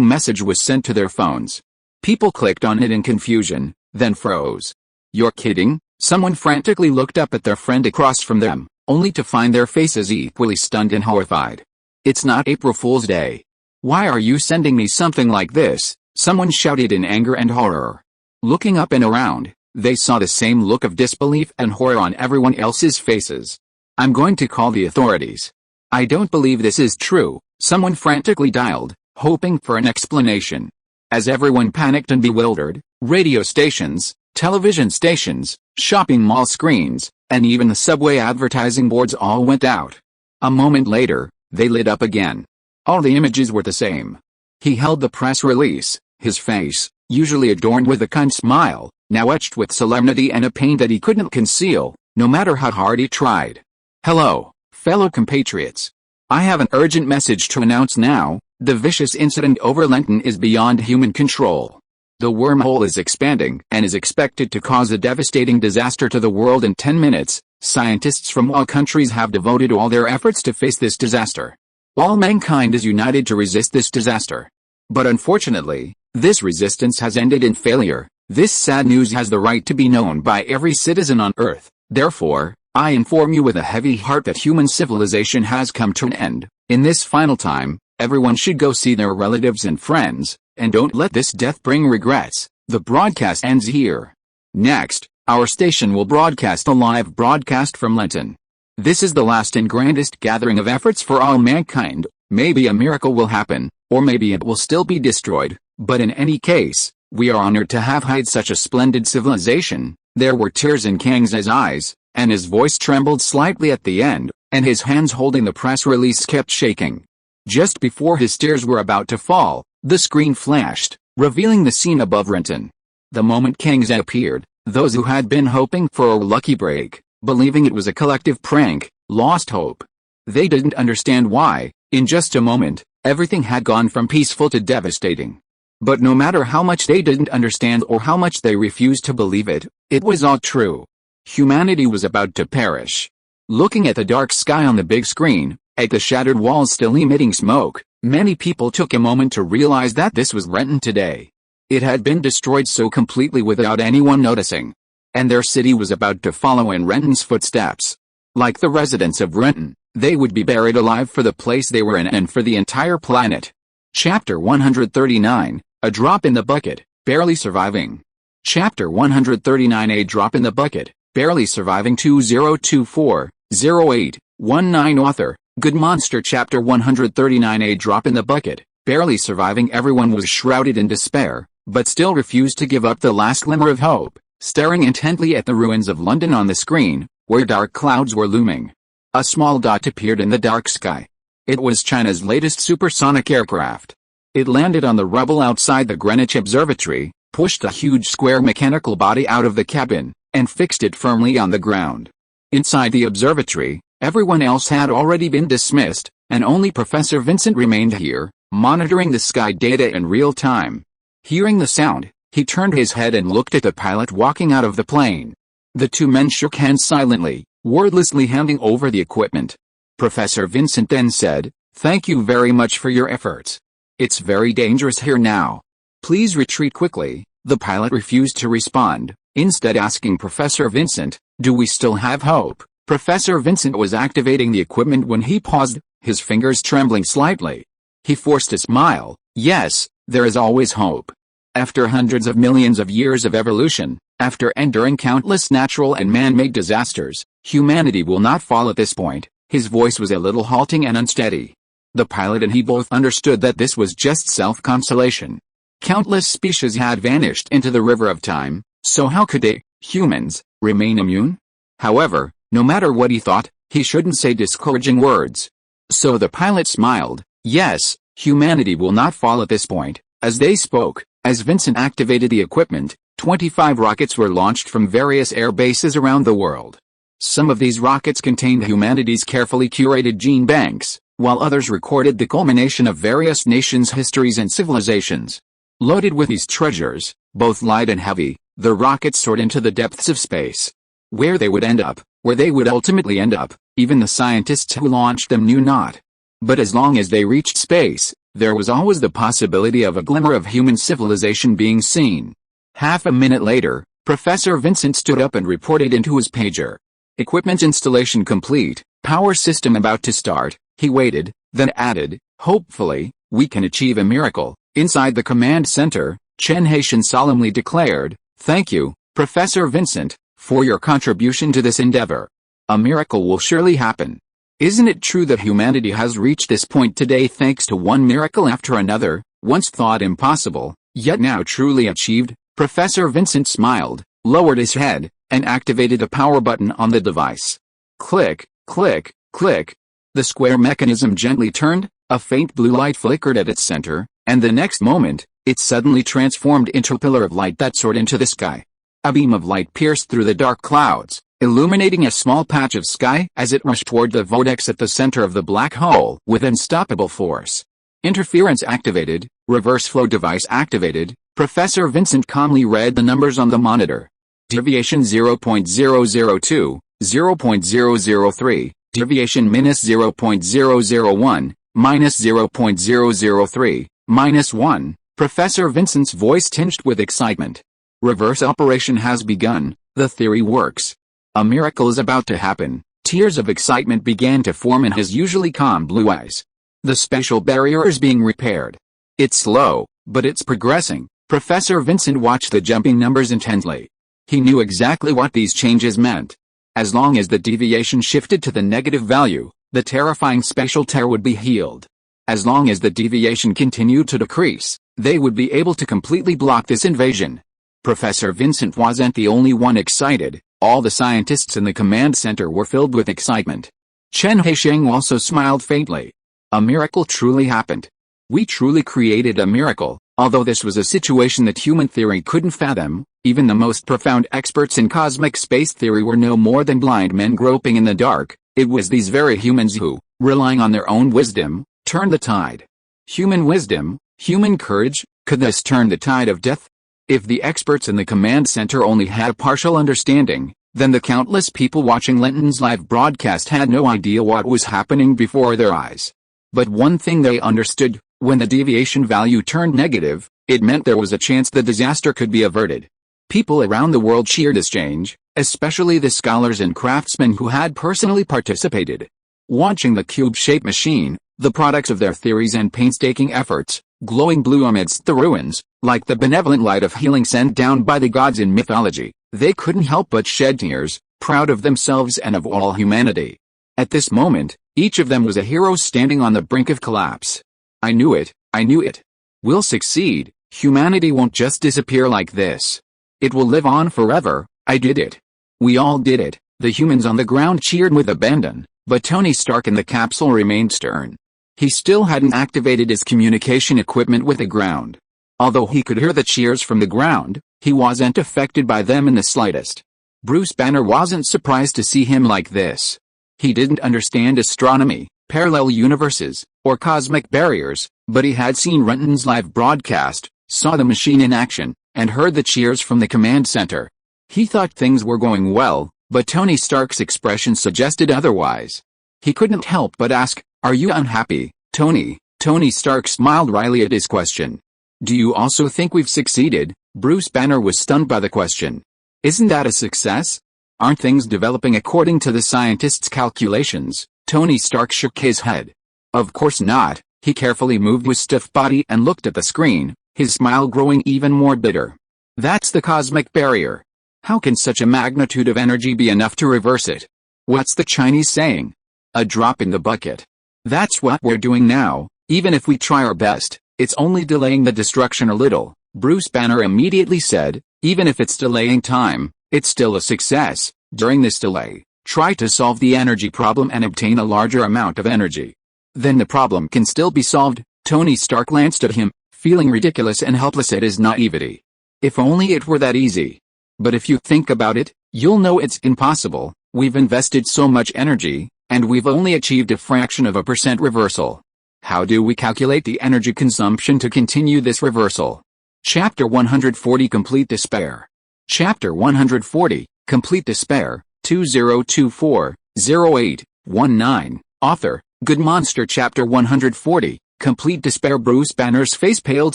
message was sent to their phones. People clicked on it in confusion, then froze. You're kidding? Someone frantically looked up at their friend across from them, only to find their faces equally stunned and horrified. It's not April Fool's Day. Why are you sending me something like this? Someone shouted in anger and horror. Looking up and around, they saw the same look of disbelief and horror on everyone else's faces. I'm going to call the authorities. I don't believe this is true, someone frantically dialed, hoping for an explanation. As everyone panicked and bewildered, radio stations, television stations, shopping mall screens, and even the subway advertising boards all went out. A moment later, they lit up again. All the images were the same. He held the press release, his face, usually adorned with a kind smile, now etched with solemnity and a pain that he couldn't conceal, no matter how hard he tried. Hello, fellow compatriots. I have an urgent message to announce now. The vicious incident over Lenten is beyond human control. The wormhole is expanding and is expected to cause a devastating disaster to the world in 10 minutes. Scientists from all countries have devoted all their efforts to face this disaster. All mankind is united to resist this disaster. But unfortunately, this resistance has ended in failure. This sad news has the right to be known by every citizen on Earth. Therefore, I inform you with a heavy heart that human civilization has come to an end. In this final time, everyone should go see their relatives and friends, and don't let this death bring regrets. The broadcast ends here. Next, our station will broadcast a live broadcast from Lenten. This is the last and grandest gathering of efforts for all mankind. Maybe a miracle will happen, or maybe it will still be destroyed, but in any case, we are honored to have had such a splendid civilization. There were tears in Kang's eyes, and his voice trembled slightly at the end, and his hands holding the press release kept shaking. Just before his tears were about to fall, the screen flashed, revealing the scene above Renton. The moment Kang's appeared, those who had been hoping for a lucky break, believing it was a collective prank, lost hope. They didn't understand why. In just a moment, everything had gone from peaceful to devastating. But no matter how much they didn't understand or how much they refused to believe it, it was all true. Humanity was about to perish. Looking at the dark sky on the big screen, at the shattered walls still emitting smoke, many people took a moment to realize that this was Renton today. It had been destroyed so completely without anyone noticing. And their city was about to follow in Renton's footsteps. Like the residents of Renton, they would be buried alive for the place they were in and for the entire planet. Chapter 139, A Drop in the Bucket, Barely Surviving. Chapter 139, A Drop in the Bucket, Barely Surviving. 2024-08-19 Author, Good Monster. Chapter 139, A Drop in the Bucket, Barely Surviving. Everyone was shrouded in despair, but still refused to give up the last glimmer of hope, staring intently at the ruins of London on the screen, where dark clouds were looming. A small dot appeared in the dark sky. It was China's latest supersonic aircraft. It landed on the rubble outside the Greenwich Observatory, pushed a huge square mechanical body out of the cabin, and fixed it firmly on the ground. Inside the observatory, everyone else had already been dismissed, and only Professor Vincent remained here, monitoring the sky data in real time. Hearing the sound, he turned his head and looked at the pilot walking out of the plane. The two men shook hands silently, wordlessly handing over the equipment. Professor Vincent then said, "Thank you very much for your efforts. It's very dangerous here now. Please retreat quickly." The pilot refused to respond, instead asking Professor Vincent, "Do we still have hope?" Professor Vincent was activating the equipment when he paused, his fingers trembling slightly. He forced a smile. "Yes, there is always hope. After hundreds of millions of years of evolution, after enduring countless natural and man-made disasters, humanity will not fall at this point." His voice was a little halting and unsteady. The pilot and he both understood that this was just self-consolation. Countless species had vanished into the river of time, so how could they, humans, remain immune? However, no matter what he thought, he shouldn't say discouraging words. So the pilot smiled. Yes, humanity will not fall at this point. As they spoke, as Vincent activated the equipment, 25 rockets were launched from various air bases around the world. Some of these rockets contained humanity's carefully curated gene banks, while others recorded the culmination of various nations' histories and civilizations. Loaded with these treasures, both light and heavy, the rockets soared into the depths of space. Where they would end up, where they would ultimately end up, even the scientists who launched them knew not. But as long as they reached space, there was always the possibility of a glimmer of human civilization being seen. Half a minute later, Professor Vincent stood up and reported into his pager. Equipment installation complete, power system about to start. He waited, then added, hopefully, we can achieve a miracle. Inside the command center, Chen Haitian solemnly declared, thank you, Professor Vincent, for your contribution to this endeavor. A miracle will surely happen. Isn't it true that humanity has reached this point today thanks to one miracle after another, once thought impossible, yet now truly achieved? Professor Vincent smiled, lowered his head, and activated the power button on the device. Click, click, click. The square mechanism gently turned, a faint blue light flickered at its center, and the next moment, it suddenly transformed into a pillar of light that soared into the sky. A beam of light pierced through the dark clouds, illuminating a small patch of sky as it rushed toward the vortex at the center of the black hole with unstoppable force. Interference activated, reverse flow device activated. Professor Vincent calmly read the numbers on the monitor. Deviation 0.002, 0.003, deviation minus 0.001, minus 0.003, minus 1. Professor Vincent's voice tinged with excitement. Reverse operation has begun, the theory works. A miracle is about to happen. Tears of excitement began to form in his usually calm blue eyes. The spatial barrier is being repaired. It's slow, but it's progressing. Professor Vincent watched the jumping numbers intently. He knew exactly what these changes meant. As long as the deviation shifted to the negative value, the terrifying spatial tear would be healed. As long as the deviation continued to decrease, they would be able to completely block this invasion. Professor Vincent wasn't the only one excited. All the scientists in the command center were filled with excitement. Chen Haisheng also smiled faintly. A miracle truly happened. We truly created a miracle. Although this was a situation that human theory couldn't fathom, even the most profound experts in cosmic space theory were no more than blind men groping in the dark. It was these very humans who, relying on their own wisdom, turned the tide. Human wisdom, human courage, could this turn the tide of death? If the experts in the command center only had a partial understanding, then the countless people watching Linton's live broadcast had no idea what was happening before their eyes. But one thing they understood, when the deviation value turned negative, it meant there was a chance the disaster could be averted. People around the world cheered this change, especially the scholars and craftsmen who had personally participated. Watching the cube-shaped machine, the products of their theories and painstaking efforts, glowing blue amidst the ruins, like the benevolent light of healing sent down by the gods in mythology, they couldn't help but shed tears, proud of themselves and of all humanity. At this moment, each of them was a hero standing on the brink of collapse. I knew it, I knew it. We'll succeed. Humanity won't just disappear like this. It will live on forever. I did it. We all did it. The humans on the ground cheered with abandon, but Tony Stark in the capsule remained stern. He still hadn't activated his communication equipment with the ground. Although he could hear the cheers from the ground, he wasn't affected by them in the slightest. Bruce Banner wasn't surprised to see him like this. He didn't understand astronomy, parallel universes, or cosmic barriers, but he had seen Renton's live broadcast, saw the machine in action, and heard the cheers from the command center. He thought things were going well, but Tony Stark's expression suggested otherwise. He couldn't help but ask, "Are you unhappy, Tony?" Tony Stark smiled wryly at his question. "Do you also think we've succeeded?" Bruce Banner was stunned by the question. "Isn't that a success? Aren't things developing according to the scientists' calculations?" Tony Stark shook his head. "Of course not." He carefully moved his stiff body and looked at the screen, his smile growing even more bitter. "That's the cosmic barrier. How can such a magnitude of energy be enough to reverse it? What's the Chinese saying? A drop in the bucket. That's what we're doing now, even if we try our best. It's only delaying the destruction a little, Bruce Banner immediately said. Even if it's delaying time, it's still a success. During this delay, try to solve the energy problem and obtain a larger amount of energy. Then the problem can still be solved. Tony Stark glanced at him, feeling ridiculous and helpless at his naivety. If only it were that easy. But if you think about it, you'll know it's impossible. We've invested so much energy, and we've only achieved a fraction of a percent reversal. How do we calculate the energy consumption to continue this reversal? Chapter 140 Complete Despair. Chapter 140, Complete Despair, 2024-08-19. Author, Good Monster. Chapter 140, Complete Despair. Bruce Banner's face paled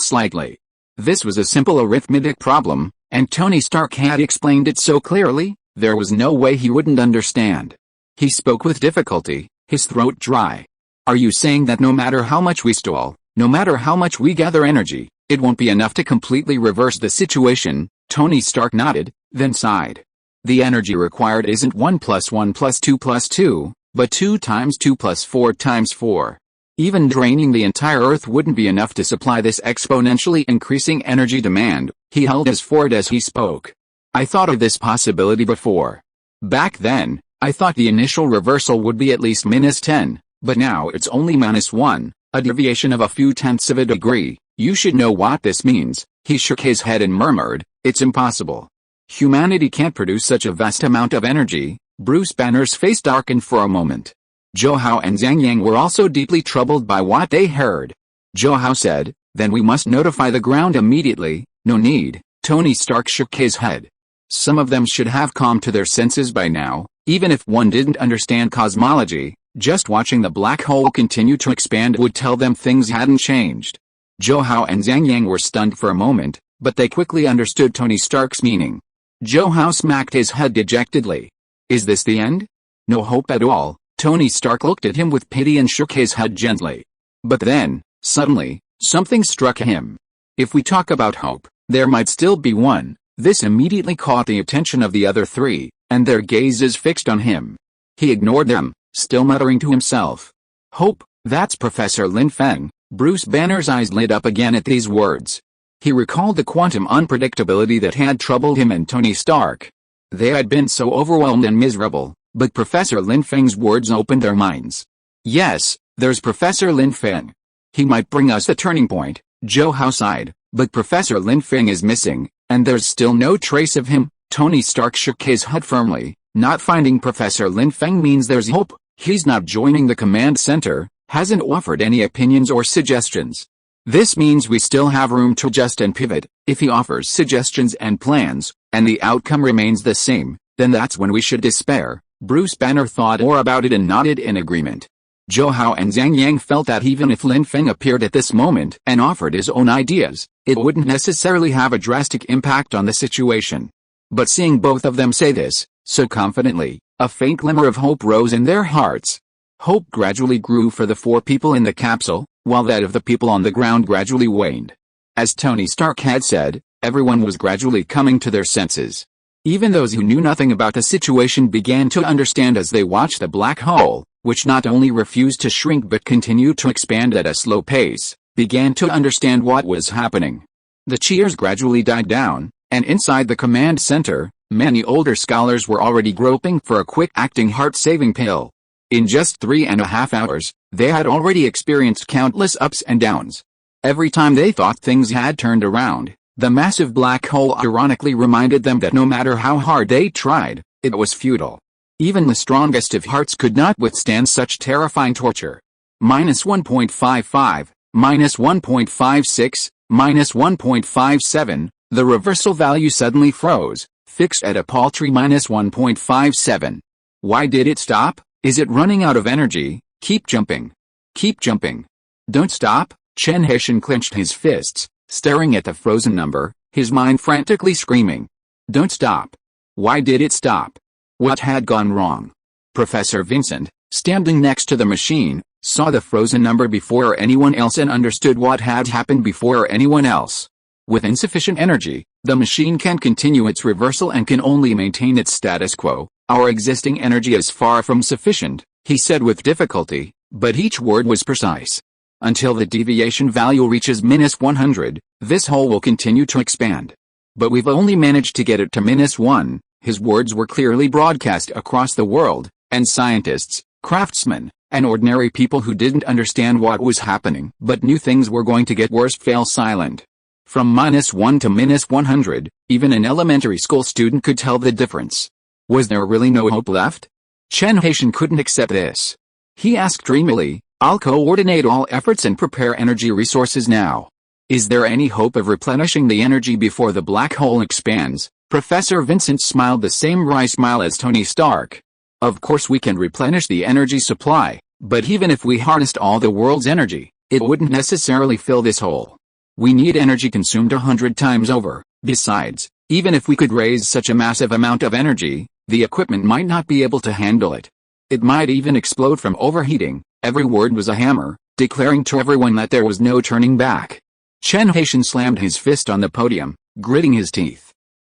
slightly. This was a simple arithmetic problem, and Tony Stark had explained it so clearly, there was no way he wouldn't understand. He spoke with difficulty, his throat dry. Are you saying that no matter how much we stall, no matter how much we gather energy, it won't be enough to completely reverse the situation? Tony Stark nodded, then sighed. The energy required isn't 1 + 1 + 2 + 2, but 2 × 2 + 4 × 4. Even draining the entire Earth wouldn't be enough to supply this exponentially increasing energy demand. He held his forehead as he spoke. I thought of this possibility before. Back then, I thought the initial reversal would be at least -10, but now it's only -1, a deviation of a few tenths of a degree. You should know what this means. He shook his head and murmured, it's impossible. Humanity can't produce such a vast amount of energy. Bruce Banner's face darkened for a moment. Zhou Hao and Zhang Yang were also deeply troubled by what they heard. Zhou Hao said, then we must notify the ground immediately. No need. Tony Stark shook his head. Some of them should have come to their senses by now, even if one didn't understand cosmology. Just watching the black hole continue to expand would tell them things hadn't changed. Zhou Hao and Zhang Yang were stunned for a moment, but they quickly understood Tony Stark's meaning. Zhou Hao smacked his head dejectedly. Is this the end? No hope at all. Tony Stark looked at him with pity and shook his head gently. But then, suddenly, something struck him. If we talk about hope, there might still be one. This immediately caught the attention of the other three, and their gazes fixed on him. He ignored them, still muttering to himself. Hope, that's Professor Lin Feng. Bruce Banner's eyes lit up again at these words. He recalled the quantum unpredictability that had troubled him and Tony Stark. They had been so overwhelmed and miserable, but Professor Lin Feng's words opened their minds. Yes, there's Professor Lin Feng. He might bring us the turning point. Zhou Hao sighed, but Professor Lin Feng is missing, and there's still no trace of him. Tony Stark shook his head firmly. Not finding Professor Lin Feng means there's hope. He's not joining the command center, hasn't offered any opinions or suggestions. This means we still have room to adjust and pivot. If he offers suggestions and plans, and the outcome remains the same, then that's when we should despair. Bruce Banner thought more about it and nodded in agreement. Zhou Hao and Zhang Yang felt that even if Lin Feng appeared at this moment and offered his own ideas, it wouldn't necessarily have a drastic impact on the situation. But seeing both of them say this, so confidently, a faint glimmer of hope rose in their hearts. Hope gradually grew for the 4 people in the capsule, while that of the people on the ground gradually waned. As Tony Stark had said, everyone was gradually coming to their senses. Even those who knew nothing about the situation began to understand as they watched the black hole, which not only refused to shrink but continued to expand at a slow pace, began to understand what was happening. The cheers gradually died down, and inside the command center, many older scholars were already groping for a quick-acting heart-saving pill. In just 3.5 hours, they had already experienced countless ups and downs. Every time they thought things had turned around, the massive black hole ironically reminded them that no matter how hard they tried, it was futile. Even the strongest of hearts could not withstand such terrifying torture. -1.55, -1.56, -1.57, the reversal value suddenly froze, fixed at a paltry -1.57. Why did it stop? Is it running out of energy? Keep jumping. Keep jumping. Don't stop. Chen Heshan clenched his fists, staring at the frozen number, his mind frantically screaming. Don't stop. Why did it stop? What had gone wrong? Professor Vincent, standing next to the machine, saw the frozen number before anyone else and understood what had happened before anyone else. With insufficient energy, the machine can't continue its reversal and can only maintain its status quo. Our existing energy is far from sufficient, he said with difficulty, but each word was precise. Until the deviation value reaches -100, this hole will continue to expand. But we've only managed to get it to -1. His words were clearly broadcast across the world, and scientists, craftsmen, and ordinary people who didn't understand what was happening but knew things were going to get worse fell silent. From -1 to -100, even an elementary school student could tell the difference. Was there really no hope left? Chen Haitian couldn't accept this. He asked dreamily, "I'll coordinate all efforts and prepare energy resources now. Is there any hope of replenishing the energy before the black hole expands?" Professor Vincent smiled the same wry smile as Tony Stark. "Of course we can replenish the energy supply, but even if we harnessed all the world's energy, it wouldn't necessarily fill this hole. We need energy consumed 100 times over. Besides, even if we could raise such a massive amount of energy, the equipment might not be able to handle it. It might even explode from overheating." Every word was a hammer, declaring to everyone that there was no turning back. Chen Haitian slammed his fist on the podium, gritting his teeth.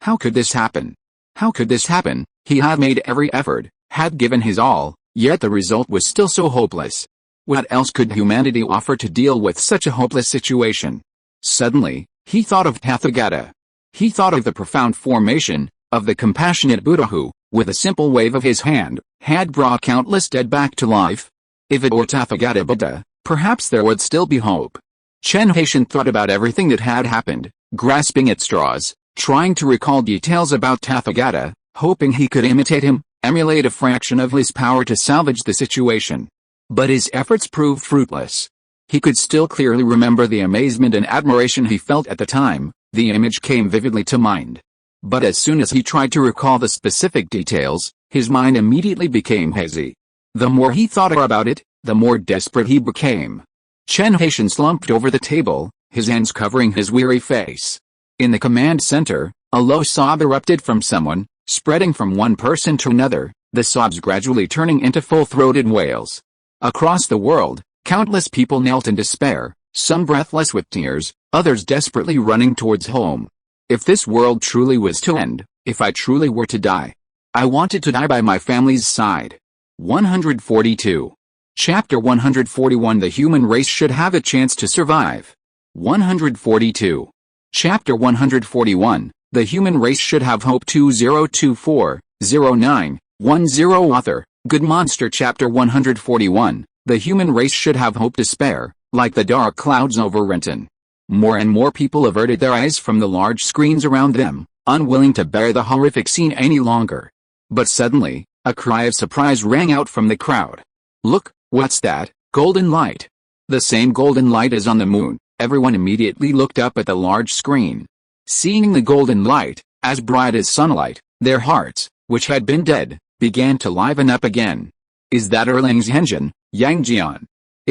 How could this happen? How could this happen? He had made every effort, had given his all, yet the result was still so hopeless. What else could humanity offer to deal with such a hopeless situation? Suddenly, he thought of Tathagata. He thought of the profound formation, of the compassionate Buddha who, with a simple wave of his hand, had brought countless dead back to life. If it were Tathagata Buddha, perhaps there would still be hope. Chen Haitian thought about everything that had happened, grasping at straws, trying to recall details about Tathagata, hoping he could imitate him, emulate a fraction of his power to salvage the situation. But his efforts proved fruitless. He could still clearly remember the amazement and admiration he felt at the time. The image came vividly to mind. But as soon as he tried to recall the specific details, his mind immediately became hazy. The more he thought about it, the more desperate he became. Chen Haitian slumped over the table, his hands covering his weary face. In the command center, a low sob erupted from someone, spreading from one person to another, the sobs gradually turning into full-throated wails. Across the world, countless people knelt in despair, some breathless with tears, others desperately running towards home. If this world truly was to end, if I truly were to die, I wanted to die by my family's side. 142. Chapter 141 The human race should have a chance to survive. 142. Chapter 141 The human race should have hope. 2024-09-10 Author, Good Monster. Chapter 141 The human race should have hope. Despair, like the dark clouds over Renton. More and more people averted their eyes from the large screens around them, unwilling to bear the horrific scene any longer. But suddenly, a cry of surprise rang out from the crowd. "Look, what's that? Golden light." "The same golden light as on the moon." Everyone immediately looked up at the large screen. Seeing the golden light, as bright as sunlight, their hearts, which had been dead, began to liven up again. "Is that Erlang's engine, Yang Jian?"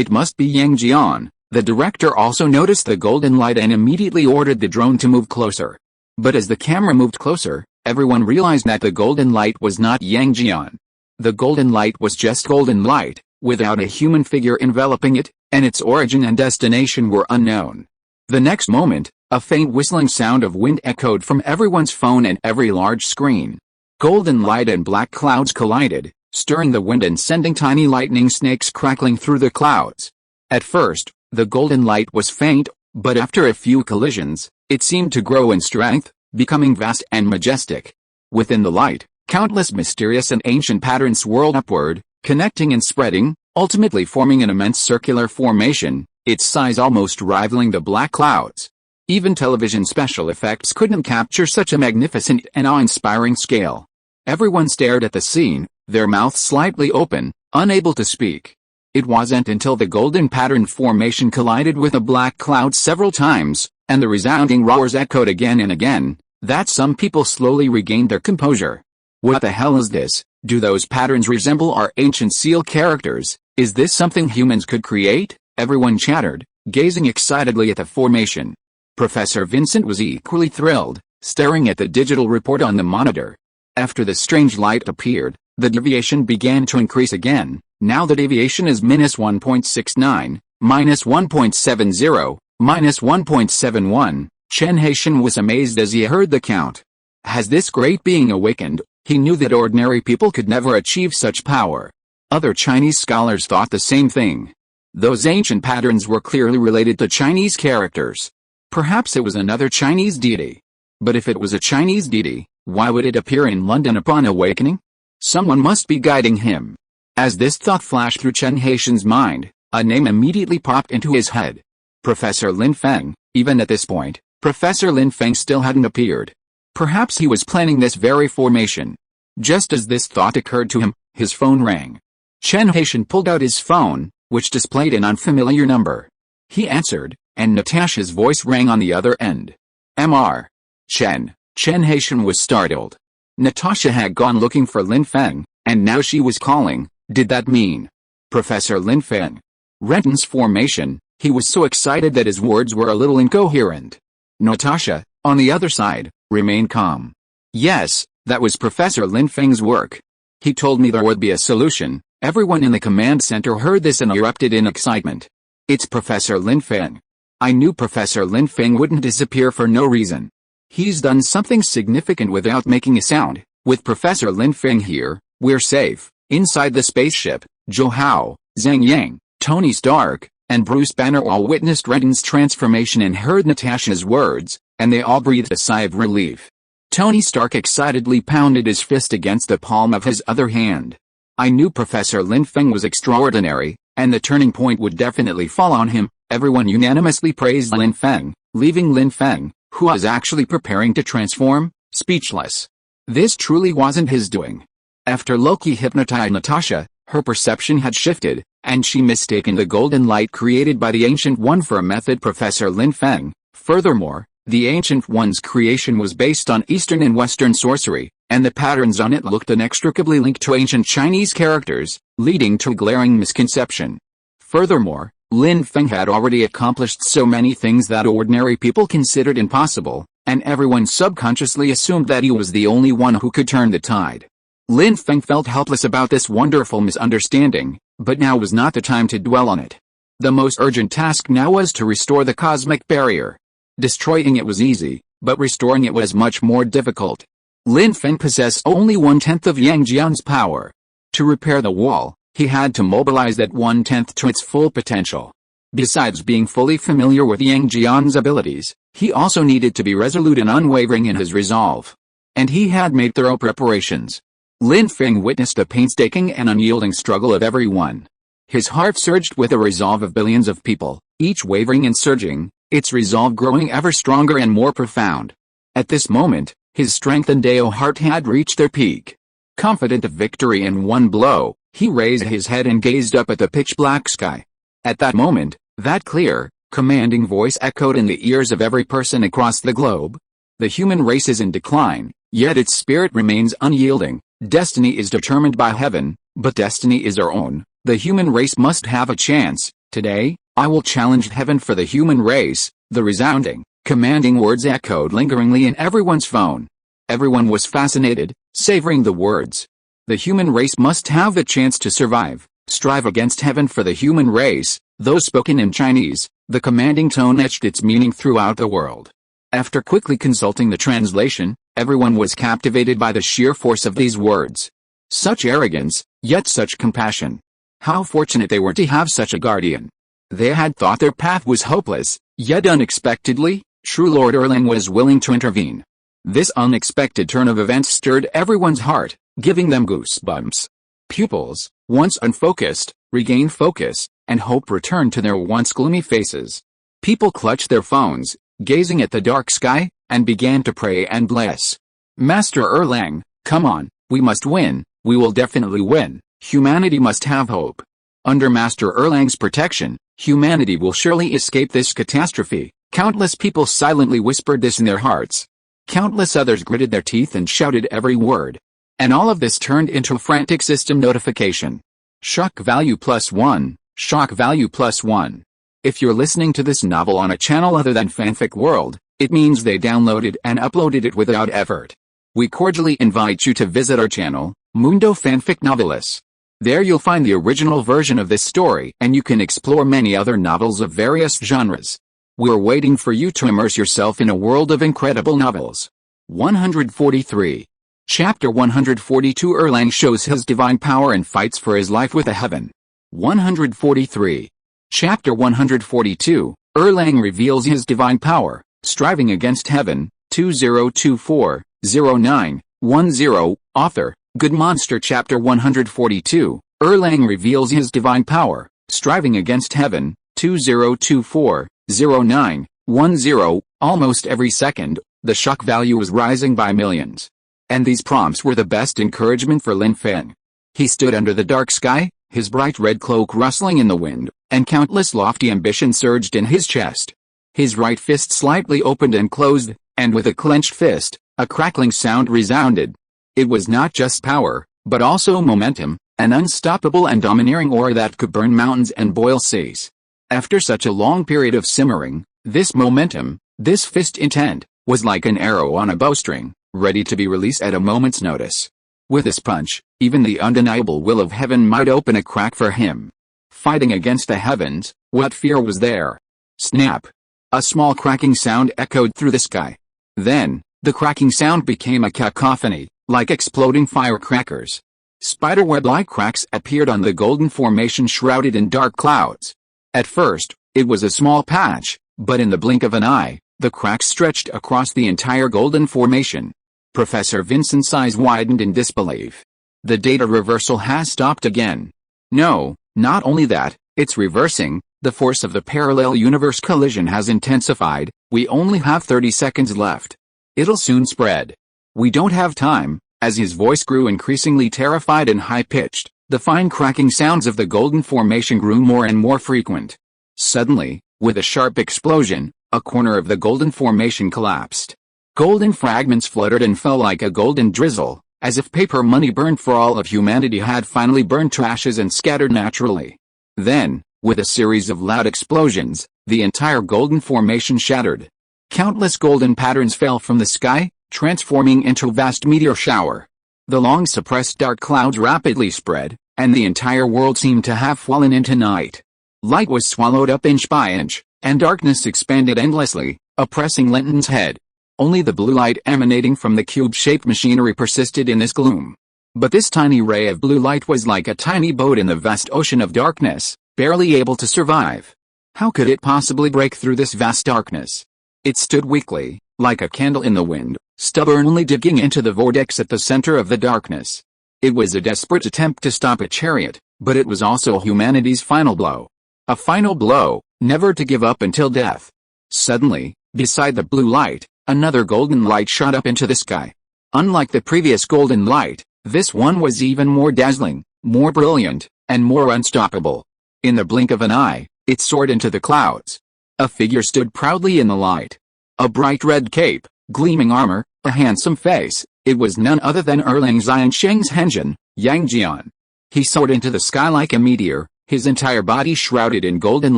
"It must be Yang Jian." The director also noticed the golden light and immediately ordered the drone to move closer. But as the camera moved closer, everyone realized that the golden light was not Yang Jian. The golden light was just golden light, without a human figure enveloping it, and its origin and destination were unknown. The next moment, a faint whistling sound of wind echoed from everyone's phone and every large screen. Golden light and black clouds collided, stirring the wind and sending tiny lightning snakes crackling through the clouds. At first, the golden light was faint, but after a few collisions, it seemed to grow in strength, becoming vast and majestic. Within the light, countless mysterious and ancient patterns swirled upward, connecting and spreading, ultimately forming an immense circular formation, its size almost rivaling the black clouds. Even television special effects couldn't capture such a magnificent and awe-inspiring scale. Everyone stared at the scene, their mouths slightly open, unable to speak. It wasn't until the golden pattern formation collided with a black cloud several times, and the resounding roars echoed again and again, that some people slowly regained their composure. "What the hell is this? Do those patterns resemble our ancient seal characters? Is this something humans could create?" Everyone chattered, gazing excitedly at the formation. Professor Vincent was equally thrilled, staring at the digital report on the monitor. After the strange light appeared, the deviation began to increase again. Now the deviation is -1.69, -1.70, -1.71. Chen Haitian was amazed as he heard the count. Has this great being awakened? He knew that ordinary people could never achieve such power. Other Chinese scholars thought the same thing. Those ancient patterns were clearly related to Chinese characters. Perhaps it was another Chinese deity. But if it was a Chinese deity, why would it appear in London upon awakening? Someone must be guiding him. As this thought flashed through Chen Haitian's mind, a name immediately popped into his head. Professor Lin Feng. Even at this point, Professor Lin Feng still hadn't appeared. Perhaps he was planning this very formation. Just as this thought occurred to him, his phone rang. Chen Haitian pulled out his phone, which displayed an unfamiliar number. He answered, and Natasha's voice rang on the other end. Mr. Chen. Chen Haitian was startled. Natasha had gone looking for Lin Feng, and now she was calling. Did that mean Professor Lin Feng? Renton's formation. He was so excited that his words were a little incoherent. Natasha, on the other side, remained calm. Yes, that was Professor Lin Feng's work. He told me there would be a solution. Everyone in the command center heard this and erupted in excitement. It's Professor Lin Feng. I knew Professor Lin Feng wouldn't disappear for no reason. He's done something significant without making a sound. With Professor Lin Feng here, we're safe. Inside the spaceship, Zhou Hao, Zhang Yang, Tony Stark, and Bruce Banner all witnessed Renton's transformation and heard Natasha's words, and they all breathed a sigh of relief. Tony Stark excitedly pounded his fist against the palm of his other hand. I knew Professor Lin Feng was extraordinary, and the turning point would definitely fall on him. Everyone unanimously praised Lin Feng, leaving Lin Feng, who was actually preparing to transform, speechless. This truly wasn't his doing. After Loki hypnotized Natasha, her perception had shifted, and she mistaken the golden light created by the Ancient One for a method Professor Lin Feng. Furthermore, the Ancient One's creation was based on Eastern and Western sorcery, and the patterns on it looked inextricably linked to ancient Chinese characters, leading to a glaring misconception. Furthermore, Lin Feng had already accomplished so many things that ordinary people considered impossible, and everyone subconsciously assumed that he was the only one who could turn the tide. Lin Feng felt helpless about this wonderful misunderstanding, but now was not the time to dwell on it. The most urgent task now was to restore the cosmic barrier. Destroying it was easy, but restoring it was much more difficult. Lin Feng possessed only 1/10 of Yang Jian's power. To repair the wall, he had to mobilize that 1/10 to its full potential. Besides being fully familiar with Yang Jian's abilities, he also needed to be resolute and unwavering in his resolve. And he had made thorough preparations. Lin Feng witnessed the painstaking and unyielding struggle of everyone. His heart surged with the resolve of billions of people, each wavering and surging, its resolve growing ever stronger and more profound. At this moment, his strength and Dao heart had reached their peak. Confident of victory in one blow, he raised his head and gazed up at the pitch-black sky. At that moment, that clear, commanding voice echoed in the ears of every person across the globe. The human race is in decline, yet its spirit remains unyielding. Destiny is determined by heaven, but destiny is our own. The human race must have a chance. Today, I will challenge heaven for the human race. The resounding, commanding words echoed lingeringly in everyone's phone. Everyone was fascinated, savoring the words. The human race must have the chance to survive. Strive against heaven for the human race. Though spoken in Chinese, the commanding tone etched its meaning throughout the world. After quickly consulting the translation, everyone was captivated by the sheer force of these words. Such arrogance, yet such compassion. How fortunate they were to have such a guardian. They had thought their path was hopeless, yet unexpectedly, true Lord Erlang was willing to intervene. This unexpected turn of events stirred everyone's heart, giving them goosebumps. Pupils, once unfocused, regained focus, and hope returned to their once gloomy faces. People clutched their phones, gazing at the dark sky, and began to pray and bless. Master Erlang, come on, we must win, we will definitely win, humanity must have hope. Under Master Erlang's protection, humanity will surely escape this catastrophe. Countless people silently whispered this in their hearts. Countless others gritted their teeth and shouted every word. And all of this turned into a frantic system notification. Shock value +1, shock value +1. If you're listening to this novel on a channel other than Fanfic World, it means they downloaded and uploaded it without effort. We cordially invite you to visit our channel, Mundo Fanfic Novelis. There you'll find the original version of this story and you can explore many other novels of various genres. We're waiting for you to immerse yourself in a world of incredible novels. 143. Chapter 142 Erlang shows his divine power and fights for his life with the heaven. 143. Chapter 142, Erlang reveals his divine power, striving against heaven, 2024-09-10, author, Good Monster. Chapter 142, Erlang reveals his divine power, striving against heaven, 2024-09-10, almost every second, the shock value was rising by millions. And these prompts were the best encouragement for Lin Feng. He stood under the dark sky, his bright red cloak rustling in the wind, and countless lofty ambition surged in his chest. His right fist slightly opened and closed, and with a clenched fist, a crackling sound resounded. It was not just power, but also momentum, an unstoppable and domineering aura that could burn mountains and boil seas. After such a long period of simmering, this momentum, this fist intent, was like an arrow on a bowstring, ready to be released at a moment's notice. With this punch, even the undeniable will of heaven might open a crack for him. Fighting against the heavens, what fear was there? Snap! A small cracking sound echoed through the sky. Then, the cracking sound became a cacophony, like exploding firecrackers. Spiderweb-like cracks appeared on the golden formation shrouded in dark clouds. At first, it was a small patch, but in the blink of an eye, the cracks stretched across the entire golden formation. Professor Vincent's eyes widened in disbelief. The data reversal has stopped again. No, not only that, it's reversing. The force of the parallel universe collision has intensified. We only have 30 seconds left. It'll soon spread. We don't have time. As his voice grew increasingly terrified and high-pitched, the fine cracking sounds of the golden formation grew more and more frequent. Suddenly, with a sharp explosion, a corner of the golden formation collapsed. Golden fragments fluttered and fell like a golden drizzle, as if paper money burned for all of humanity had finally burned to ashes and scattered naturally. Then, with a series of loud explosions, the entire golden formation shattered. Countless golden patterns fell from the sky, transforming into a vast meteor shower. The long-suppressed dark clouds rapidly spread, and the entire world seemed to have fallen into night. Light was swallowed up inch by inch, and darkness expanded endlessly, oppressing Linton's head. Only the blue light emanating from the cube-shaped machinery persisted in this gloom. But this tiny ray of blue light was like a tiny boat in the vast ocean of darkness, barely able to survive. How could it possibly break through this vast darkness? It stood weakly, like a candle in the wind, stubbornly digging into the vortex at the center of the darkness. It was a desperate attempt to stop a chariot, but it was also humanity's final blow. A final blow, never to give up until death. Suddenly, beside the blue light, another golden light shot up into the sky. Unlike the previous golden light, this one was even more dazzling, more brilliant, and more unstoppable. In the blink of an eye, it soared into the clouds. A figure stood proudly in the light. A bright red cape, gleaming armor, a handsome face. It was none other than Erlang Xiansheng's Henjin, Yang Jian. He soared into the sky like a meteor, his entire body shrouded in golden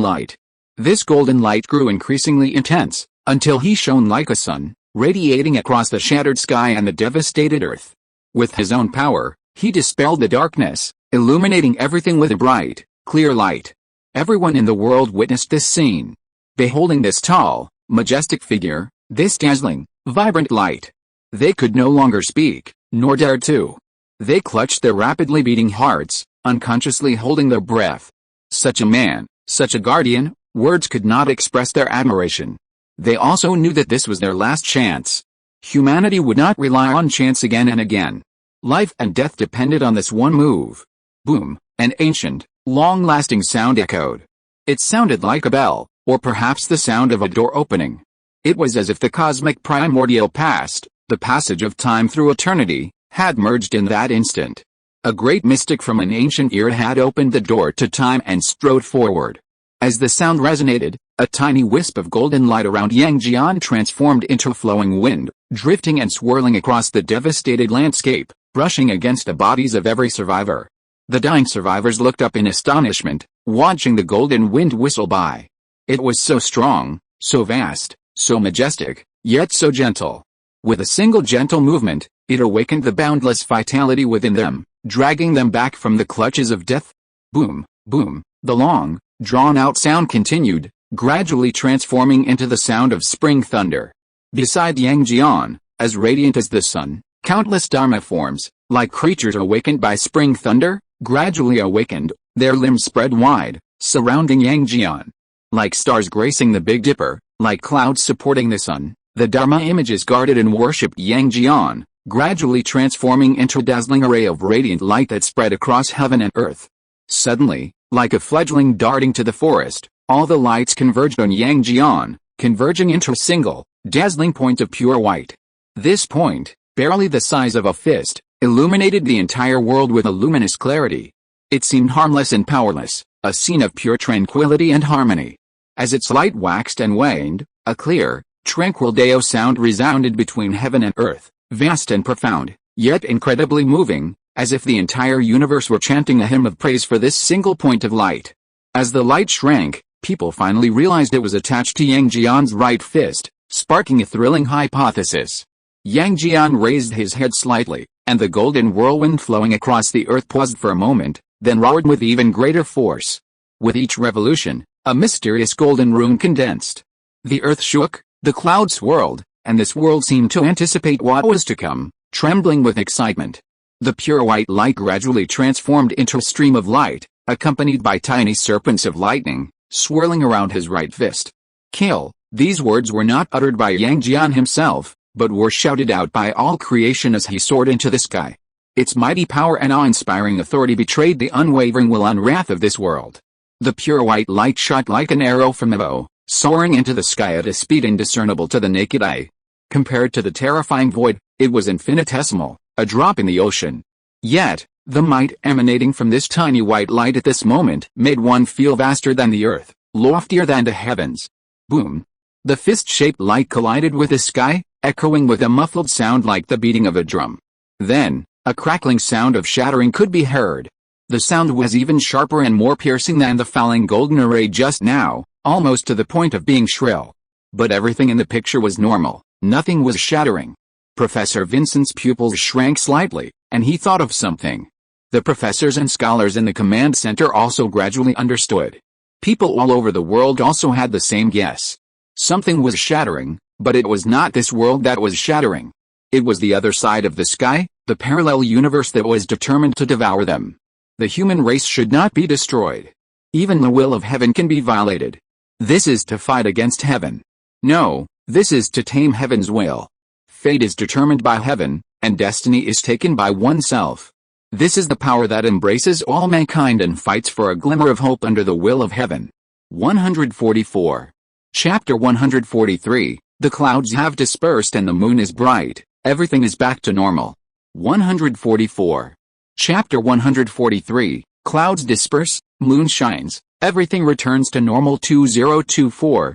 light. This golden light grew increasingly intense, until he shone like a sun, radiating across the shattered sky and the devastated earth. With his own power, he dispelled the darkness, illuminating everything with a bright, clear light. Everyone in the world witnessed this scene. Beholding this tall, majestic figure, this dazzling, vibrant light, they could no longer speak, nor dare to. They clutched their rapidly beating hearts, unconsciously holding their breath. Such a man, such a guardian, words could not express their admiration. They also knew that this was their last chance. Humanity would not rely on chance again and again. Life and death depended on this one move. Boom, an ancient, long-lasting sound echoed. It sounded like a bell, or perhaps the sound of a door opening. It was as if the cosmic primordial past, the passage of time through eternity, had merged in that instant. A great mystic from an ancient era had opened the door to time and strode forward. As the sound resonated, a tiny wisp of golden light around Yang Jian transformed into a flowing wind, drifting and swirling across the devastated landscape, brushing against the bodies of every survivor. The dying survivors looked up in astonishment, watching the golden wind whistle by. It was so strong, so vast, so majestic, yet so gentle. With a single gentle movement, it awakened the boundless vitality within them, dragging them back from the clutches of death. Boom, boom, the long, drawn-out sound continued, gradually transforming into the sound of spring thunder. Beside Yang Jian, as radiant as the sun, countless Dharma forms, like creatures awakened by spring thunder, gradually awakened, their limbs spread wide, surrounding Yangjian. Like stars gracing the Big Dipper, like clouds supporting the sun, the Dharma images guarded and worshipped Yangjian, gradually transforming into a dazzling array of radiant light that spread across heaven and earth. Suddenly, like a fledgling darting to the forest, all the lights converged on Yangjian, converging into a single, dazzling point of pure white. This point, barely the size of a fist, illuminated the entire world with a luminous clarity. It seemed harmless and powerless, a scene of pure tranquility and harmony. As its light waxed and waned, a clear, tranquil Dao sound resounded between heaven and earth, vast and profound, yet incredibly moving, as if the entire universe were chanting a hymn of praise for this single point of light. As the light shrank, people finally realized it was attached to Yangjian's right fist, sparking a thrilling hypothesis. Yangjian raised his head slightly, and the golden whirlwind flowing across the earth paused for a moment, then roared with even greater force. With each revolution, a mysterious golden rune condensed. The earth shook, the clouds swirled, and this world seemed to anticipate what was to come, trembling with excitement. The pure white light gradually transformed into a stream of light, accompanied by tiny serpents of lightning, swirling around his right fist. Kill! These words were not uttered by Yangjian himself, but were shouted out by all creation as he soared into the sky. Its mighty power and awe-inspiring authority betrayed the unwavering will and wrath of this world. The pure white light shot like an arrow from a bow, soaring into the sky at a speed indiscernible to the naked eye. Compared to the terrifying void, it was infinitesimal, a drop in the ocean. Yet, the might emanating from this tiny white light at this moment made one feel vaster than the earth, loftier than the heavens. Boom! The fist-shaped light collided with the sky, echoing with a muffled sound like the beating of a drum. Then, a crackling sound of shattering could be heard. The sound was even sharper and more piercing than the falling golden array just now, almost to the point of being shrill. But everything in the picture was normal, nothing was shattering. Professor Vincent's pupils shrank slightly, and he thought of something. The professors and scholars in the command center also gradually understood. People all over the world also had the same guess. Something was shattering, but it was not this world that was shattering. It was the other side of the sky, the parallel universe that was determined to devour them. The human race should not be destroyed. Even the will of heaven can be violated. This is to fight against heaven. No, this is to tame heaven's will. Fate is determined by heaven, and destiny is taken by oneself. This is the power that embraces all mankind and fights for a glimmer of hope under the will of heaven. 144. Chapter 143, The clouds have dispersed and the moon is bright, everything is back to normal. 144. Chapter 143, Clouds disperse, moon shines, everything returns to normal. 2024-09-10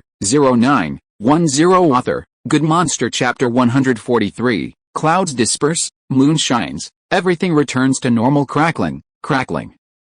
Author, Good Monster. Chapter 143, Clouds disperse, moon shines, everything returns to normal. Crackling.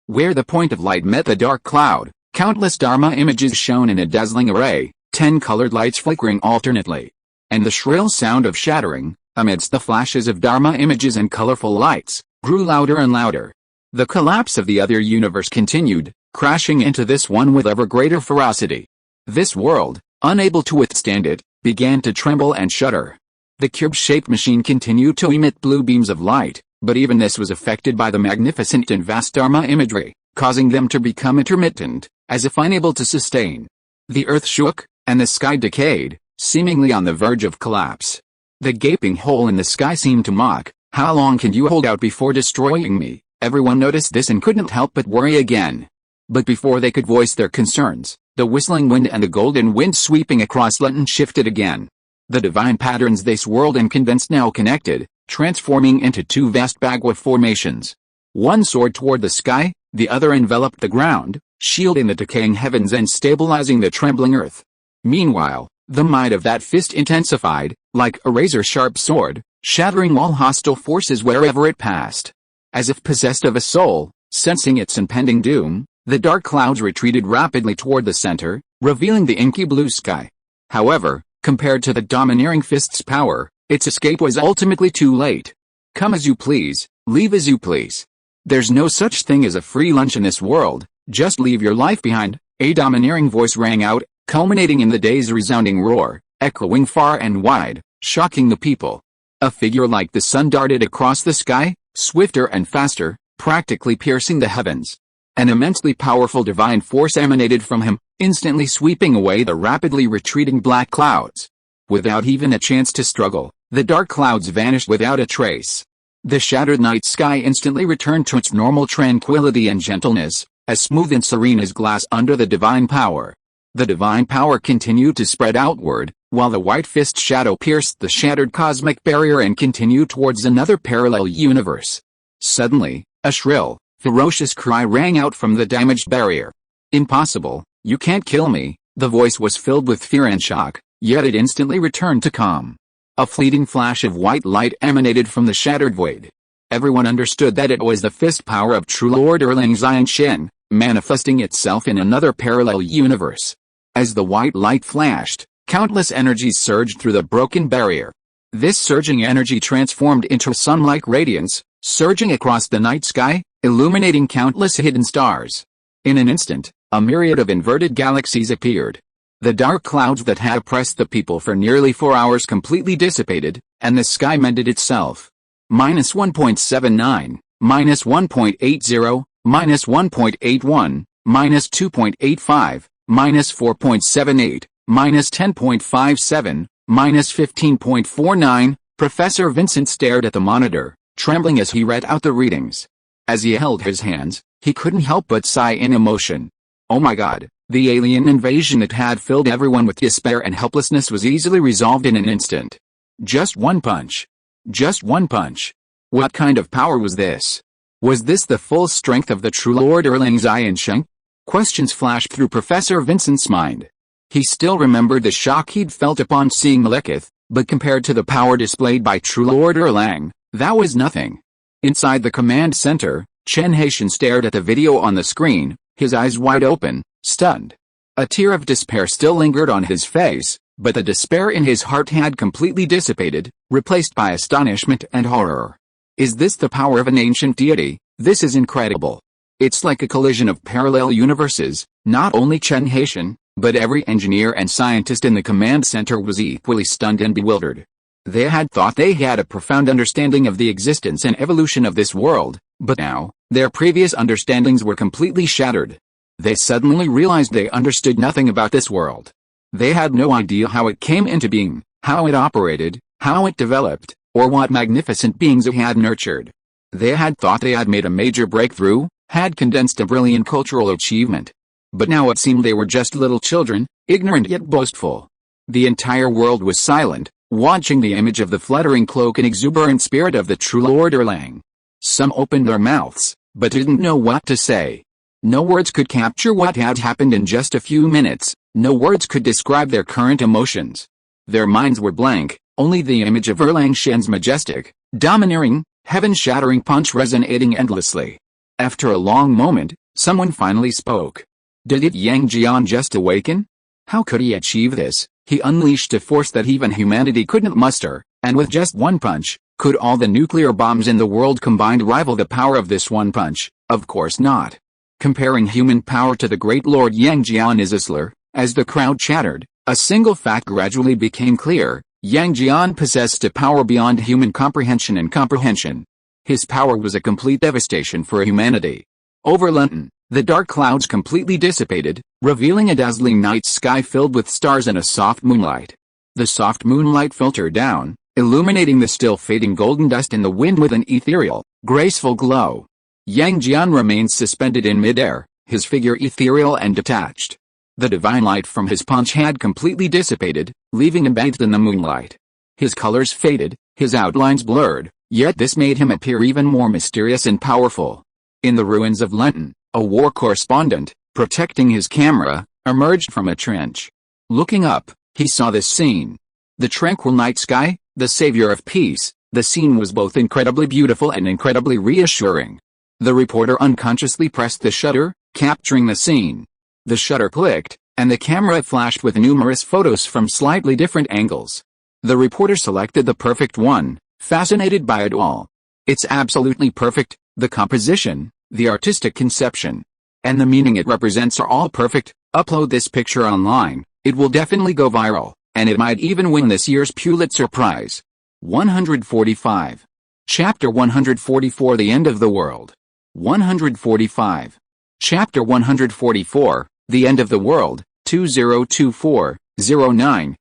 Where the point of light met the dark cloud, countless Dharma images shone in a dazzling array, 10 colored lights flickering alternately. And the shrill sound of shattering, amidst the flashes of Dharma images and colorful lights, grew louder and louder. The collapse of the other universe continued, crashing into this one with ever greater ferocity. This world, unable to withstand it, began to tremble and shudder. The cube-shaped machine continued to emit blue beams of light, but even this was affected by the magnificent and vast Dharma imagery, causing them to become intermittent, as if unable to sustain. The earth shook, and the sky decayed, seemingly on the verge of collapse. The gaping hole in the sky seemed to mock, "How long can you hold out before destroying me?" Everyone noticed this and couldn't help but worry again. But before they could voice their concerns, the whistling wind and the golden wind sweeping across London shifted again. The divine patterns they swirled and condensed now connected, transforming into two vast Bagua formations. One soared toward the sky, the other enveloped the ground, shielding the decaying heavens and stabilizing the trembling earth. Meanwhile, the might of that fist intensified, like a razor-sharp sword, shattering all hostile forces wherever it passed. As if possessed of a soul, sensing its impending doom, the dark clouds retreated rapidly toward the center, revealing the inky blue sky. However, compared to the domineering fist's power, its escape was ultimately too late. Come as you please, leave as you please. There's no such thing as a free lunch in this world, just leave your life behind, a domineering voice rang out, culminating in the day's resounding roar, echoing far and wide, shocking the people. A figure like the sun darted across the sky, swifter and faster, practically piercing the heavens. An immensely powerful divine force emanated from him, instantly sweeping away the rapidly retreating black clouds. Without even a chance to struggle, the dark clouds vanished without a trace. The shattered night sky instantly returned to its normal tranquility and gentleness, as smooth and serene as glass under the divine power. The divine power continued to spread outward, while the white fist shadow pierced the shattered cosmic barrier and continued towards another parallel universe. Suddenly, a shrill, ferocious cry rang out from the damaged barrier. "Impossible, you can't kill me." The voice was filled with fear and shock, yet it instantly returned to calm. A fleeting flash of white light emanated from the shattered void. Everyone understood that it was the fist power of true Lord Erlang Xianshen, manifesting itself in another parallel universe. As the white light flashed, countless energies surged through the broken barrier. This surging energy transformed into sun-like radiance, surging across the night sky, illuminating countless hidden stars. In an instant, a myriad of inverted galaxies appeared. The dark clouds that had oppressed the people for nearly 4 hours completely dissipated, and the sky mended itself. -1.79, -1.80, -1.81, -2.85, -4.78, -10.57, -15.49. Professor Vincent stared at the monitor, trembling as he read out the readings. As he held his hands, he couldn't help but sigh in emotion. Oh my God, the alien invasion that had filled everyone with despair and helplessness was easily resolved in an instant. Just one punch. Just one punch. What kind of power was this? Was this the full strength of the true Lord Erlang Xianshen? Questions flashed through Professor Vincent's mind. He still remembered the shock he'd felt upon seeing Malekith, but compared to the power displayed by true Lord Erlang, that was nothing. Inside the command center, Chen Haitian stared at the video on the screen, his eyes wide open, stunned. A tear of despair still lingered on his face, but the despair in his heart had completely dissipated, replaced by astonishment and horror. Is this the power of an ancient deity? This is incredible. It's like a collision of parallel universes. Not only Chen Haitian, but every engineer and scientist in the command center was equally stunned and bewildered. They had thought they had a profound understanding of the existence and evolution of this world, but now, their previous understandings were completely shattered. They suddenly realized they understood nothing about this world. They had no idea how it came into being, how it operated, how it developed, or what magnificent beings it had nurtured. They had thought they had made a major breakthrough, had condensed a brilliant cultural achievement. But now it seemed they were just little children, ignorant yet boastful. The entire world was silent, watching the image of the fluttering cloak and exuberant spirit of the true Lord Erlang. Some opened their mouths, but didn't know what to say. No words could capture what had happened in just a few minutes, no words could describe their current emotions. Their minds were blank, only the image of Erlang Shen's majestic, domineering, heaven-shattering punch resonating endlessly. After a long moment, someone finally spoke. Did it Yang Jian just awaken? How could he achieve this? He unleashed a force that even humanity couldn't muster, and with just one punch, could all the nuclear bombs in the world combined rival the power of this one punch? Of course not. Comparing human power to the great Lord Yang Jian is a slur. As the crowd chattered, a single fact gradually became clear. Yang Jian possessed a power beyond human comprehension and comprehension. His power was a complete devastation for humanity. Over London, the dark clouds completely dissipated, revealing a dazzling night sky filled with stars and a soft moonlight. The soft moonlight filtered down, illuminating the still fading golden dust in the wind with an ethereal, graceful glow. Yang Jian remained suspended in midair, his figure ethereal and detached. The divine light from his punch had completely dissipated, leaving him bathed in the moonlight. His colors faded, his outlines blurred, yet this made him appear even more mysterious and powerful. In the ruins of London, a war correspondent, protecting his camera, emerged from a trench. Looking up, he saw this scene. The tranquil night sky, the savior of peace. The scene was both incredibly beautiful and incredibly reassuring. The reporter unconsciously pressed the shutter, capturing the scene. The shutter clicked, and the camera flashed with numerous photos from slightly different angles. The reporter selected the perfect one, fascinated by it all. It's absolutely perfect, the composition, the artistic conception, and the meaning it represents are all perfect. Upload this picture online, it will definitely go viral, and it might even win this year's Pulitzer Prize. 145. Chapter 144 The End of the World. 145. Chapter 144, The End of the World, 2024-09-10.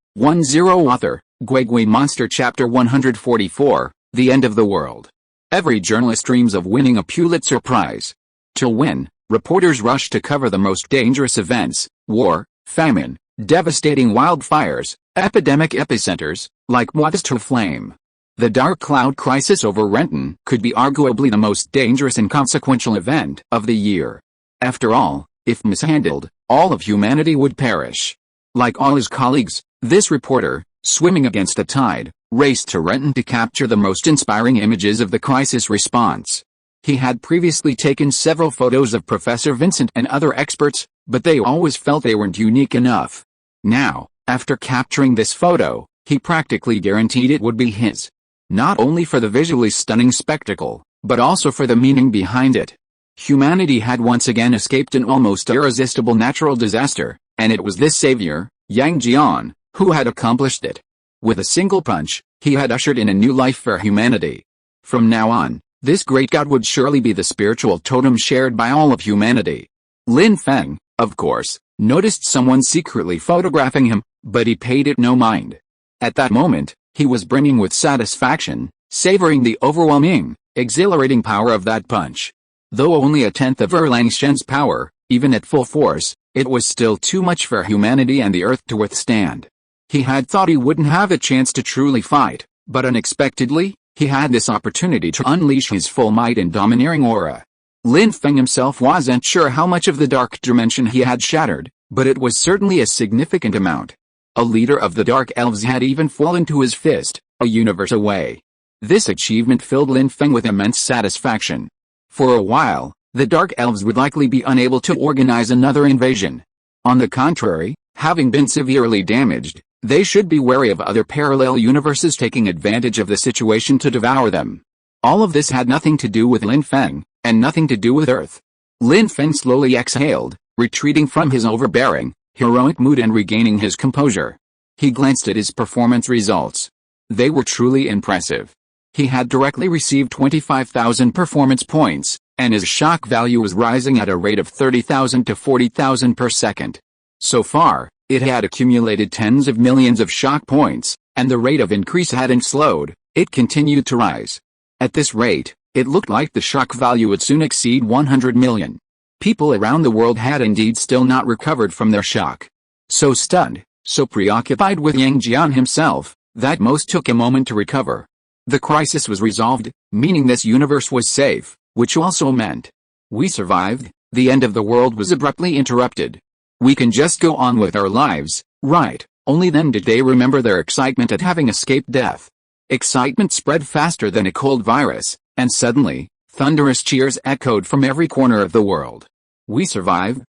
Author, Gwegwe Monster. Chapter 144, The End of the World. Every journalist dreams of winning a Pulitzer Prize. To win, reporters rush to cover the most dangerous events: war, famine, devastating wildfires, epidemic epicenters, like moths to flame. The dark cloud crisis over Renton could be arguably the most dangerous and consequential event of the year. After all, if mishandled, all of humanity would perish. Like all his colleagues, this reporter, swimming against the tide, raced to Renton to capture the most inspiring images of the crisis response. He had previously taken several photos of Professor Vincent and other experts, but they always felt they weren't unique enough. Now, after capturing this photo, he practically guaranteed it would be his. Not only for the visually stunning spectacle, but also for the meaning behind it. Humanity had once again escaped an almost irresistible natural disaster, and it was this savior, Yang Jian, who had accomplished it. With a single punch, he had ushered in a new life for humanity. From now on, this great god would surely be the spiritual totem shared by all of humanity. Lin Feng, of course, noticed someone secretly photographing him, but he paid it no mind. At that moment, he was brimming with satisfaction, savoring the overwhelming, exhilarating power of that punch. Though only a tenth of Erlang Shen's power, even at full force, it was still too much for humanity and the earth to withstand. He had thought he wouldn't have a chance to truly fight, but unexpectedly, he had this opportunity to unleash his full might and domineering aura. Lin Feng himself wasn't sure how much of the dark dimension he had shattered, but it was certainly a significant amount. A leader of the Dark Elves had even fallen to his fist, a universe away. This achievement filled Lin Feng with immense satisfaction. For a while, the Dark Elves would likely be unable to organize another invasion. On the contrary, having been severely damaged, they should be wary of other parallel universes taking advantage of the situation to devour them. All of this had nothing to do with Lin Feng, and nothing to do with Earth. Lin Feng slowly exhaled, retreating from his overbearing, heroic mood and regaining his composure. He glanced at his performance results. They were truly impressive. He had directly received 25,000 performance points, and his shock value was rising at a rate of 30,000 to 40,000 per second. So far, it had accumulated tens of millions of shock points, and the rate of increase hadn't slowed, it continued to rise. At this rate, it looked like the shock value would soon exceed 100 million. People around the world had indeed still not recovered from their shock. So stunned, so preoccupied with Yang Jian himself, that most took a moment to recover. The crisis was resolved, meaning this universe was safe, which also meant we survived. The end of the world was abruptly interrupted. We can just go on with our lives, right? Only then did they remember their excitement at having escaped death. Excitement spread faster than a cold virus, and suddenly, thunderous cheers echoed from every corner of the world. We survived,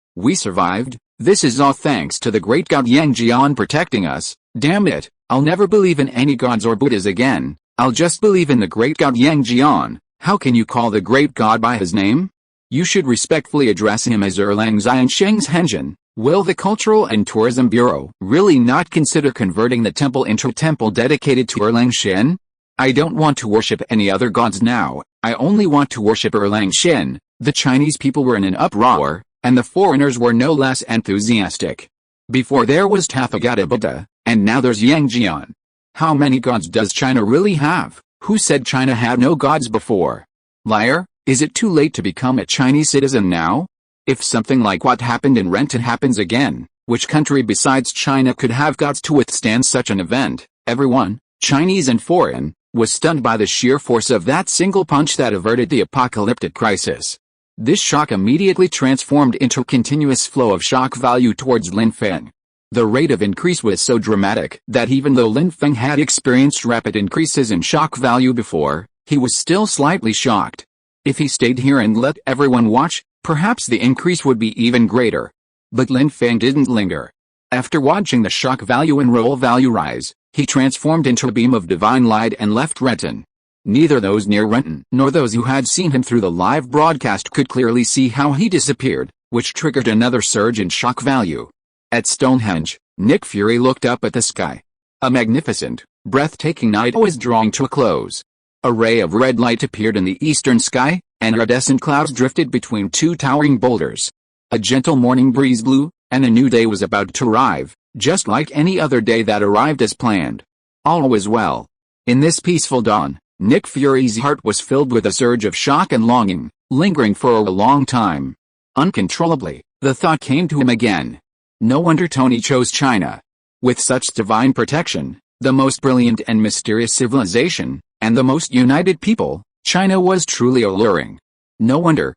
this is all thanks to the great god Yang Jian protecting us. Damn it, I'll never believe in any gods or Buddhas again, I'll just believe in the great god Yang Jian. How can you call the great god by his name? You should respectfully address him as Erlang Xiansheng's Henjin. Will the Cultural and Tourism Bureau really not consider converting the temple into a temple dedicated to Erlang Shen? I don't want to worship any other gods now, I only want to worship Erlang Shen. The Chinese people were in an uproar, and the foreigners were no less enthusiastic. Before there was Tathagata Buddha, and now there's Yang Jian. How many gods does China really have? Who said China had no gods before? Liar, is it too late to become a Chinese citizen now? If something like what happened in Renton happens again, which country besides China could have gods to withstand such an event? Everyone, Chinese and foreign, was stunned by the sheer force of that single punch that averted the apocalyptic crisis. This shock immediately transformed into a continuous flow of shock value towards Lin Feng. The rate of increase was so dramatic that even though Lin Feng had experienced rapid increases in shock value before, he was still slightly shocked. If he stayed here and let everyone watch, perhaps the increase would be even greater. But Lin Feng didn't linger. After watching the shock value and roll value rise, he transformed into a beam of divine light and left Renton. Neither those near Renton nor those who had seen him through the live broadcast could clearly see how he disappeared, which triggered another surge in shock value. At Stonehenge, Nick Fury looked up at the sky. A magnificent, breathtaking night was drawing to a close. A ray of red light appeared in the eastern sky, and iridescent clouds drifted between two towering boulders. A gentle morning breeze blew, and a new day was about to arrive, just like any other day that arrived as planned. All was well. In this peaceful dawn, Nick Fury's heart was filled with a surge of shock and longing, lingering for a long time. Uncontrollably, the thought came to him again. No wonder Tony chose China. With such divine protection, the most brilliant and mysterious civilization, and the most united people, China was truly alluring. No wonder,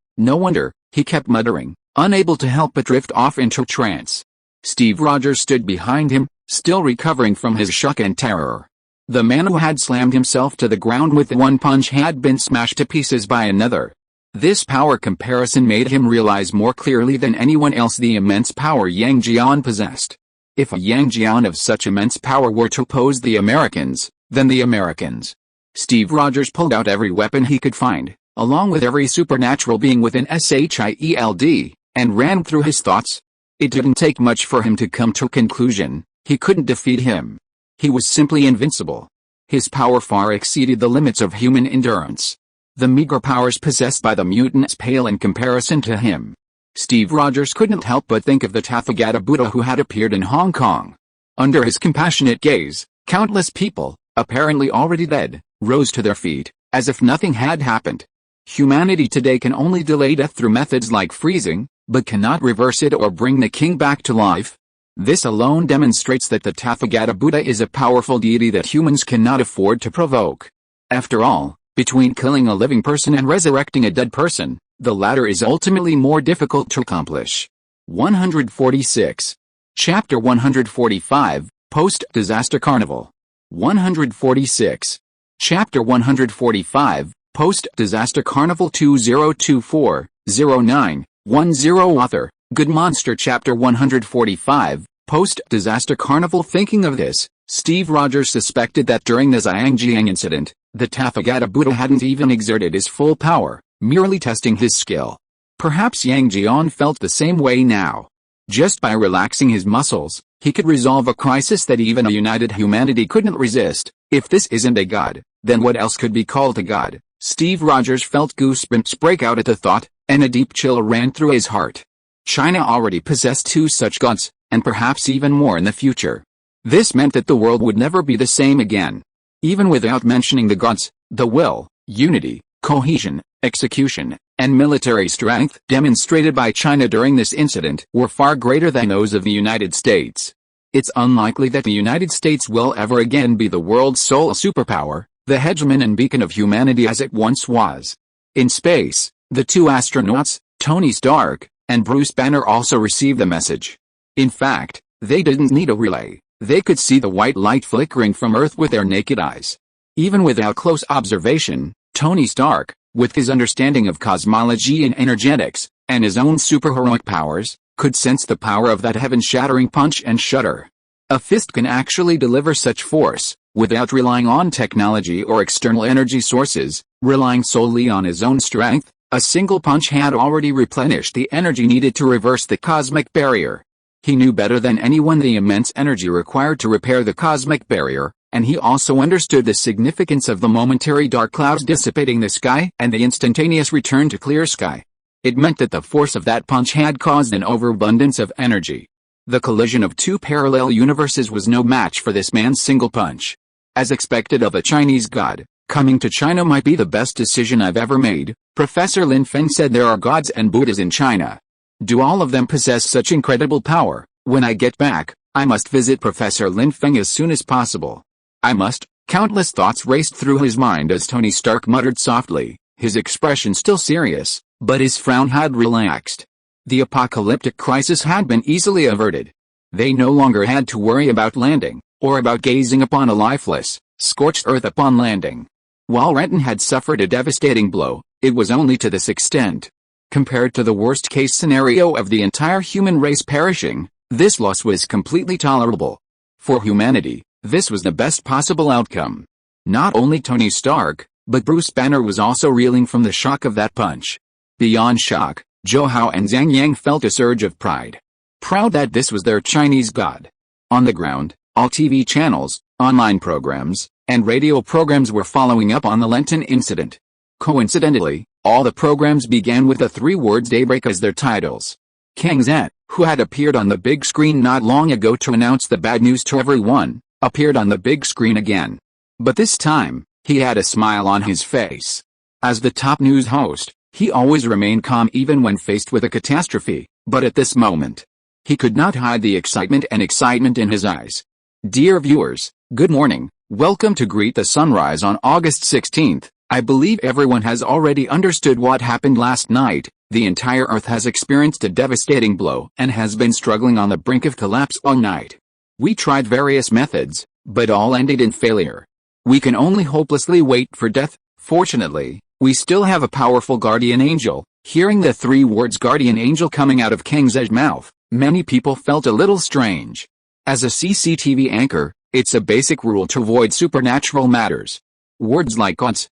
he kept muttering, unable to help but drift off into trance. Steve Rogers stood behind him, still recovering from his shock and terror. The man who had slammed himself to the ground with one punch had been smashed to pieces by another. This power comparison made him realize more clearly than anyone else the immense power Yang Jian possessed. If a Yang Jian of such immense power were to oppose the Americans, then the Americans. Steve Rogers pulled out every weapon he could find, along with every supernatural being within SHIELD, and ran through his thoughts. It didn't take much for him to come to a conclusion: he couldn't defeat him. He was simply invincible. His power far exceeded the limits of human endurance. The meager powers possessed by the mutants pale in comparison to him. Steve Rogers couldn't help but think of the Tathagata Buddha who had appeared in Hong Kong. Under his compassionate gaze, countless people, apparently already dead, rose to their feet, as if nothing had happened. Humanity today can only delay death through methods like freezing, but cannot reverse it or bring the king back to life. This alone demonstrates that the Tathagata Buddha is a powerful deity that humans cannot afford to provoke. After all, between killing a living person and resurrecting a dead person, the latter is ultimately more difficult to accomplish. 146. Chapter 145, Post-Disaster Carnival. 146. Chapter 145, Post-Disaster Carnival 2024-09-10 Author, Good Monster. Chapter 145, Post-Disaster Carnival. Thinking of this, Steve Rogers suspected that during the Zhangjiang incident, the Tathagata Buddha hadn't even exerted his full power, merely testing his skill. Perhaps Yang Jian felt the same way now. Just by relaxing his muscles, he could resolve a crisis that even a united humanity couldn't resist. If this isn't a god, then what else could be called a god? Steve Rogers felt goosebumps break out at the thought, and a deep chill ran through his heart. China already possessed two such gods, and perhaps even more in the future. This meant that the world would never be the same again. Even without mentioning the gods, the will, unity, cohesion, execution, and military strength demonstrated by China during this incident were far greater than those of the United States. It's unlikely that the United States will ever again be the world's sole superpower, the hegemon and beacon of humanity as it once was. In space, the two astronauts, Tony Stark and Bruce Banner, also received the message. In fact, they didn't need a relay. They could see the white light flickering from Earth with their naked eyes. Even without close observation, Tony Stark, with his understanding of cosmology and energetics, and his own superheroic powers, could sense the power of that heaven-shattering punch and shudder. A fist can actually deliver such force, without relying on technology or external energy sources. Relying solely on his own strength, a single punch had already replenished the energy needed to reverse the cosmic barrier. He knew better than anyone the immense energy required to repair the cosmic barrier, and he also understood the significance of the momentary dark clouds dissipating the sky and the instantaneous return to clear sky. It meant that the force of that punch had caused an overabundance of energy. The collision of two parallel universes was no match for this man's single punch. As expected of a Chinese god, coming to China might be the best decision I've ever made. Professor Lin Feng said there are gods and Buddhas in China. Do all of them possess such incredible power? When I get back, I must visit Professor Lin Feng as soon as possible. I must. Countless thoughts raced through his mind as Tony Stark muttered softly, his expression still serious, but his frown had relaxed. The apocalyptic crisis had been easily averted. They no longer had to worry about landing, or about gazing upon a lifeless, scorched earth upon landing. While Renton had suffered a devastating blow, it was only to this extent. Compared to the worst-case scenario of the entire human race perishing, this loss was completely tolerable. For humanity, this was the best possible outcome. Not only Tony Stark, but Bruce Banner was also reeling from the shock of that punch. Beyond shock, Zhou Hao and Zhang Yang felt a surge of pride. Proud that this was their Chinese god. On the ground, all TV channels, online programs, and radio programs were following up on the Lenten incident. Coincidentally, all the programs began with the three words daybreak as their titles. Kang Zet, who had appeared on the big screen not long ago to announce the bad news to everyone, appeared on the big screen again. But this time, he had a smile on his face. As the top news host, he always remained calm even when faced with a catastrophe, but at this moment, he could not hide the excitement in his eyes. Dear viewers, good morning, welcome to Greet the Sunrise on August 16th. I believe everyone has already understood what happened last night. The entire Earth has experienced a devastating blow and has been struggling on the brink of collapse all night. We tried various methods, but all ended in failure. We can only hopelessly wait for death. Fortunately, we still have a powerful guardian angel. Hearing the three words guardian angel coming out of Kang Zet's mouth, many people felt a little strange. As a CCTV anchor, it's a basic rule to avoid supernatural matters. Words like gods,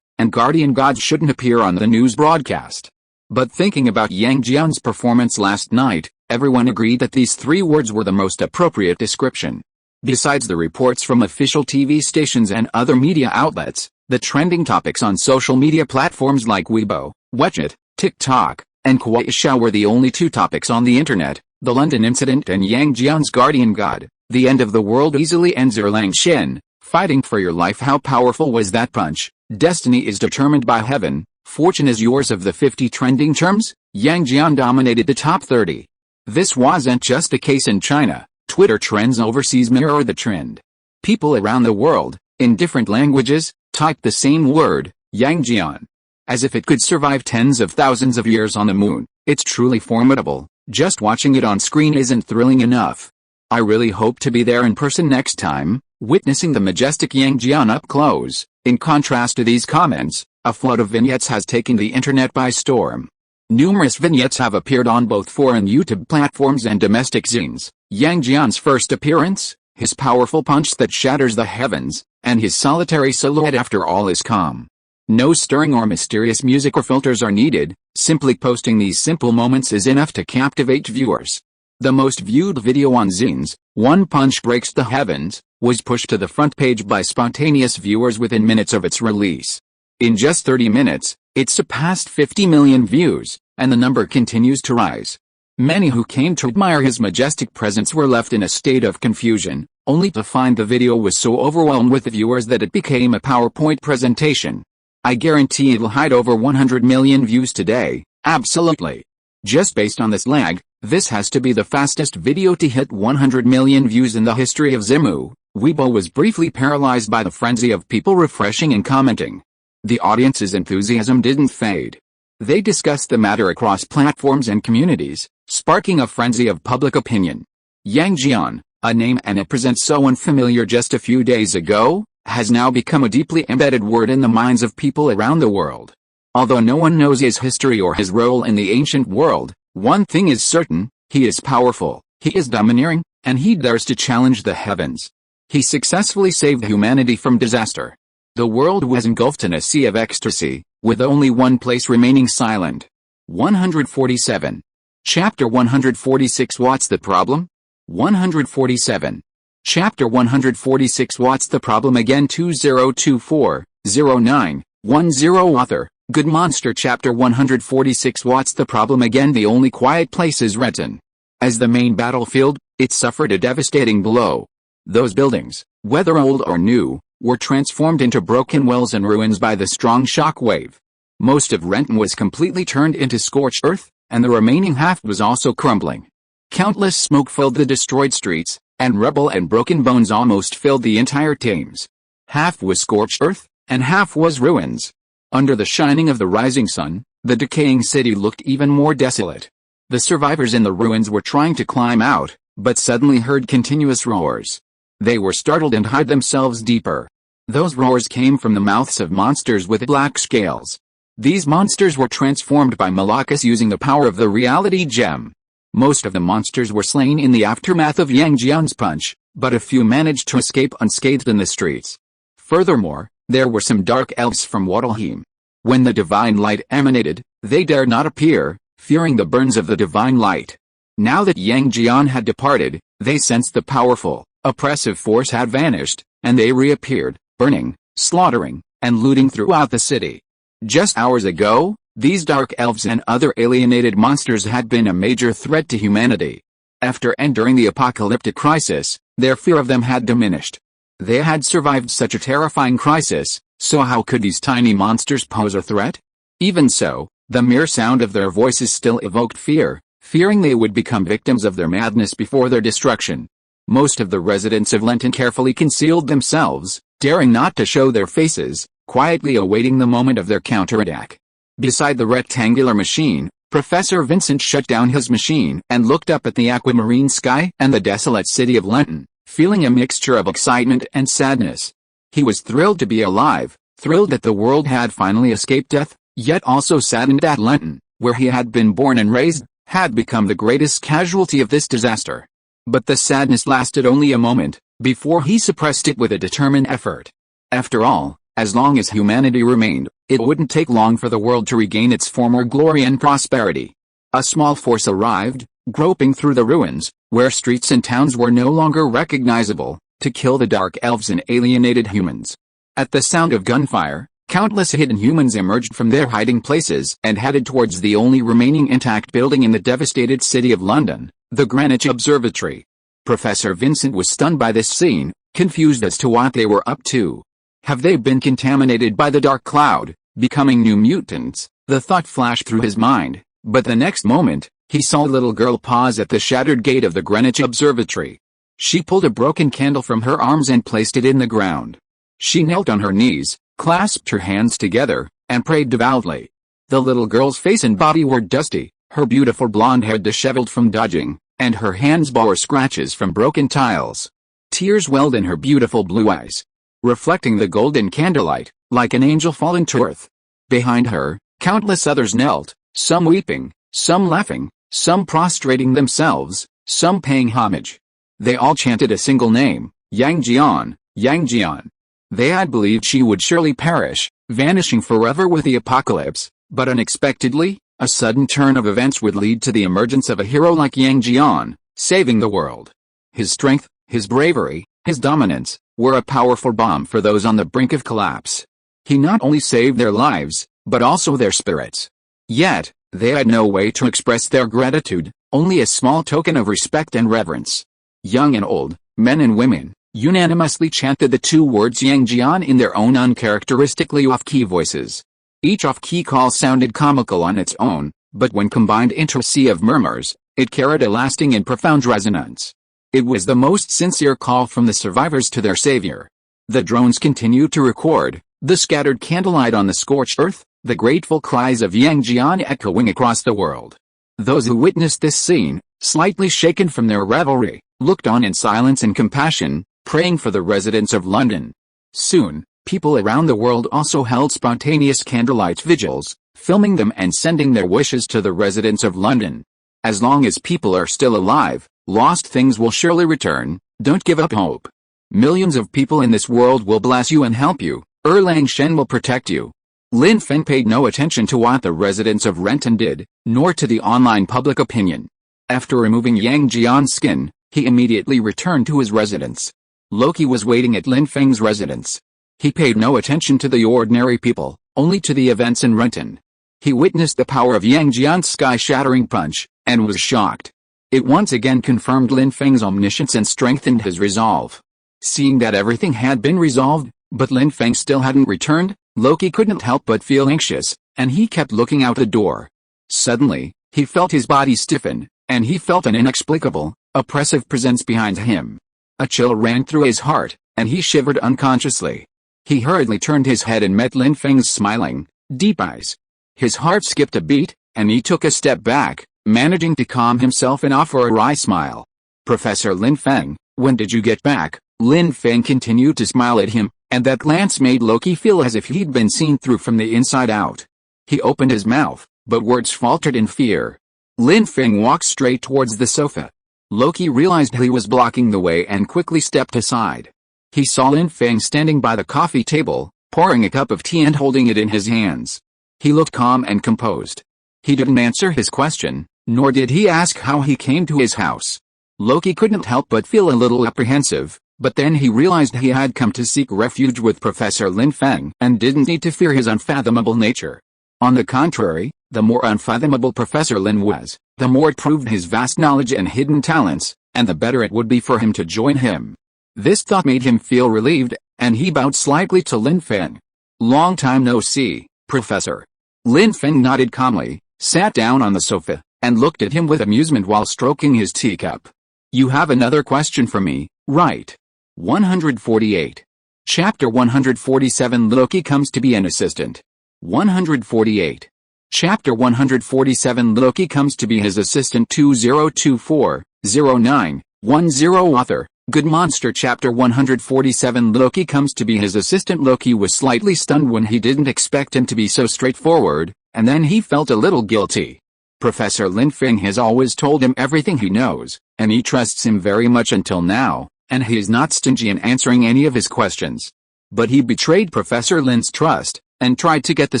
and guardian gods shouldn't appear on the news broadcast. But thinking about Yang Jian's performance last night, everyone agreed that these three words were the most appropriate description. Besides the reports from official TV stations and other media outlets, the trending topics on social media platforms like Weibo, WeChat, TikTok, and Kuaishou were the only two topics on the internet: the London incident and Yang Jian's guardian god. The end of the world easily ends. Erlang Shen, fighting for your life. How powerful was that punch? Destiny is determined by heaven. Fortune is yours. Of the 50 trending terms, Yang Jian dominated the top 30. This wasn't just a case in China. Twitter trends overseas mirror the trend. People around the world, in different languages, typed the same word, Yang Jian. As if it could survive tens of thousands of years on the moon. It's truly formidable. Just watching it on screen isn't thrilling enough. I really hope to be there in person next time, witnessing the majestic Yang Jian up close. In contrast to these comments, a flood of vignettes has taken the internet by storm. Numerous vignettes have appeared on both foreign YouTube platforms and domestic zines. Yang Jian's first appearance, his powerful punch that shatters the heavens, and his solitary silhouette after all is calm. No stirring or mysterious music or filters are needed, simply posting these simple moments is enough to captivate viewers. The most viewed video on zines, One Punch Breaks the Heavens, was pushed to the front page by spontaneous viewers within minutes of its release. In just 30 minutes, it surpassed 50 million views, and the number continues to rise. Many who came to admire his majestic presence were left in a state of confusion, only to find the video was so overwhelmed with the viewers that it became a PowerPoint presentation. I guarantee it'll hide over 100 million views today, absolutely. Just based on this lag, this has to be the fastest video to hit 100 million views in the history of Zimu. Weibo was briefly paralyzed by the frenzy of people refreshing and commenting. The audience's enthusiasm didn't fade. They discussed the matter across platforms and communities, sparking a frenzy of public opinion. Yang Jian, a name and a presence so unfamiliar just a few days ago, has now become a deeply embedded word in the minds of people around the world. Although no one knows his history or his role in the ancient world, one thing is certain: he is powerful, he is domineering, and he dares to challenge the heavens. He successfully saved humanity from disaster. The world was engulfed in a sea of ecstasy, with only one place remaining silent. 147. Chapter 146. What's the problem? 147. Chapter 146. What's the problem again? 2024-09-10. Author, Good Monster. Chapter 146. What's the problem again? The only quiet place is Renton. As the main battlefield, it suffered a devastating blow. Those buildings, whether old or new, were transformed into broken wells and ruins by the strong shock wave. Most of Renton was completely turned into scorched earth, and the remaining half was also crumbling. Countless smoke filled the destroyed streets, and rubble and broken bones almost filled the entire Thames. Half was scorched earth, and half was ruins. Under the shining of the rising sun, the decaying city looked even more desolate. The survivors in the ruins were trying to climb out, but suddenly heard continuous roars. They were startled and hid themselves deeper. Those roars came from the mouths of monsters with black scales. These monsters were transformed by Malachus using the power of the reality gem. Most of the monsters were slain in the aftermath of Yang Jian's punch, but a few managed to escape unscathed in the streets. Furthermore, there were some dark elves from Wadalheim. When the divine light emanated, they dared not appear, fearing the burns of the divine light. Now that Yang Jian had departed, they sensed the powerful, oppressive force had vanished, and they reappeared, burning, slaughtering, and looting throughout the city. Just hours ago, These dark elves and other alienated monsters had been a major threat to humanity. After and during the apocalyptic crisis, their fear of them had diminished. They had survived such a terrifying crisis, so how could these tiny monsters pose a threat? Even so, the mere sound of their voices still evoked fear, fearing they would become victims of their madness before their destruction. Most of the residents of Lenton carefully concealed themselves, daring not to show their faces, quietly awaiting the moment of their counterattack. Beside the rectangular machine, Professor Vincent shut down his machine and looked up at the aquamarine sky and the desolate city of Lenton, feeling a mixture of excitement and sadness. He was thrilled to be alive, thrilled that the world had finally escaped death, yet also saddened that Lenton, where he had been born and raised, had become the greatest casualty of this disaster. But the sadness lasted only a moment, before he suppressed it with a determined effort. After all, as long as humanity remained, it wouldn't take long for the world to regain its former glory and prosperity. A small force arrived, groping through the ruins, where streets and towns were no longer recognizable, to kill the dark elves and alienated humans. At the sound of gunfire, countless hidden humans emerged from their hiding places and headed towards the only remaining intact building in the devastated city of London, the Greenwich Observatory. Professor Vincent was stunned by this scene, confused as to what they were up to. Have they been contaminated by the dark cloud, becoming new mutants? The thought flashed through his mind, but the next moment, he saw a little girl pause at the shattered gate of the Greenwich Observatory. She pulled a broken candle from her arms and placed it in the ground. She knelt on her knees, clasped her hands together, and prayed devoutly. The little girl's face and body were dusty, her beautiful blonde hair disheveled from dodging, and her hands bore scratches from broken tiles. Tears welled in her beautiful blue eyes, reflecting the golden candlelight, like an angel fallen to earth. Behind her, countless others knelt, some weeping, some laughing, some prostrating themselves, some paying homage. They all chanted a single name, Yang Jian, Yang Jian. They had believed she would surely perish, vanishing forever with the apocalypse, but unexpectedly, a sudden turn of events would lead to the emergence of a hero like Yang Jian, saving the world. His strength, his bravery, his dominance, were a powerful balm for those on the brink of collapse. He not only saved their lives, but also their spirits. Yet, they had no way to express their gratitude, only a small token of respect and reverence. Young and old, men and women, unanimously chanted the two words Yang Jian in their own uncharacteristically off-key voices. Each off-key call sounded comical on its own, but when combined into a sea of murmurs, it carried a lasting and profound resonance. It was the most sincere call from the survivors to their savior. The drones continued to record, the scattered candlelight on the scorched earth, the grateful cries of Yang Jian echoing across the world. Those who witnessed this scene, slightly shaken from their revelry, looked on in silence and compassion, praying for the residents of London. Soon, people around the world also held spontaneous candlelight vigils, filming them and sending their wishes to the residents of London. As long as people are still alive, lost things will surely return, don't give up hope. Millions of people in this world will bless you and help you, Erlang Shen will protect you. Lin Feng paid no attention to what the residents of Renton did, nor to the online public opinion. After removing Yang Jian's skin, he immediately returned to his residence. Loki was waiting at Lin Feng's residence. He paid no attention to the ordinary people, only to the events in Renton. He witnessed the power of Yang Jian's sky-shattering punch, and was shocked. It once again confirmed Lin Feng's omniscience and strengthened his resolve. Seeing that everything had been resolved, but Lin Feng still hadn't returned, Loki couldn't help but feel anxious, and he kept looking out the door. Suddenly, he felt his body stiffen, and he felt an inexplicable, oppressive presence behind him. A chill ran through his heart, and he shivered unconsciously. He hurriedly turned his head and met Lin Feng's smiling, deep eyes. His heart skipped a beat, and he took a step back, managing to calm himself and offer a wry smile. "Professor Lin Feng, when did you get back?" Lin Feng continued to smile at him, and that glance made Loki feel as if he'd been seen through from the inside out. He opened his mouth, but words faltered in fear. Lin Feng walked straight towards the sofa. Loki realized he was blocking the way and quickly stepped aside. He saw Lin Feng standing by the coffee table, pouring a cup of tea and holding it in his hands. He looked calm and composed. He didn't answer his question, nor did he ask how he came to his house. Loki couldn't help but feel a little apprehensive, but then he realized he had come to seek refuge with Professor Lin Feng and didn't need to fear his unfathomable nature. On the contrary, the more unfathomable Professor Lin was, the more it proved his vast knowledge and hidden talents, and the better it would be for him to join him. This thought made him feel relieved, and he bowed slightly to Lin Feng. "Long time no see, Professor." Lin Feng nodded calmly, sat down on the sofa, and looked at him with amusement while stroking his teacup. "You have another question for me, right?" 148. Chapter 147 Loki comes to be an assistant. 148. Chapter 147 Loki comes to be his assistant. 2024-09-10 Author, Good Monster. Chapter 147 Loki comes to be his assistant. Loki was slightly stunned when he didn't expect him to be so straightforward, and then he felt a little guilty. Professor Lin Feng has always told him everything he knows, and he trusts him very much until now, and he is not stingy in answering any of his questions. But he betrayed Professor Lin's trust, and tried to get the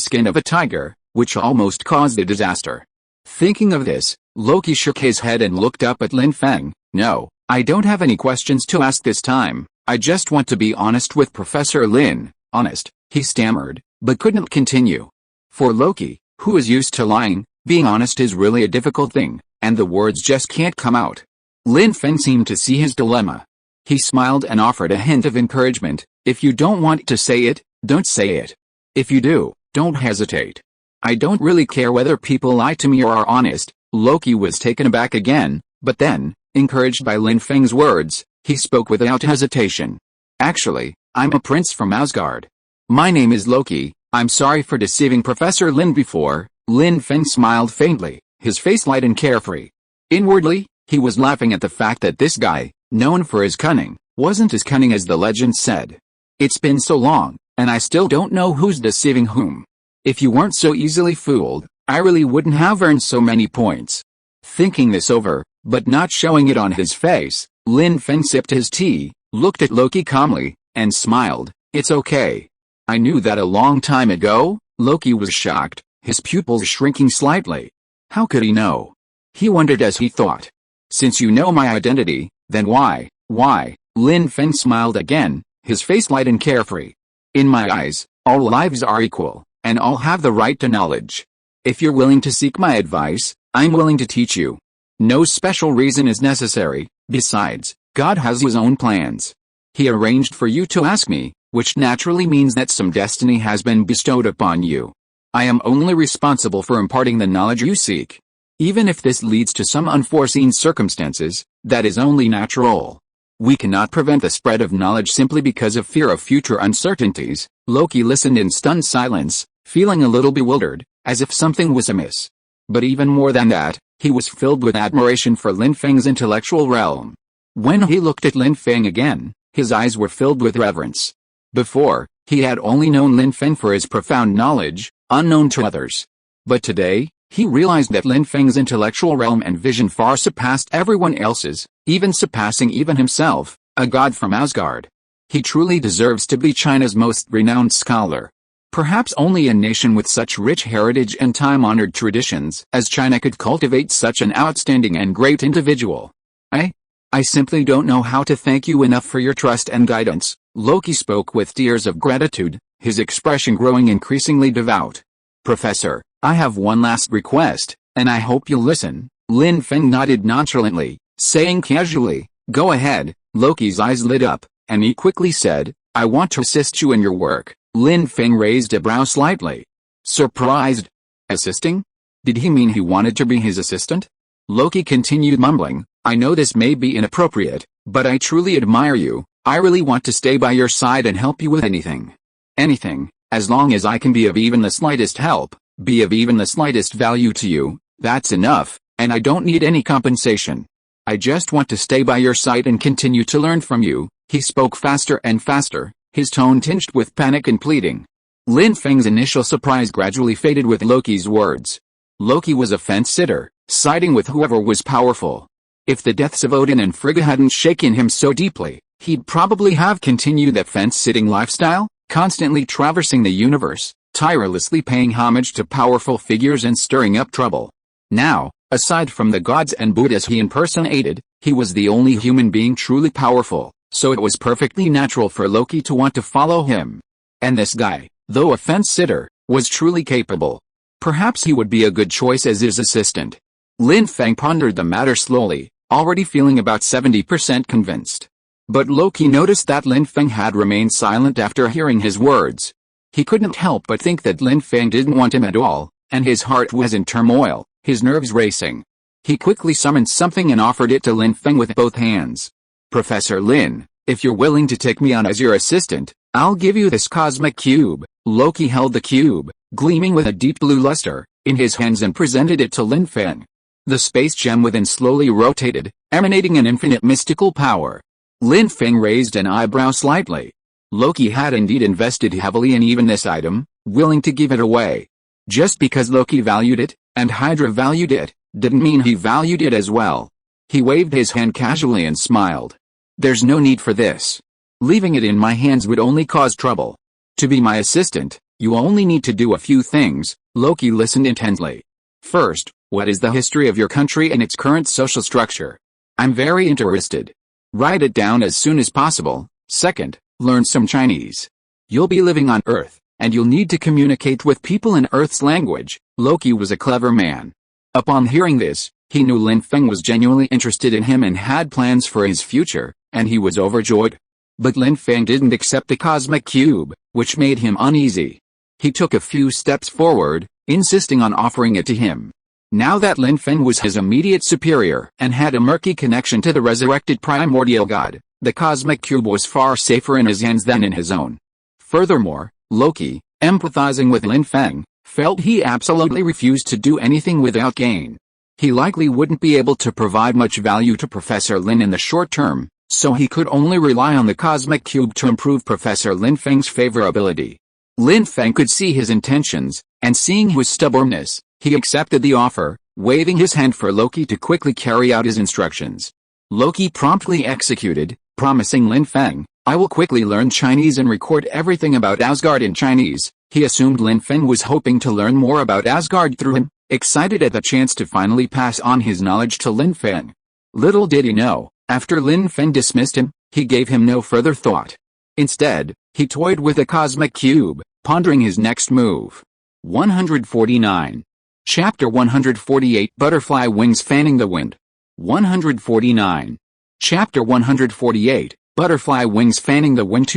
skin of a tiger, which almost caused a disaster. Thinking of this, Loki shook his head and looked up at Lin Feng. "No, I don't have any questions to ask this time. I just want to be honest with Professor Lin." "Honest," he stammered, but couldn't continue. For Loki, who is used to lying, being honest is really a difficult thing, and the words just can't come out. Lin Feng seemed to see his dilemma. He smiled and offered a hint of encouragement. "If you don't want to say it, don't say it. If you do, don't hesitate. I don't really care whether people lie to me or are honest." Loki was taken aback again, but then, encouraged by Lin Feng's words, he spoke without hesitation. "Actually, I'm a prince from Asgard. My name is Loki. I'm sorry for deceiving Professor Lin before." Lin Feng smiled faintly, his face light and carefree. Inwardly, he was laughing at the fact that this guy, known for his cunning, wasn't as cunning as the legend said. "It's been so long, and I still don't know who's deceiving whom. If you weren't so easily fooled, I really wouldn't have earned so many points." Thinking this over, but not showing it on his face, Lin Feng sipped his tea, looked at Loki calmly, and smiled. "It's okay. I knew that a long time ago." Loki was shocked, his pupils shrinking slightly. How could he know? He wondered as he thought. "Since you know my identity, then why?" Lin Feng smiled again, his face light and carefree. "In my eyes, all lives are equal, and all have the right to knowledge. If you're willing to seek my advice, I'm willing to teach you. No special reason is necessary. Besides, God has his own plans. He arranged for you to ask me, which naturally means that some destiny has been bestowed upon you. I am only responsible for imparting the knowledge you seek. Even if this leads to some unforeseen circumstances, that is only natural. We cannot prevent the spread of knowledge simply because of fear of future uncertainties." Loki listened in stunned silence, feeling a little bewildered, as if something was amiss. But even more than that, he was filled with admiration for Lin Feng's intellectual realm. When he looked at Lin Feng again, his eyes were filled with reverence. Before, he had only known Lin Feng for his profound knowledge, unknown to others. But today, he realized that Lin Feng's intellectual realm and vision far surpassed everyone else's, even surpassing even himself, a god from Asgard. He truly deserves to be China's most renowned scholar. Perhaps only a nation with such rich heritage and time-honored traditions as China could cultivate such an outstanding and great individual. I simply don't know how to thank you enough for your trust and guidance." Loki spoke with tears of gratitude, his expression growing increasingly devout. "Professor, I have one last request, and I hope you'll listen." Lin Feng nodded nonchalantly, saying casually, "Go ahead." Loki's eyes lit up, and he quickly said, "I want to assist you in your work." Lin Feng raised a brow slightly. Surprised? Assisting? Did he mean he wanted to be his assistant? Loki continued mumbling, "I know this may be inappropriate, but I truly admire you. I really want to stay by your side and help you with anything. Anything, as long as I can be of even the slightest help, be of even the slightest value to you, that's enough, and I don't need any compensation. I just want to stay by your side and continue to learn from you." He spoke faster and faster, his tone tinged with panic and pleading. Lin Feng's initial surprise gradually faded with Loki's words. Loki was a fence-sitter, siding with whoever was powerful. If the deaths of Odin and Frigga hadn't shaken him so deeply, he'd probably have continued that fence-sitting lifestyle, constantly traversing the universe, tirelessly paying homage to powerful figures and stirring up trouble. Now, aside from the gods and Buddhas he impersonated, he was the only human being truly powerful, so it was perfectly natural for Loki to want to follow him. And this guy, though a fence-sitter, was truly capable. Perhaps he would be a good choice as his assistant. Lin Feng pondered the matter slowly, already feeling about 70% convinced. But Loki noticed that Lin Feng had remained silent after hearing his words. He couldn't help but think that Lin Feng didn't want him at all, and his heart was in turmoil, his nerves racing. He quickly summoned something and offered it to Lin Feng with both hands. "Professor Lin, if you're willing to take me on as your assistant, I'll give you this cosmic cube." Loki held the cube, gleaming with a deep blue luster, in his hands and presented it to Lin Feng. The space gem within slowly rotated, emanating an infinite mystical power. Lin Feng raised an eyebrow slightly. Loki had indeed invested heavily in even this item, willing to give it away. Just because Loki valued it, and Hydra valued it, didn't mean he valued it as well. He waved his hand casually and smiled. "There's no need for this. Leaving it in my hands would only cause trouble. To be my assistant, you only need to do a few things." Loki listened intently. "First, what is the history of your country and its current social structure? I'm very interested. Write it down as soon as possible. Second, learn some Chinese. You'll be living on Earth, and you'll need to communicate with people in Earth's language." Loki was a clever man. Upon hearing this, he knew Lin Feng was genuinely interested in him and had plans for his future, and he was overjoyed. But Lin Feng didn't accept the cosmic cube, which made him uneasy. He took a few steps forward, insisting on offering it to him. Now that Lin Feng was his immediate superior and had a murky connection to the resurrected primordial god, the cosmic cube was far safer in his hands than in his own. Furthermore, Loki, empathizing with Lin Feng, felt he absolutely refused to do anything without gain. He likely wouldn't be able to provide much value to Professor Lin in the short term, so he could only rely on the cosmic cube to improve Professor Lin Feng's favorability. Lin Feng could see his intentions, and seeing his stubbornness, he accepted the offer, waving his hand for Loki to quickly carry out his instructions. Loki promptly executed, promising Lin Feng, "I will quickly learn Chinese and record everything about Asgard in Chinese." He assumed Lin Feng was hoping to learn more about Asgard through him, excited at the chance to finally pass on his knowledge to Lin Feng. Little did he know, after Lin Feng dismissed him, he gave him no further thought. Instead, he toyed with the cosmic cube, pondering his next move. 149. Chapter 148 Butterfly Wings Fanning the Wind. 149. Chapter 148 Butterfly Wings Fanning the Wind.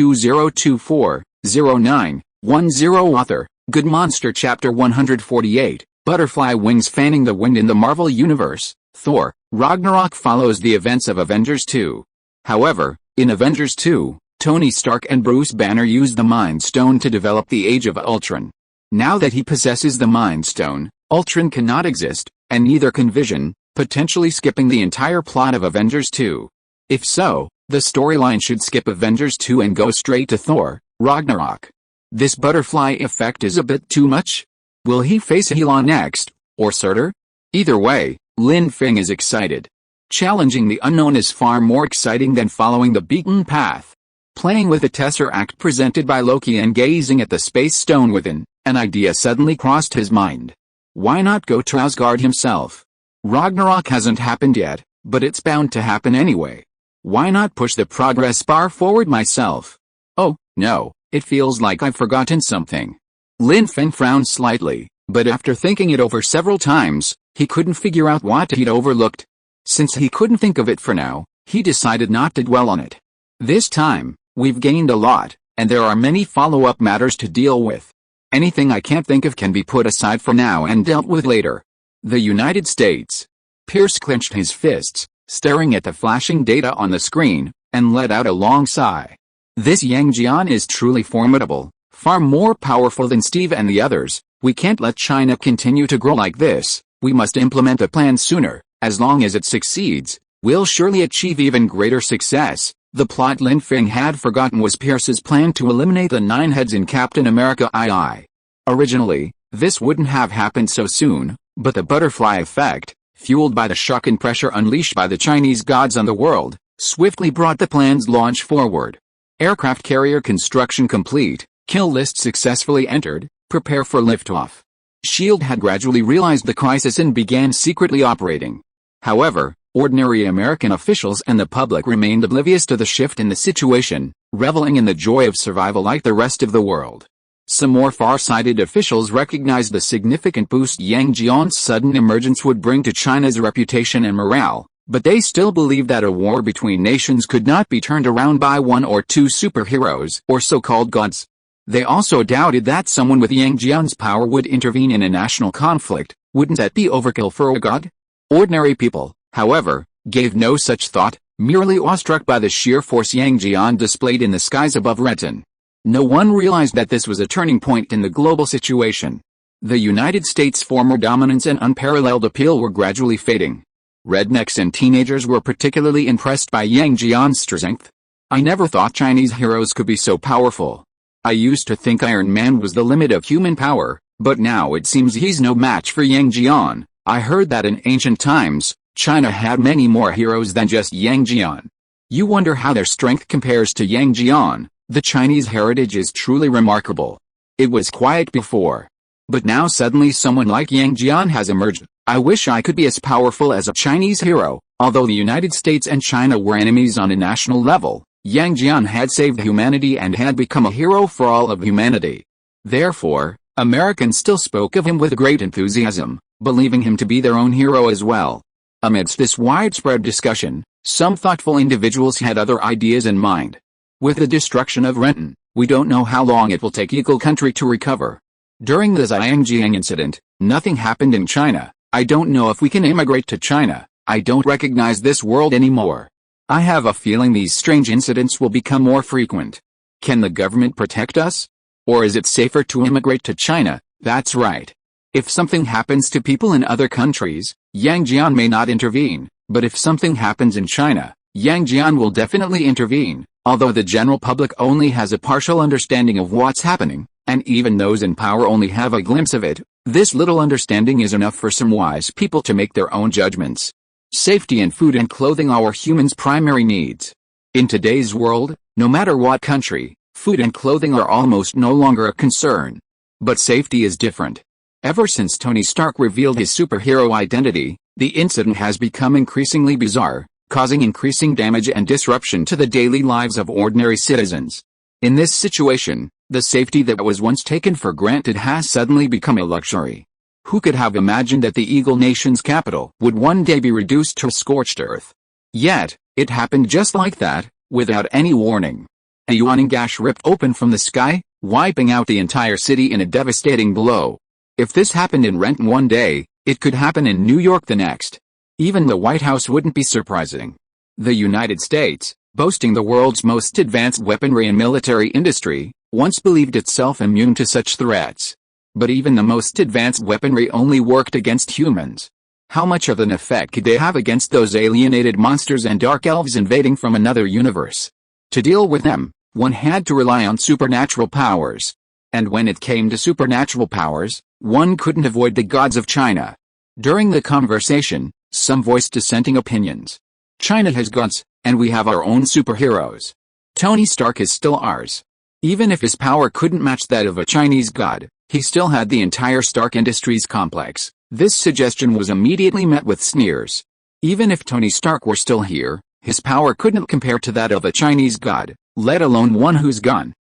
2024-09-10 Author, Good Monster. Chapter 148 Butterfly Wings Fanning the Wind. In the Marvel Universe, Thor, Ragnarok follows the events of Avengers 2. However, in Avengers 2, Tony Stark and Bruce Banner used the Mind Stone to develop the Age of Ultron. Now that he possesses the Mind Stone, Ultron cannot exist, and neither can Vision, potentially skipping the entire plot of Avengers 2. If so, the storyline should skip Avengers 2 and go straight to Thor, Ragnarok. This butterfly effect is a bit too much. Will he face Elon next, or Surtur? Either way, Lin Feng is excited. Challenging the unknown is far more exciting than following the beaten path. Playing with the Tesseract presented by Loki and gazing at the space stone within, an idea suddenly crossed his mind. Why not go to Asgard himself? Ragnarok hasn't happened yet, but it's bound to happen anyway. Why not push the progress bar forward myself? Oh, no, it feels like I've forgotten something. Lin Feng frowned slightly, but after thinking it over several times, he couldn't figure out what he'd overlooked. Since he couldn't think of it for now, he decided not to dwell on it. This time, we've gained a lot, and there are many follow-up matters to deal with. Anything I can't think of can be put aside for now and dealt with later. The United States. Pierce clenched his fists, staring at the flashing data on the screen, and let out a long sigh. This Yang Jian is truly formidable, far more powerful than Steve and the others. We can't let China continue to grow like this. We must implement a plan sooner. As long as it succeeds, we'll surely achieve even greater success. The plot Lin Feng had forgotten was Pierce's plan to eliminate the 9 heads in Captain America II. Originally, this wouldn't have happened so soon, but the butterfly effect, fueled by the shock and pressure unleashed by the Chinese gods on the world, swiftly brought the plan's launch forward. Aircraft carrier construction complete, kill list successfully entered, prepare for liftoff. SHIELD had gradually realized the crisis and began secretly operating. However, ordinary American officials and the public remained oblivious to the shift in the situation, reveling in the joy of survival like the rest of the world. Some more far-sighted officials recognized the significant boost Yang Jian's sudden emergence would bring to China's reputation and morale, but they still believed that a war between nations could not be turned around by one or two superheroes or so-called gods. They also doubted that someone with Yang Jian's power would intervene in a national conflict. Wouldn't that be overkill for a god? Ordinary people, however, gave no such thought, merely awestruck by the sheer force Yang Jian displayed in the skies above Renton. No one realized that this was a turning point in the global situation. The United States' former dominance and unparalleled appeal were gradually fading. Rednecks and teenagers were particularly impressed by Yang Jian's strength. I never thought Chinese heroes could be so powerful. I used to think Iron Man was the limit of human power, but now it seems he's no match for Yang Jian. I heard that in ancient times, China had many more heroes than just Yang Jian. You wonder how their strength compares to Yang Jian. The Chinese heritage is truly remarkable. It was quiet before. But now suddenly someone like Yang Jian has emerged. I wish I could be as powerful as a Chinese hero. Although the United States and China were enemies on a national level, Yang Jian had saved humanity and had become a hero for all of humanity. Therefore, Americans still spoke of him with great enthusiasm, believing him to be their own hero as well. Amidst this widespread discussion, some thoughtful individuals had other ideas in mind. With the destruction of Renton, we don't know how long it will take Eagle Country to recover. During the Zhangjiang incident, nothing happened in China. I don't know if we can immigrate to China. I don't recognize this world anymore. I have a feeling these strange incidents will become more frequent. Can the government protect us? Or is it safer to immigrate to China? That's right. If something happens to people in other countries, Yang Jian may not intervene, but if something happens in China, Yang Jian will definitely intervene. Although the general public only has a partial understanding of what's happening, and even those in power only have a glimpse of it, this little understanding is enough for some wise people to make their own judgments. Safety and food and clothing are humans' primary needs. In today's world, no matter what country, food and clothing are almost no longer a concern. But safety is different. Ever since Tony Stark revealed his superhero identity, the incident has become increasingly bizarre, causing increasing damage and disruption to the daily lives of ordinary citizens. In this situation, the safety that was once taken for granted has suddenly become a luxury. Who could have imagined that the Eagle Nation's capital would one day be reduced to scorched earth? Yet, it happened just like that, without any warning. A yawning gash ripped open from the sky, wiping out the entire city in a devastating blow. If this happened in Renton one day, it could happen in New York the next. Even the White House wouldn't be surprising. The United States, boasting the world's most advanced weaponry and military industry, once believed itself immune to such threats. But even the most advanced weaponry only worked against humans. How much of an effect could they have against those alienated monsters and dark elves invading from another universe? To deal with them, one had to rely on supernatural powers. And when it came to supernatural powers, one couldn't avoid the gods of China. During the conversation, some voiced dissenting opinions. China has gods, and we have our own superheroes. Tony Stark is still ours. Even if his power couldn't match that of a Chinese god, he still had the entire Stark Industries complex. This suggestion was immediately met with sneers. Even if Tony Stark were still here, his power couldn't compare to that of a Chinese god, let alone one who's gone.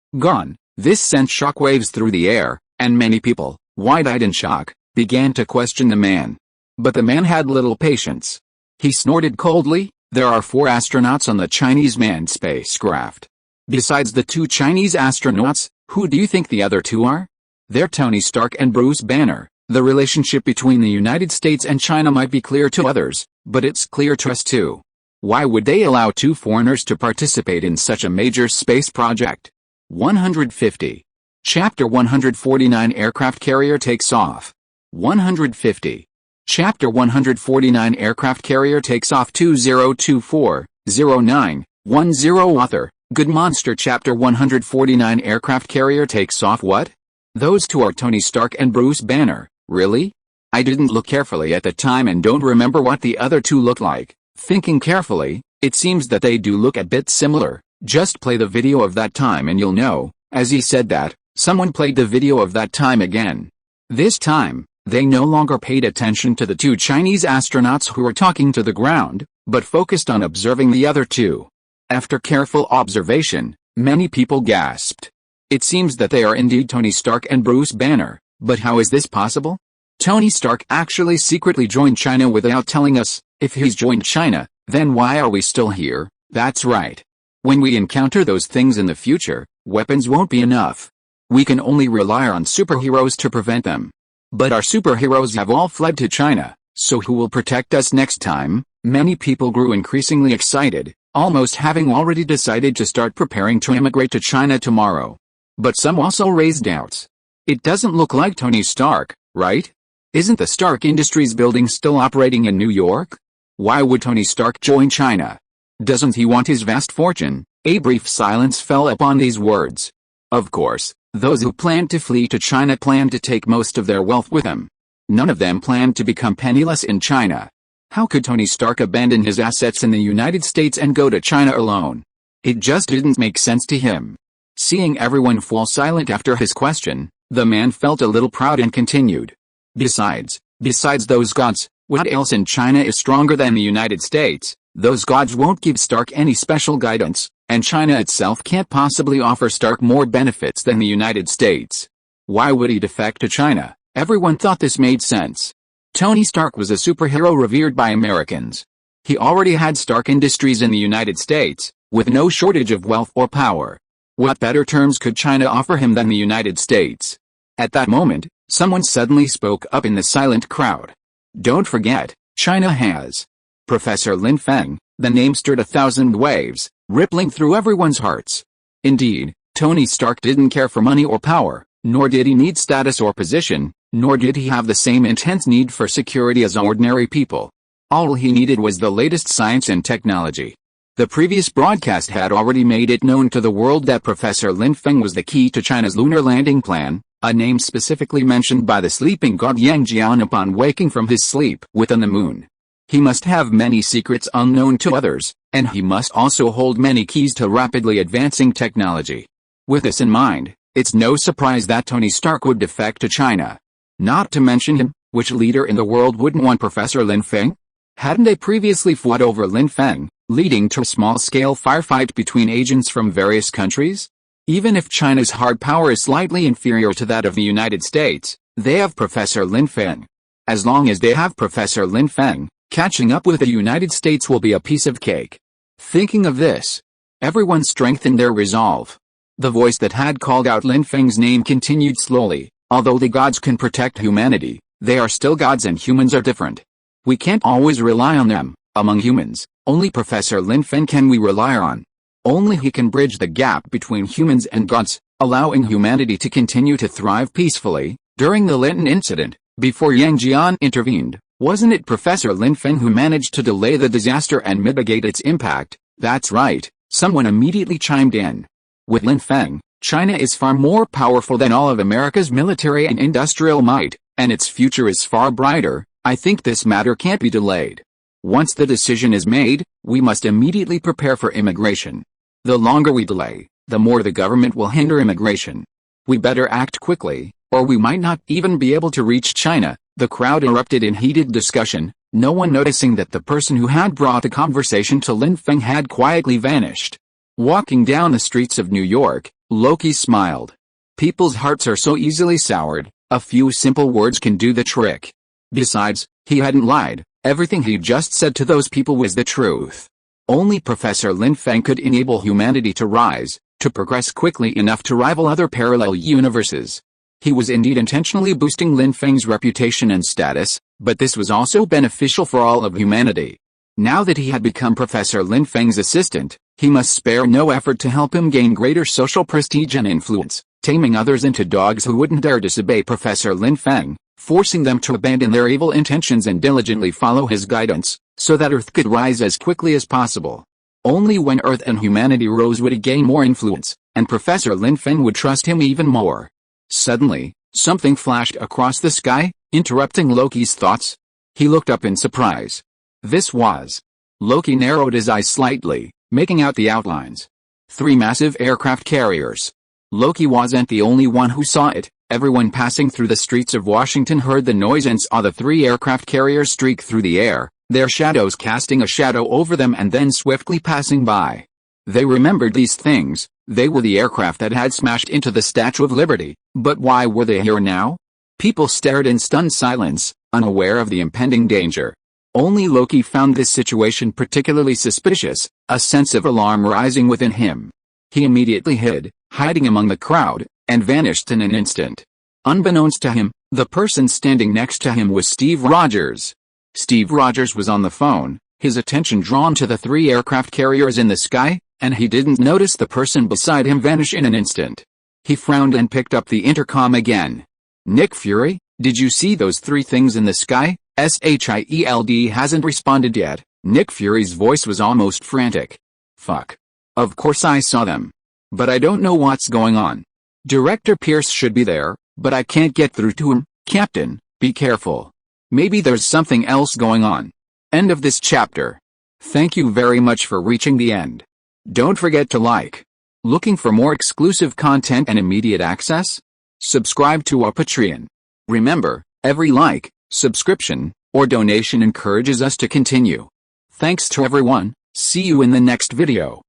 This sent shockwaves through the air, and many people, wide-eyed in shock, began to question the man. But the man had little patience. He snorted coldly, "There are 4 astronauts on the Chinese manned spacecraft. Besides the 2 Chinese astronauts, who do you think the other 2 are? They're Tony Stark and Bruce Banner." The relationship between the United States and China might be clear to others, but it's clear to us too. Why would they allow 2 foreigners to participate in such a major space project? 150. Chapter 149 Aircraft Carrier Takes Off. 150. Chapter 149 Aircraft Carrier Takes Off 2024-09-10 Author, Good Monster Chapter 149 Aircraft Carrier Takes Off. What? Those 2 are Tony Stark and Bruce Banner, really? I didn't look carefully at the time and don't remember what the other 2 look like. Thinking carefully, it seems that they do look a bit similar. Just play the video of that time and you'll know. As he said that, someone played the video of that time again. This time, they no longer paid attention to the 2 Chinese astronauts who were talking to the ground, but focused on observing the other 2. After careful observation, many people gasped. It seems that they are indeed Tony Stark and Bruce Banner, but how is this possible? Tony Stark actually secretly joined China without telling us. If he's joined China, then why are we still here? That's right. When we encounter those things in the future, weapons won't be enough. We can only rely on superheroes to prevent them. But our superheroes have all fled to China, so who will protect us next time? Many people grew increasingly excited, almost having already decided to start preparing to immigrate to China tomorrow. But some also raised doubts. It doesn't look like Tony Stark, right? Isn't the Stark Industries building still operating in New York? Why would Tony Stark join China? Doesn't he want his vast fortune? A brief silence fell upon these words. Of course, those who planned to flee to China planned to take most of their wealth with them. None of them planned to become penniless in China. How could Tony Stark abandon his assets in the United States and go to China alone? It just didn't make sense to him. Seeing everyone fall silent after his question, the man felt a little proud and continued. Besides those gods, what else in China is stronger than the United States? Those gods won't give Stark any special guidance, and China itself can't possibly offer Stark more benefits than the United States. Why would he defect to China? Everyone thought this made sense. Tony Stark was a superhero revered by Americans. He already had Stark Industries in the United States, with no shortage of wealth or power. What better terms could China offer him than the United States? At that moment, someone suddenly spoke up in the silent crowd. Don't forget, China has. Professor Lin Feng. The name stirred 1,000 waves, rippling through everyone's hearts. Indeed, Tony Stark didn't care for money or power, nor did he need status or position, nor did he have the same intense need for security as ordinary people. All he needed was the latest science and technology. The previous broadcast had already made it known to the world that Professor Lin Feng was the key to China's lunar landing plan, a name specifically mentioned by the sleeping god Yang Jian upon waking from his sleep within the moon. He must have many secrets unknown to others, and he must also hold many keys to rapidly advancing technology. With this in mind, it's no surprise that Tony Stark would defect to China. Not to mention him, which leader in the world wouldn't want Professor Lin Feng? Hadn't they previously fought over Lin Feng, leading to a small-scale firefight between agents from various countries? Even if China's hard power is slightly inferior to that of the United States, they have Professor Lin Feng. As long as they have Professor Lin Feng, catching up with the United States will be a piece of cake. Thinking of this, everyone strengthened their resolve. The voice that had called out Lin Feng's name continued slowly. Although the gods can protect humanity, they are still gods and humans are different. We can't always rely on them. Among humans, only Professor Lin Feng can we rely on. Only he can bridge the gap between humans and gods, allowing humanity to continue to thrive peacefully. During the Linton incident, before Yang Jian intervened, wasn't it Professor Lin Feng who managed to delay the disaster and mitigate its impact? That's right, someone immediately chimed in. With Lin Feng, China is far more powerful than all of America's military and industrial might, and its future is far brighter. I think this matter can't be delayed. Once the decision is made, we must immediately prepare for immigration. The longer we delay, the more the government will hinder immigration. We better act quickly, or we might not even be able to reach China. The crowd erupted in heated discussion, no one noticing that the person who had brought the conversation to Lin Feng had quietly vanished. Walking down the streets of New York, Loki smiled. People's hearts are so easily soured, a few simple words can do the trick. Besides, he hadn't lied, everything he just said to those people was the truth. Only Professor Lin Feng could enable humanity to rise, to progress quickly enough to rival other parallel universes. He was indeed intentionally boosting Lin Feng's reputation and status, but this was also beneficial for all of humanity. Now that he had become Professor Lin Feng's assistant, he must spare no effort to help him gain greater social prestige and influence, taming others into dogs who wouldn't dare disobey Professor Lin Feng, forcing them to abandon their evil intentions and diligently follow his guidance, so that Earth could rise as quickly as possible. Only when Earth and humanity rose would he gain more influence, and Professor Lin Feng would trust him even more. Suddenly, something flashed across the sky, interrupting Loki's thoughts. He looked up in surprise. This was. Loki narrowed his eyes slightly, making out the outlines. 3 massive aircraft carriers. Loki wasn't the only one who saw it. Everyone passing through the streets of Washington heard the noise and saw the 3 aircraft carriers streak through the air, their shadows casting a shadow over them and then swiftly passing by. They remembered these things. They were the aircraft that had smashed into the Statue of Liberty, but why were they here now? People stared in stunned silence, unaware of the impending danger. Only Loki found this situation particularly suspicious, a sense of alarm rising within him. He immediately hid, hiding among the crowd, and vanished in an instant. Unbeknownst to him, the person standing next to him was Steve Rogers. Steve Rogers was on the phone, his attention drawn to the 3 aircraft carriers in the sky, and he didn't notice the person beside him vanish in an instant. He frowned and picked up the intercom again. "Nick Fury, did you see those 3 things in the sky?" SHIELD hasn't responded yet. Nick Fury's voice was almost frantic. "Fuck. Of course I saw them. But I don't know what's going on. Director Pierce should be there, but I can't get through to him. Captain, be careful. Maybe there's something else going on." End of this chapter. Thank you very much for reaching the end. Don't forget to like. Looking for more exclusive content and immediate access? Subscribe to our Patreon. Remember, every like, subscription, or donation encourages us to continue. Thanks to everyone. See you in the next video.